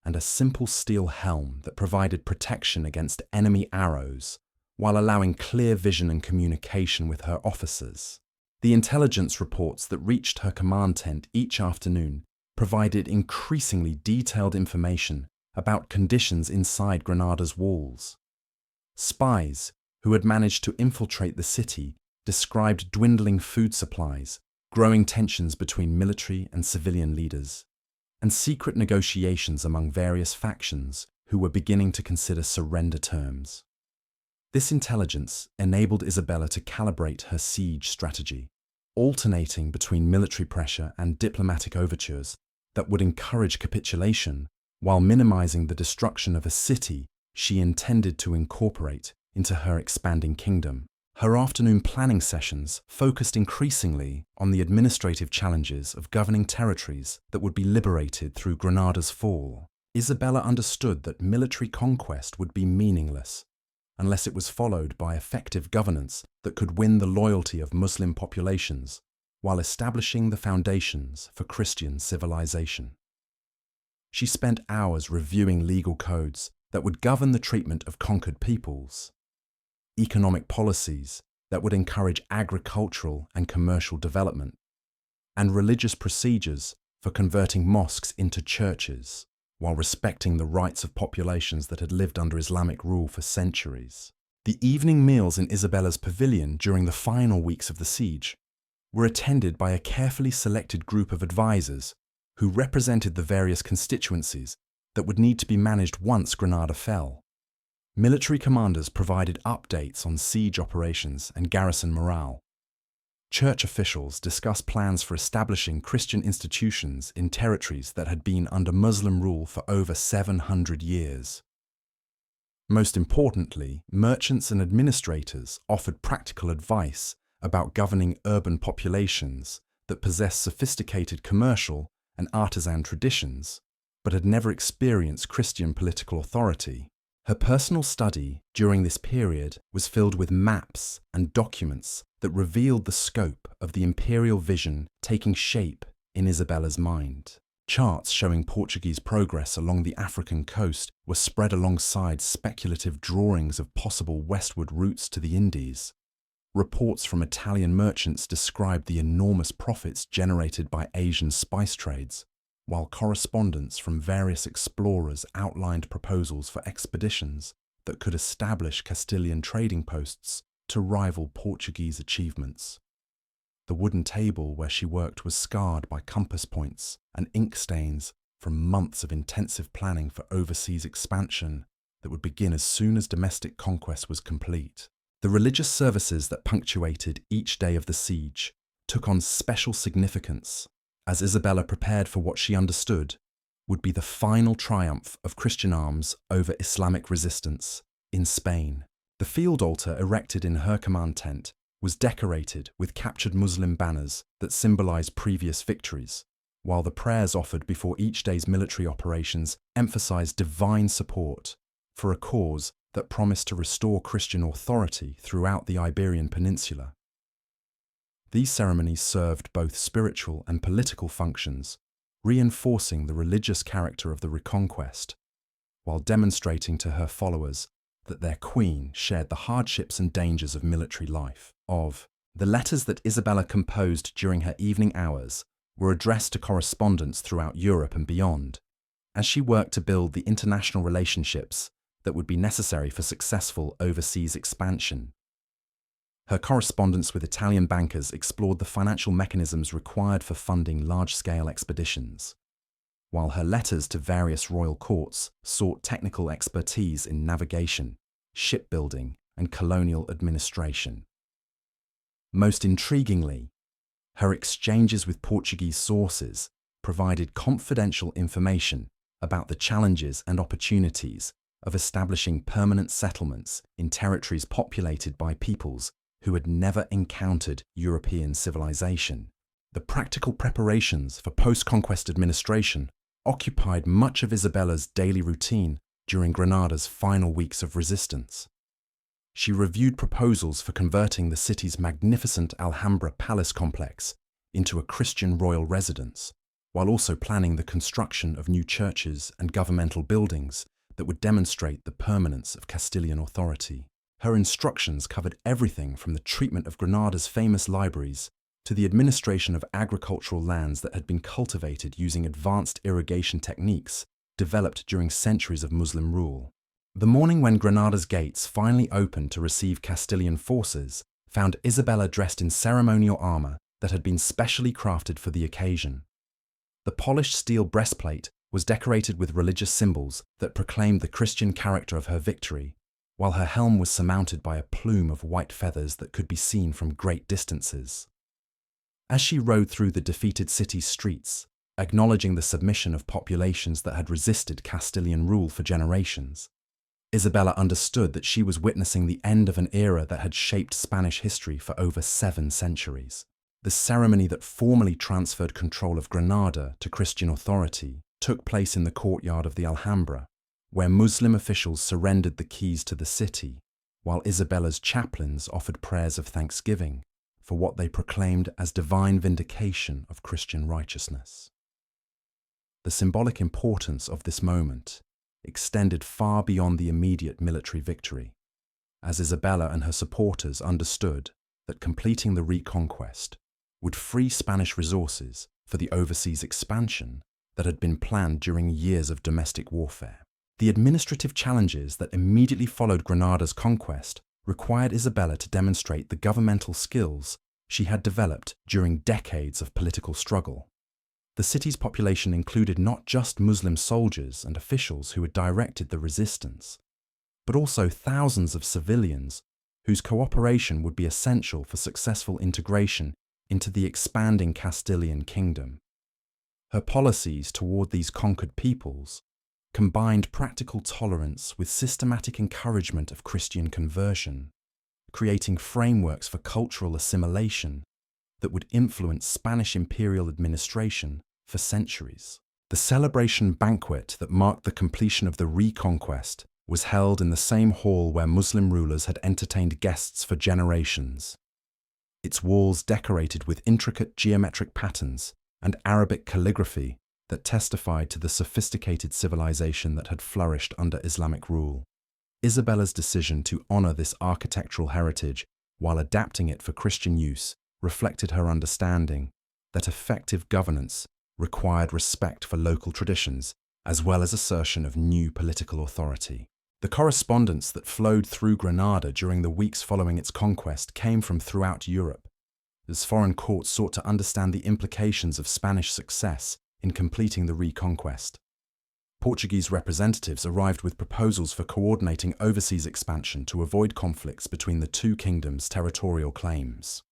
Speaker 1: and a simple steel helm that provided protection against enemy arrows while allowing clear vision and communication with her officers. The intelligence reports that reached her command tent each afternoon provided increasingly detailed information about conditions inside Granada's walls. Spies who had managed to infiltrate the city described dwindling food supplies, growing tensions between military and civilian leaders, and secret negotiations among various factions who were beginning to consider surrender terms. This intelligence enabled Isabella to calibrate her siege strategy, alternating between military pressure and diplomatic overtures that would encourage capitulation while minimizing the destruction of a city she intended to incorporate into her expanding kingdom. Her afternoon planning sessions focused increasingly on the administrative challenges of governing territories that would be liberated through Granada's fall. Isabella understood that military conquest would be meaningless unless it was followed by effective governance that could win the loyalty of Muslim populations while establishing the foundations for Christian civilization. She spent hours reviewing legal codes that would govern the treatment of conquered peoples, economic policies that would encourage agricultural and commercial development, and religious procedures for converting mosques into churches, while respecting the rights of populations that had lived under Islamic rule for centuries. The evening meals in Isabella's pavilion during the final weeks of the siege were attended by a carefully selected group of advisors who represented the various constituencies that would need to be managed once Granada fell. Military commanders provided updates on siege operations and garrison morale. Church officials discussed plans for establishing Christian institutions in territories that had been under Muslim rule for over 700 years. Most importantly, merchants and administrators offered practical advice about governing urban populations that possessed sophisticated commercial and artisan traditions, but had never experienced Christian political authority. Her personal study during this period was filled with maps and documents that revealed the scope of the imperial vision taking shape in Isabella's mind. Charts showing Portuguese progress along the African coast were spread alongside speculative drawings of possible westward routes to the Indies. Reports from Italian merchants described the enormous profits generated by Asian spice trades, while correspondence from various explorers outlined proposals for expeditions that could establish Castilian trading posts to rival Portuguese achievements. The wooden table where she worked was scarred by compass points and ink stains from months of intensive planning for overseas expansion that would begin as soon as domestic conquest was complete. The religious services that punctuated each day of the siege took on special significance as Isabella prepared for what she understood would be the final triumph of Christian arms over Islamic resistance in Spain. The field altar erected in her command tent was decorated with captured Muslim banners that symbolized previous victories, while the prayers offered before each day's military operations emphasized divine support for a cause that promised to restore Christian authority throughout the Iberian Peninsula. These ceremonies served both spiritual and political functions, reinforcing the religious character of the reconquest, while demonstrating to her followers that their queen shared the hardships and dangers of military life. The letters that Isabella composed during her evening hours were addressed to correspondents throughout Europe and beyond, as she worked to build the international relationships that would be necessary for successful overseas expansion. Her correspondence with Italian bankers explored the financial mechanisms required for funding large-scale expeditions, while her letters to various royal courts sought technical expertise in navigation, shipbuilding, and colonial administration. Most intriguingly, her exchanges with Portuguese sources provided confidential information about the challenges and opportunities of establishing permanent settlements in territories populated by peoples who had never encountered European civilization. The practical preparations for post-conquest administration occupied much of Isabella's daily routine during Granada's final weeks of resistance. She reviewed proposals for converting the city's magnificent Alhambra palace complex into a Christian royal residence, while also planning the construction of new churches and governmental buildings that would demonstrate the permanence of Castilian authority. Her instructions covered everything from the treatment of Granada's famous libraries to the administration of agricultural lands that had been cultivated using advanced irrigation techniques developed during centuries of Muslim rule. The morning when Granada's gates finally opened to receive Castilian forces found Isabella dressed in ceremonial armor that had been specially crafted for the occasion. The polished steel breastplate was decorated with religious symbols that proclaimed the Christian character of her victory, while her helm was surmounted by a plume of white feathers that could be seen from great distances. As she rode through the defeated city's streets, acknowledging the submission of populations that had resisted Castilian rule for generations, Isabella understood that she was witnessing the end of an era that had shaped Spanish history for over 7 centuries. The ceremony that formally transferred control of Granada to Christian authority took place in the courtyard of the Alhambra, where Muslim officials surrendered the keys to the city, while Isabella's chaplains offered prayers of thanksgiving for what they proclaimed as divine vindication of Christian righteousness. The symbolic importance of this moment extended far beyond the immediate military victory, as Isabella and her supporters understood that completing the reconquest would free Spanish resources for the overseas expansion that had been planned during years of domestic warfare. The administrative challenges that immediately followed Granada's conquest required Isabella to demonstrate the governmental skills she had developed during decades of political struggle. The city's population included not just Muslim soldiers and officials who had directed the resistance, but also thousands of civilians whose cooperation would be essential for successful integration into the expanding Castilian kingdom. Her policies toward these conquered peoples combined practical tolerance with systematic encouragement of Christian conversion, creating frameworks for cultural assimilation that would influence Spanish imperial administration for centuries. The celebration banquet that marked the completion of the reconquest was held in the same hall where Muslim rulers had entertained guests for generations, its walls decorated with intricate geometric patterns and Arabic calligraphy that testified to the sophisticated civilization that had flourished under Islamic rule. Isabella's decision to honor this architectural heritage while adapting it for Christian use reflected her understanding that effective governance required respect for local traditions as well as assertion of new political authority. The correspondence that flowed through Granada during the weeks following its conquest came from throughout Europe, as foreign courts sought to understand the implications of Spanish success in completing the reconquest. Portuguese representatives arrived with proposals for coordinating overseas expansion to avoid conflicts between the two kingdoms' territorial claims.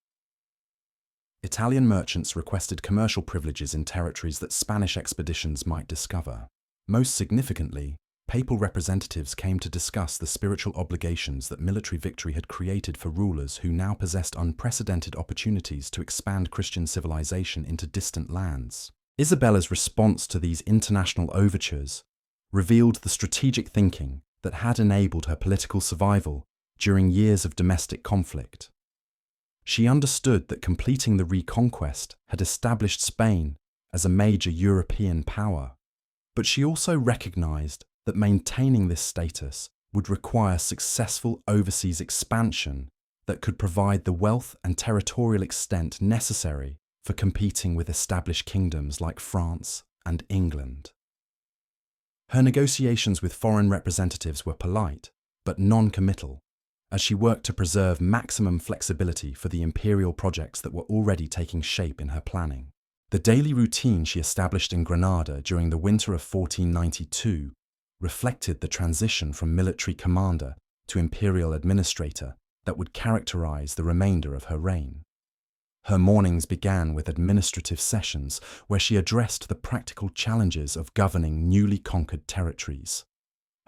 Speaker 1: Italian merchants requested commercial privileges in territories that Spanish expeditions might discover. Most significantly, papal representatives came to discuss the spiritual obligations that military victory had created for rulers who now possessed unprecedented opportunities to expand Christian civilization into distant lands. Isabella's response to these international overtures revealed the strategic thinking that had enabled her political survival during years of domestic conflict. She understood that completing the reconquest had established Spain as a major European power, but she also recognized that maintaining this status would require successful overseas expansion that could provide the wealth and territorial extent necessary for competing with established kingdoms like France and England. Her negotiations with foreign representatives were polite, but non-committal, as she worked to preserve maximum flexibility for the imperial projects that were already taking shape in her planning. The daily routine she established in Granada during the winter of 1492 reflected the transition from military commander to imperial administrator that would characterize the remainder of her reign. Her mornings began with administrative sessions where she addressed the practical challenges of governing newly conquered territories.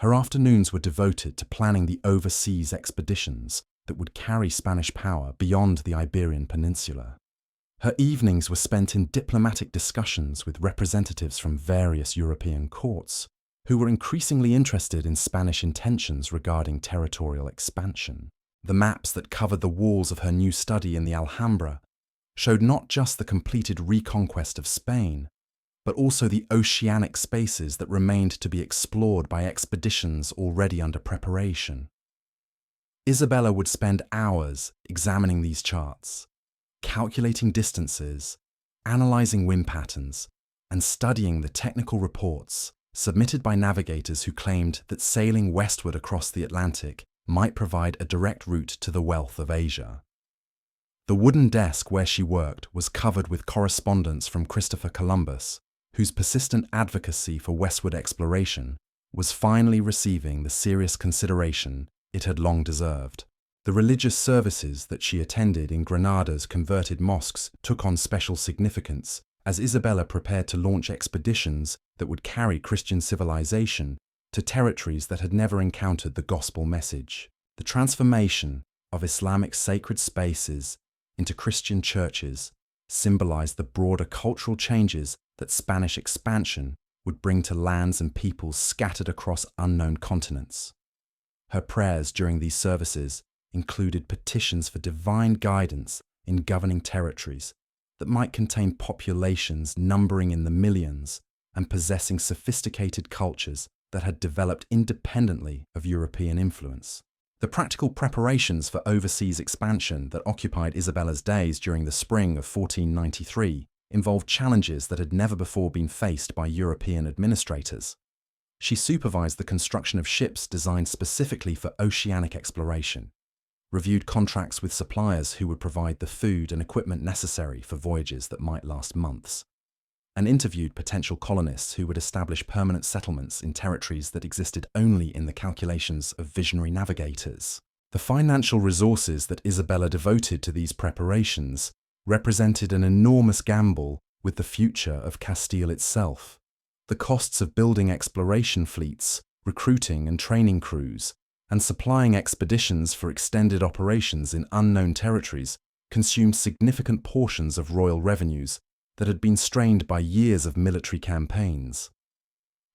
Speaker 1: Her afternoons were devoted to planning the overseas expeditions that would carry Spanish power beyond the Iberian Peninsula. Her evenings were spent in diplomatic discussions with representatives from various European courts, who were increasingly interested in Spanish intentions regarding territorial expansion. The maps that covered the walls of her new study in the Alhambra showed not just the completed reconquest of Spain, but also the oceanic spaces that remained to be explored by expeditions already under preparation. Isabella would spend hours examining these charts, calculating distances, analyzing wind patterns, and studying the technical reports submitted by navigators who claimed that sailing westward across the Atlantic might provide a direct route to the wealth of Asia. The wooden desk where she worked was covered with correspondence from Christopher Columbus, whose persistent advocacy for westward exploration was finally receiving the serious consideration it had long deserved. The religious services that she attended in Granada's converted mosques took on special significance as Isabella prepared to launch expeditions that would carry Christian civilization to territories that had never encountered the gospel message. The transformation of Islamic sacred spaces into Christian churches symbolized the broader cultural changes that Spanish expansion would bring to lands and peoples scattered across unknown continents. Her prayers during these services included petitions for divine guidance in governing territories that might contain populations numbering in the millions and possessing sophisticated cultures that had developed independently of European influence. The practical preparations for overseas expansion that occupied Isabella's days during the spring of 1493 involved challenges that had never before been faced by European administrators. She supervised the construction of ships designed specifically for oceanic exploration, reviewed contracts with suppliers who would provide the food and equipment necessary for voyages that might last months, and interviewed potential colonists who would establish permanent settlements in territories that existed only in the calculations of visionary navigators. The financial resources that Isabella devoted to these preparations represented an enormous gamble with the future of Castile itself. The costs of building exploration fleets, recruiting and training crews, and supplying expeditions for extended operations in unknown territories consumed significant portions of royal revenues that had been strained by years of military campaigns.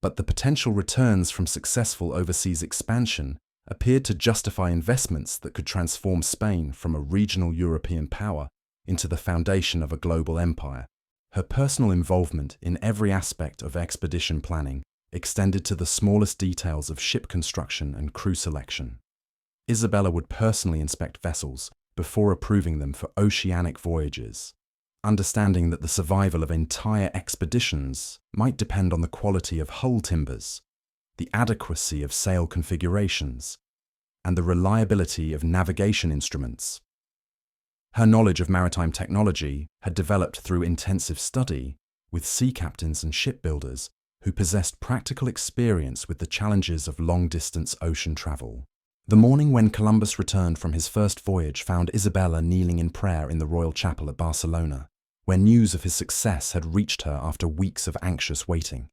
Speaker 1: But the potential returns from successful overseas expansion appeared to justify investments that could transform Spain from a regional European power into the foundation of a global empire. Her personal involvement in every aspect of expedition planning extended to the smallest details of ship construction and crew selection. Isabella would personally inspect vessels before approving them for oceanic voyages, understanding that the survival of entire expeditions might depend on the quality of hull timbers, the adequacy of sail configurations, and the reliability of navigation instruments. Her knowledge of maritime technology had developed through intensive study with sea captains and shipbuilders who possessed practical experience with the challenges of long-distance ocean travel. The morning when Columbus returned from his first voyage found Isabella kneeling in prayer in the royal chapel at Barcelona, where news of his success had reached her after weeks of anxious waiting.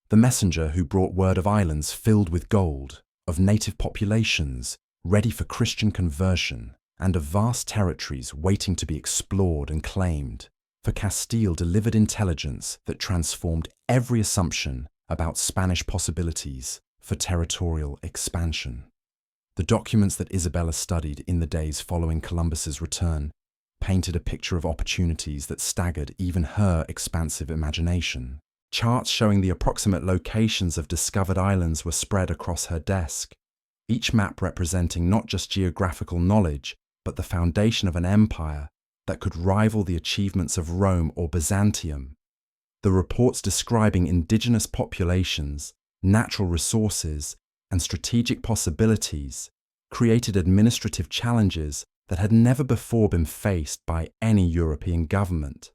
Speaker 1: The messenger who brought word of islands filled with gold, of native populations ready for Christian conversion, and of vast territories waiting to be explored and claimed, for Castile delivered intelligence that transformed every assumption about Spanish possibilities for territorial expansion. The documents that Isabella studied in the days following Columbus's return painted a picture of opportunities that staggered even her expansive imagination. Charts showing the approximate locations of discovered islands were spread across her desk, each map representing not just geographical knowledge, but the foundation of an empire that could rival the achievements of Rome or Byzantium. The reports describing indigenous populations natural resources, and strategic possibilities created administrative challenges that had never before been faced by any European government.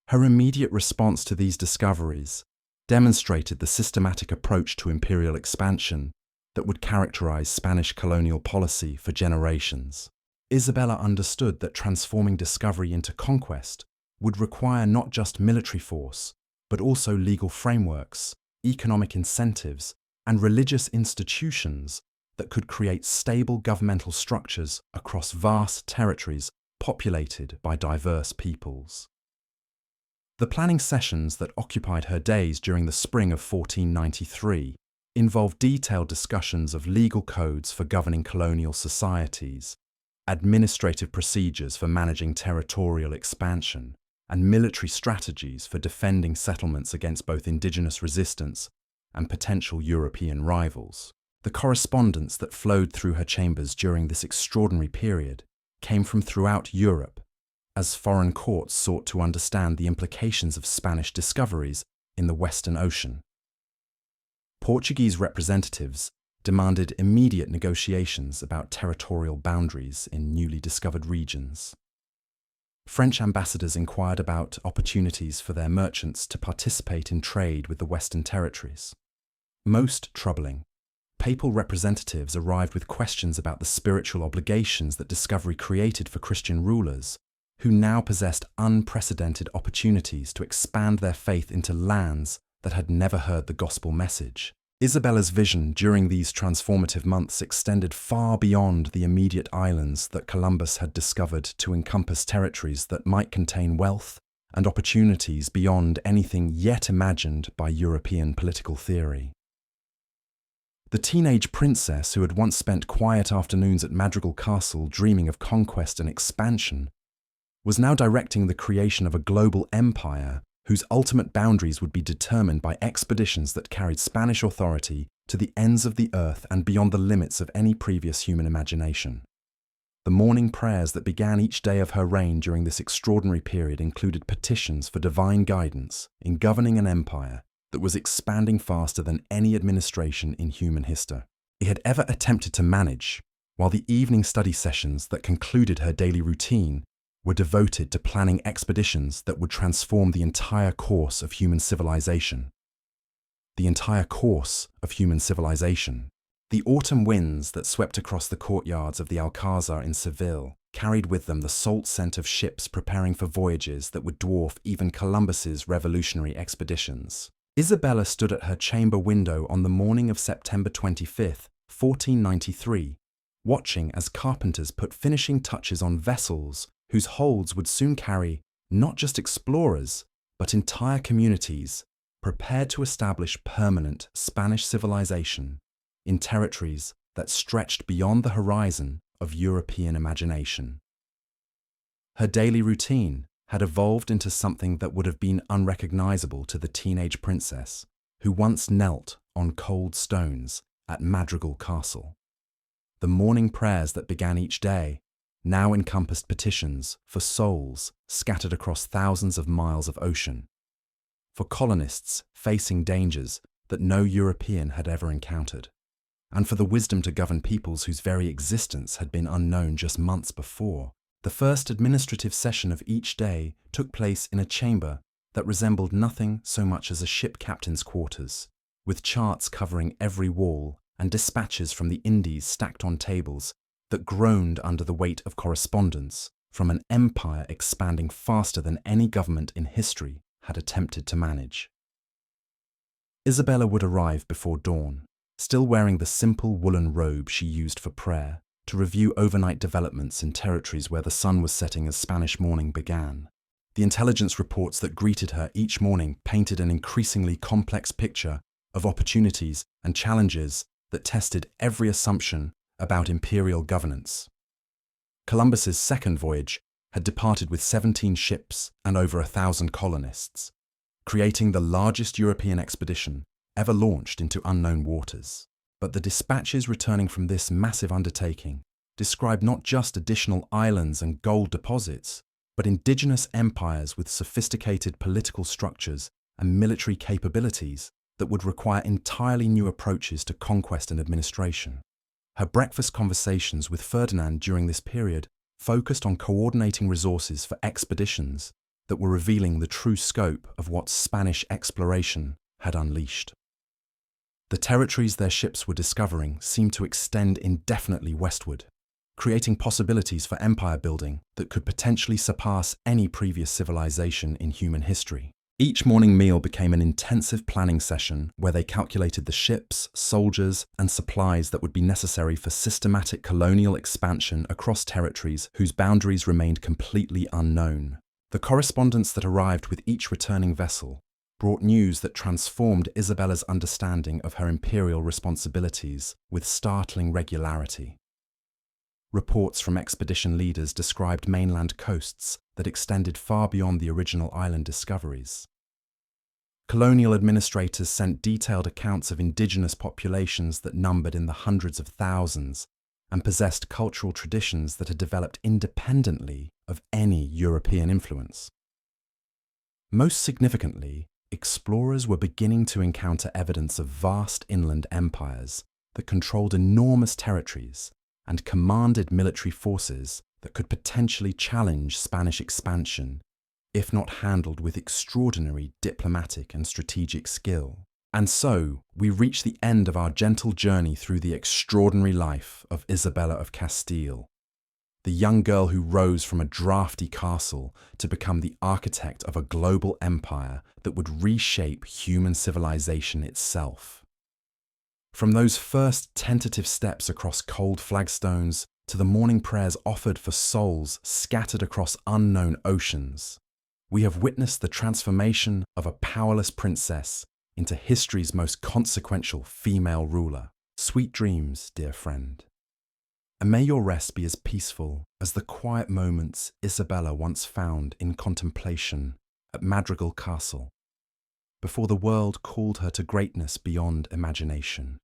Speaker 1: Her immediate response to these discoveries demonstrated the systematic approach to imperial expansion that would characterize Spanish colonial policy for generations. Isabella understood that transforming discovery into conquest would require not just military force, but also legal frameworks, economic incentives, and religious institutions that could create stable governmental structures across vast territories populated by diverse peoples. The planning sessions that occupied her days during the spring of 1493 involved detailed discussions of legal codes for governing colonial societies, administrative procedures for managing territorial expansion, and military strategies for defending settlements against both indigenous resistance and potential European rivals. The correspondence that flowed through her chambers during this extraordinary period came from throughout Europe, as foreign courts sought to understand the implications of Spanish discoveries in the Western Ocean. Portuguese representatives demanded immediate negotiations about territorial boundaries in newly discovered regions. French ambassadors inquired about opportunities for their merchants to participate in trade with the Western territories. Most troubling, papal representatives arrived with questions about the spiritual obligations that discovery created for Christian rulers, who now possessed unprecedented opportunities to expand their faith into lands that had never heard the gospel message. Isabella's vision during these transformative months extended far beyond the immediate islands that Columbus had discovered to encompass territories that might contain wealth and opportunities beyond anything yet imagined by European political theory. The teenage princess who had once spent quiet afternoons at Madrigal Castle dreaming of conquest and expansion was now directing the creation of a global empire whose ultimate boundaries would be determined by expeditions that carried Spanish authority to the ends of the earth and beyond the limits of any previous human imagination. The morning prayers that began each day of her reign during this extraordinary period included petitions for divine guidance in governing an empire that was expanding faster than any administration in human history had ever attempted to manage, while the evening study sessions that concluded her daily routine were devoted to planning expeditions that would transform the entire course of human civilization. The entire course of human civilization. The autumn winds that swept across the courtyards of the Alcázar in Seville carried with them the salt scent of ships preparing for voyages that would dwarf even Columbus's revolutionary expeditions. Isabella stood at her chamber window on the morning of September 25, 1493, watching as carpenters put finishing touches on vessels whose holds would soon carry not just explorers, but entire communities prepared to establish permanent Spanish civilization in territories that stretched beyond the horizon of European imagination. Her daily routine had evolved into something that would have been unrecognizable to the teenage princess who once knelt on cold stones at Madrigal Castle. The morning prayers that began each day now encompassed petitions for souls scattered across thousands of miles of ocean, for colonists facing dangers that no European had ever encountered, and for the wisdom to govern peoples whose very existence had been unknown just months before. The first administrative session of each day took place in a chamber that resembled nothing so much as a ship captain's quarters, with charts covering every wall and dispatches from the Indies stacked on tables that groaned under the weight of correspondence from an empire expanding faster than any government in history had attempted to manage. Isabella would arrive before dawn, still wearing the simple woolen robe she used for prayer, to review overnight developments in territories where the sun was setting as Spanish morning began. The intelligence reports that greeted her each morning painted an increasingly complex picture of opportunities and challenges that tested every assumption about imperial governance. Columbus's second voyage had departed with 17 ships and over 1,000 colonists, creating the largest European expedition ever launched into unknown waters. But the dispatches returning from this massive undertaking described not just additional islands and gold deposits, but indigenous empires with sophisticated political structures and military capabilities that would require entirely new approaches to conquest and administration. Her breakfast conversations with Ferdinand during this period focused on coordinating resources for expeditions that were revealing the true scope of what Spanish exploration had unleashed. The territories their ships were discovering seemed to extend indefinitely westward, creating possibilities for empire building that could potentially surpass any previous civilization in human history. Each morning meal became an intensive planning session where they calculated the ships, soldiers, and supplies that would be necessary for systematic colonial expansion across territories whose boundaries remained completely unknown. The correspondence that arrived with each returning vessel brought news that transformed Isabella's understanding of her imperial responsibilities with startling regularity. Reports from expedition leaders described mainland coasts that extended far beyond the original island discoveries. Colonial administrators sent detailed accounts of indigenous populations that numbered in the hundreds of thousands and possessed cultural traditions that had developed independently of any European influence. Most significantly, explorers were beginning to encounter evidence of vast inland empires that controlled enormous territories and commanded military forces that could potentially challenge Spanish expansion, if not handled with extraordinary diplomatic and strategic skill. And so, we reach the end of our gentle journey through the extraordinary life of Isabella of Castile, the young girl who rose from a drafty castle to become the architect of a global empire that would reshape human civilization itself. From those first tentative steps across cold flagstones to the morning prayers offered for souls scattered across unknown oceans, we have witnessed the transformation of a powerless princess into history's most consequential female ruler. Sweet dreams, dear friend. And may your rest be as peaceful as the quiet moments Isabella once found in contemplation at Madrigal Castle, before the world called her to greatness beyond imagination.